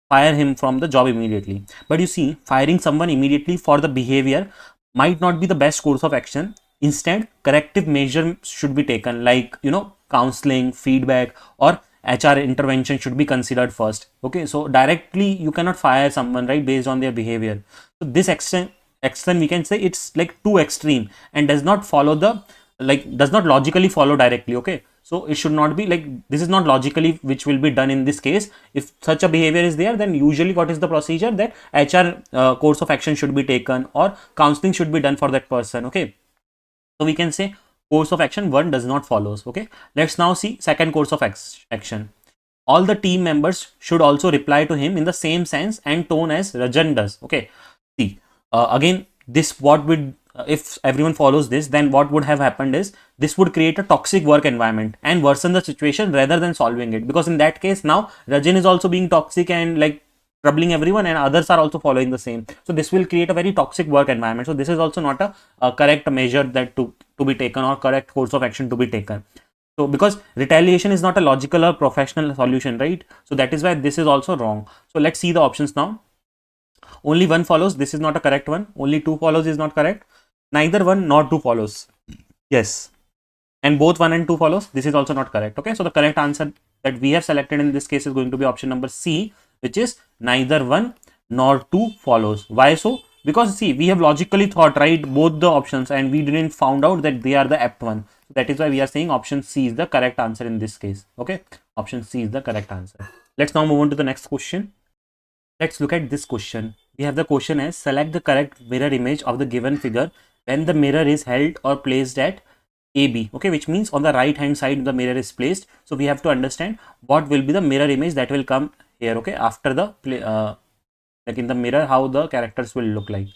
fire him from the job immediately. But you see, firing someone immediately for the behavior might not be the best course of action. Instead, corrective measure should be taken, like, counseling, feedback, or HR intervention should be considered first. Okay, so directly you cannot fire someone, right, based on their behavior. So this extent we can say it's like too extreme and does not follow the, like, does not logically follow directly. Okay, so it should not be like, this is not logically which will be done in this case. If such a behavior is there, then usually what is the procedure, that HR course of action should be taken or counseling should be done for that person. Okay, so we can say course of action 1 does not follows. Okay, let's now see second course of action. All the team members should also reply to him in the same sense and tone as Rajan does. Okay, see, again, this what would, if everyone follows this, then what would have happened is, this would create a toxic work environment and worsen the situation rather than solving it, because in that case now Rajan is also being toxic and like troubling everyone, and others are also following the same. So this will create a very toxic work environment. So this is also not a correct measure that to be taken, or correct course of action to be taken. So because retaliation is not a logical or professional solution, right? So that is why this is also wrong. So let's see the options now. Only 1 follows, this is not a correct one. Only 2 follows is not correct. Neither 1 nor 2 follows, yes, and both 1 and 2 follows, this is also not correct. Okay, so the correct answer that we have selected in this case is going to be option number C, which is neither 1 nor 2 follows. Why so? Because see, we have logically thought, right, both the options, and we didn't found out that they are the apt one. That is why we are saying option C is the correct answer in this case. Okay, option C is the correct answer. Let's now move on to the next question. Let's look at this question. We have the question as, select the correct mirror image of the given figure when the mirror is held or placed at AB. Okay, which means on the right hand side the mirror is placed. So we have to understand what will be the mirror image that will come here. Okay, after the like in the mirror, how the characters will look like.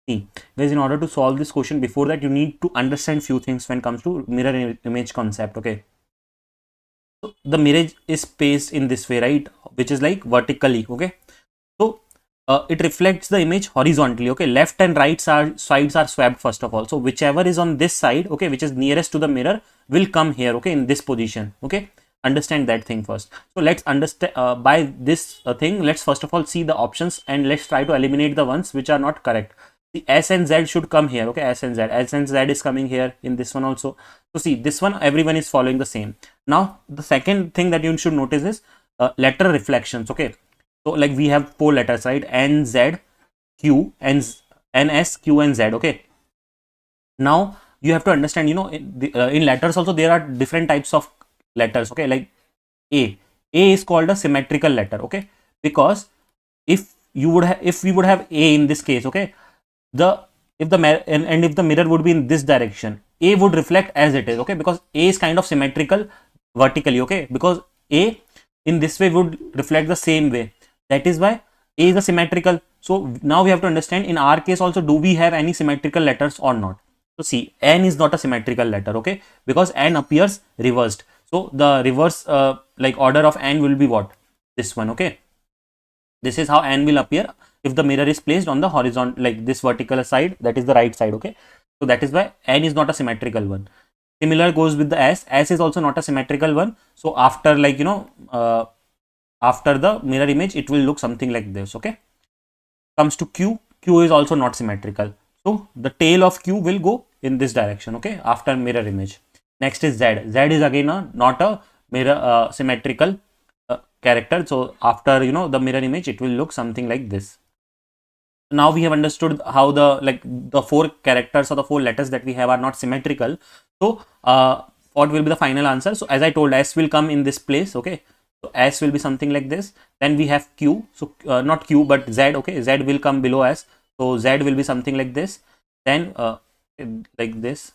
See, guys, in order to solve this question, before that you need to understand few things when it comes to mirror image concept. Okay, so the mirror is placed in this way, right, which is like vertically. Okay, so it reflects the image horizontally. Okay, left and right sides are swapped first of all. So whichever is on this side, okay, which is nearest to the mirror, will come here. Okay, in this position. Okay, understand that thing first. So let's understand by this thing. Let's first of all see the options and let's try to eliminate the ones which are not correct. The S and Z should come here. Okay, S and Z is coming here in this one also. So see, this one everyone is following the same. Now the second thing that you should notice is letter reflections. Okay, so like we have 4 letters, right? N, Z, Q, N, S, Q, and Z. Okay. Now you have to understand, in letters also there are different types of letters. Okay, like A is called a symmetrical letter. Okay, because if we would have A in this case, okay, if the mirror would be in this direction, A would reflect as it is. Okay, because A is kind of symmetrical vertically. Okay, because A in this way would reflect the same way. That is why A is a symmetrical. So now we have to understand, in our case also, do we have any symmetrical letters or not? So see, N is not a symmetrical letter. Okay, because N appears reversed. So the reverse like order of N will be what? This one. Okay, this is how N will appear if the mirror is placed on the horizontal, like this vertical side, that is the right side. Okay, so that is why N is not a symmetrical one. Similar goes with the S. S is also not a symmetrical one. So after, like, after the mirror image, it will look something like this. Okay, comes to Q. Q is also not symmetrical. So the tail of Q will go in this direction. Okay, after mirror image. Next is Z. Z is again not a mirror symmetrical character. So after the mirror image, it will look something like this. Now we have understood how the 4 characters or the 4 letters that we have are not symmetrical. So what will be the final answer? So as I told, S will come in this place. Okay, so S will be something like this. Then we have Q. So not Q but Z. Okay, Z will come below S. So Z will be something like this. Then like this.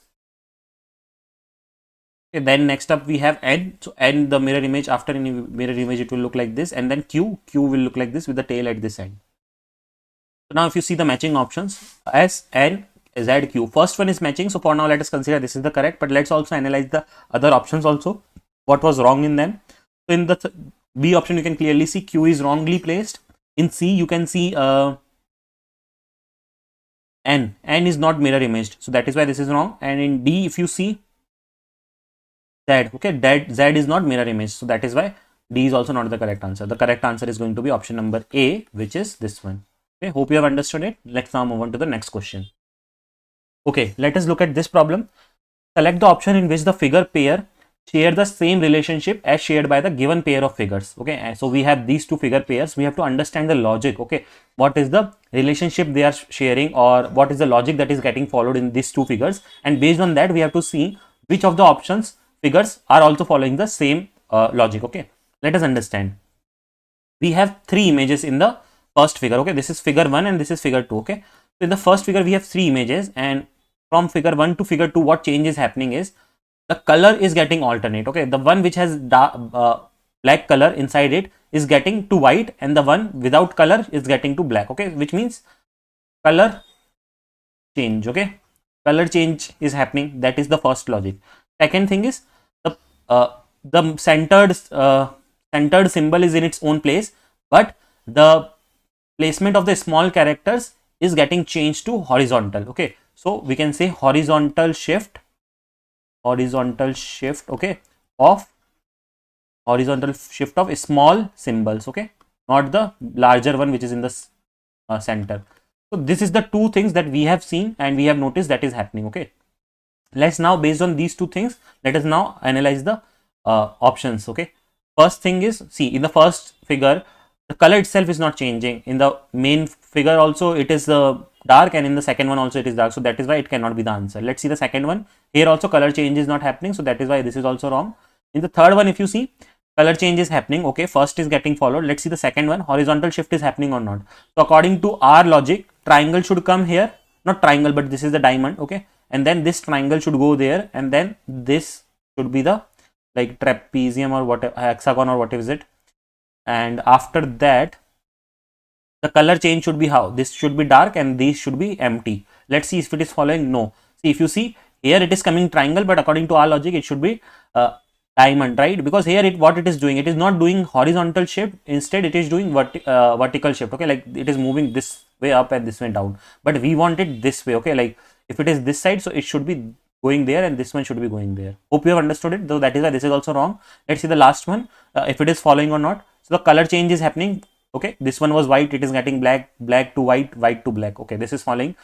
Okay, then next up we have N. So N, the mirror image, after any mirror image, it will look like this. And then Q will look like this with the tail at this end. So now if you see the matching options, S, N, ZQ. First one is matching. So for now, let us consider this is the correct, but let's also analyze the other options also. What was wrong in them? So in the B option, you can clearly see Q is wrongly placed. In C, you can see N is not mirror imaged. So that is why this is wrong. And in D, if you see Z, okay, that Z is not mirror image. So that is why D is also not the correct answer. The correct answer is going to be option number A, which is this one. Okay, hope you have understood it. Let's now move on to the next question. Okay, let us look at this problem. Select the option in which the figure pair share the same relationship as shared by the given pair of figures. Okay, so we have these two figure pairs. We have to understand the logic. Okay, what is the relationship they are sharing, or what is the logic that is getting followed in these two figures, and based on that we have to see which of the options figures are also following the same logic. Okay, let us understand. We have three images in the first figure. Okay, this is figure 1 and this is figure 2. Okay, so in the first figure we have three images, and from figure 1 to figure 2, what change is happening is the color is getting alternate. Okay, the one which has black color inside it is getting to white, and the one without color is getting to black. Okay, which means color change. Okay, color change is happening. That is the first logic. Second thing is the centered symbol is in its own place, but the placement of the small characters is getting changed to horizontal. Okay, so we can say horizontal shift, okay, of small symbols. Okay, not the larger one which is in the center. So this is the two things that we have seen and we have noticed that is happening. Okay, let's now, based on these two things, let us now analyze the options. Okay, first thing is, see, in the first figure the color itself is not changing. In the main figure also it is dark, and in the second one also it is dark, so that is why it cannot be the answer. Let's see the second one. Here also color change is not happening, so that is why this is also wrong. In the third one, if you see, color change is happening. Okay, first is getting followed. Let's see the second one, horizontal shift is happening or not. So according to our logic, triangle should come here, not triangle, but this is the diamond. Okay, and then this triangle should go there, and then this should be the like trapezium or whatever, hexagon or whatever is it. And after that the color change should be how? This should be dark and these should be empty. Let's see if it is following. No. See, if you see here it is coming triangle, but according to our logic it should be diamond, right? Because here what it is doing, it is not doing horizontal shift, instead it is doing vertical shift. Okay, like it is moving this way up and this way down, but we want it this way. Okay, like if it is this side, so it should be going there and this one should be going there. Hope you have understood it. Though that is why this is also wrong. Let's see the last one, if it is following or not. So the color change is happening. Okay, this one was white, it is getting black, black to white, white to black. Okay, this is following.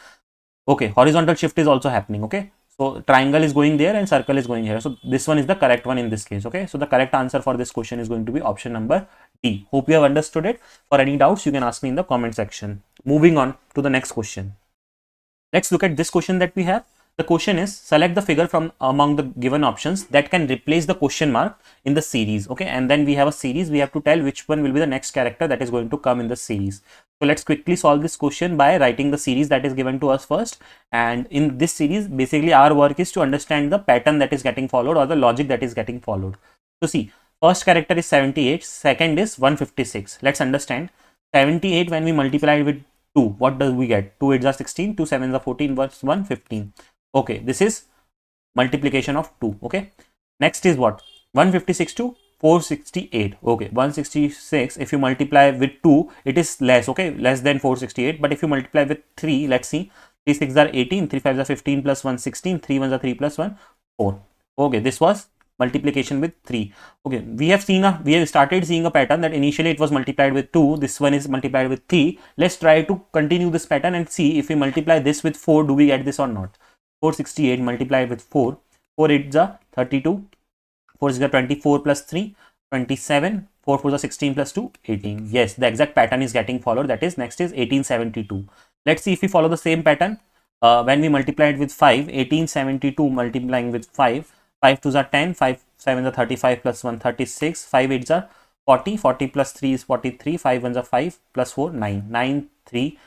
Okay, horizontal shift is also happening. Okay, so triangle is going there and circle is going here. So this one is the correct one in this case. Okay, so the correct answer for this question is going to be option number D. Hope you have understood it. For any doubts, you can ask me in the comment section. Moving on to the next question. Let's look at this question that we have. The question is, select the figure from among the given options that can replace the question mark in the series. Okay, and then we have a series. We have to tell which one will be the next character that is going to come in the series. So let's quickly solve this question by writing the series that is given to us first. And in this series, basically our work is to understand the pattern that is getting followed or the logic that is getting followed. So see, first character is 78, second is 156. Let's understand. 78, when we multiply it with 2, what does we get? 2 8s are 16, 2 7s are 14, 1 15. Okay, this is multiplication of 2. Okay, next is what? 156 to 468. Okay, 166, if you multiply with 2, it is less. Okay, less than 468. But if you multiply with 3, let's see, 3 6s are 18, 3 5s are 15 plus 1 16, 3 1s are 3 plus 1 4. Okay, this was multiplication with 3. Okay, we have started seeing a pattern that initially it was multiplied with 2, this one is multiplied with 3. Let's try to continue this pattern and see if we multiply this with 4, do we get this or not? 468 multiplied with 4, 4 8s are 32, 4 6s are 24 plus 3, 27, 4 4s are 16 plus 2, 18. Yes, the exact pattern is getting followed. That is, next is 1872. Let's see if we follow the same pattern. When we multiply it with 5, 1872 multiplying with 5, 5 2s are 10, 5 7s are 35 plus 1 36, 5 8s are 40, 40 plus 3 is 43, 5 1s are 5 plus 4 9, 9 3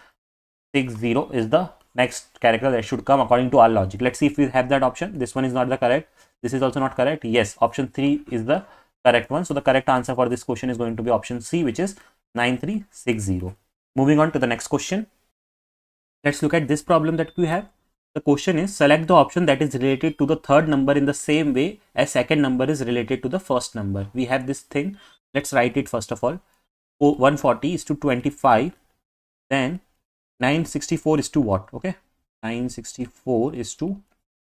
6 0 is the next character that should come according to our logic. Let's see if we have that option. This one is not the correct. This is also not correct. Yes, option 3 is the correct one. So the correct answer for this question is going to be option C, which is 9360. Moving on to the next question. Let's look at this problem that we have. The question is, select the option that is related to the third number in the same way as second number is related to the first number. We have this thing. Let's write it first of all. 140 is to 25. Then 964 is to what? Okay. 964 is to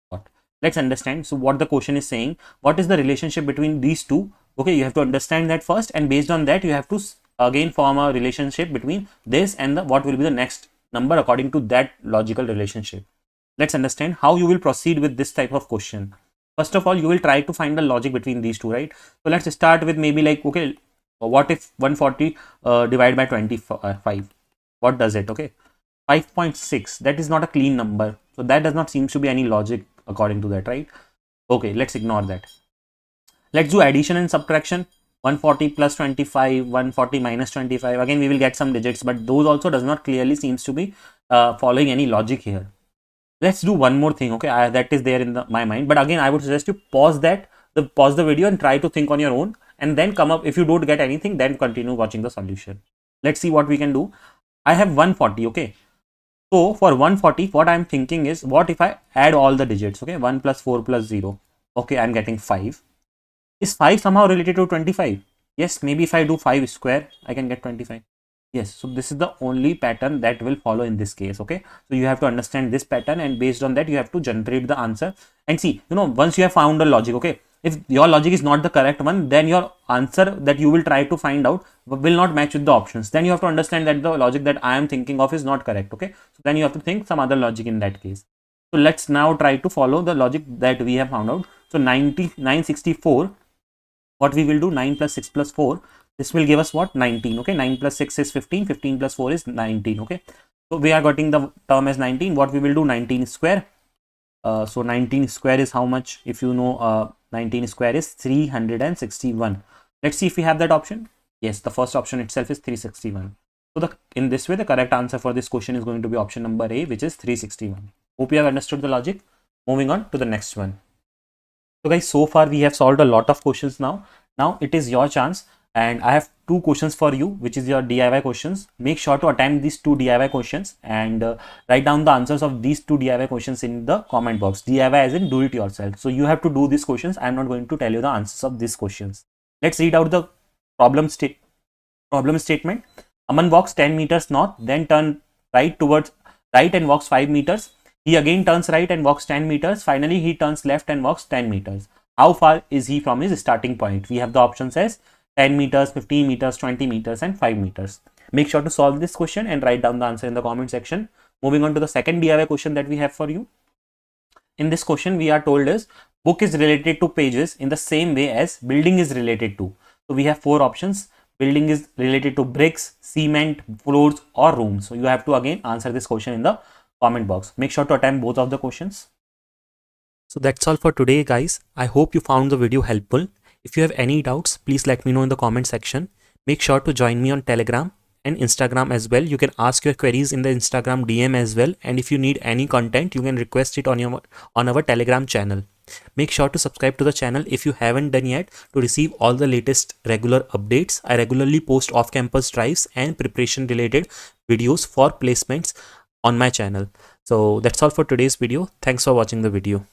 what? Let's understand. So what the question is saying, what is the relationship between these two? Okay, you have to understand that first, and based on that you have to again form a relationship between this and the what will be the next number according to that logical relationship. Let's understand how you will proceed with this type of question. First of all, you will try to find the logic between these two, right? So let's start with maybe like, okay, what if 140 divided by 25? What does it? Okay, 5.6. That is not a clean number, so that does not seem to be any logic according to that, right? Okay, let's ignore that. Let's do addition and subtraction. 140 plus 25, 140 minus 25. Again, we will get some digits, but those also does not clearly seems to be following any logic here. Let's do one more thing. Okay, that is there in my mind, but again, I would suggest you pause the video and try to think on your own, and then come up. If you don't get anything, then continue watching the solution. Let's see what we can do. I have 140. Okay, so for 140, what I'm thinking is, what if I add all the digits? Okay, 1 plus 4 plus 0. Okay, I'm getting 5. Is 5 somehow related to 25? Yes, maybe if I do 5 square, I can get 25. Yes, so this is the only pattern that will follow in this case. Okay, so you have to understand this pattern, and based on that you have to generate the answer. And see, once you have found the logic, okay, if your logic is not the correct one, then your answer that you will try to find out will not match with the options. Then you have to understand that the logic that I am thinking of is not correct. Okay, so then you have to think some other logic in that case. So let's now try to follow the logic that we have found out. So 964, what we will do, 9 plus 6 plus 4, this will give us what? 19. Okay, 9 plus 6 is 15, 15 plus 4 is 19. Okay, so we are getting the term as 19. What we will do, 19 square. So 19 square is how much? If you know, 19 square is 361. Let's see if we have that option. Yes, the first option itself is 361. So in this way, the correct answer for this question is going to be option number A, which is 361. Hope you have understood the logic. Moving on to the next one. So guys, so far we have solved a lot of questions now. Now it is your chance, and I have two questions for you, which is your DIY questions. Make sure to attempt these two DIY questions and write down the answers of these two DIY questions in the comment box. DIY as in do it yourself. So you have to do these questions. I am not going to tell you the answers of these questions. Let's read out the problem statement. Aman walks 10 meters north, then turn right towards right and walks 5 meters. He again turns right and walks 10 meters. Finally, he turns left and walks 10 meters. How far is he from his starting point? We have the options as 10 meters, 15 meters, 20 meters and 5 meters. Make sure to solve this question and write down the answer in the comment section. Moving on to the second DIY question that we have for you. In this question, we are told is book is related to pages in the same way as building is related to. So we have four options. Building is related to bricks, cement, floors or rooms. So you have to again answer this question in the comment box. Make sure to attempt both of the questions. So that's all for today, guys. I hope you found the video helpful. If you have any doubts, please let me know in the comment section. Make sure to join me on Telegram and Instagram as well. You can ask your queries in the Instagram DM as well. And if you need any content, you can request it on our Telegram channel. Make sure to subscribe to the channel if you haven't done yet to receive all the latest regular updates. I regularly post off-campus drives and preparation related videos for placements on my channel. So that's all for today's video. Thanks for watching the video.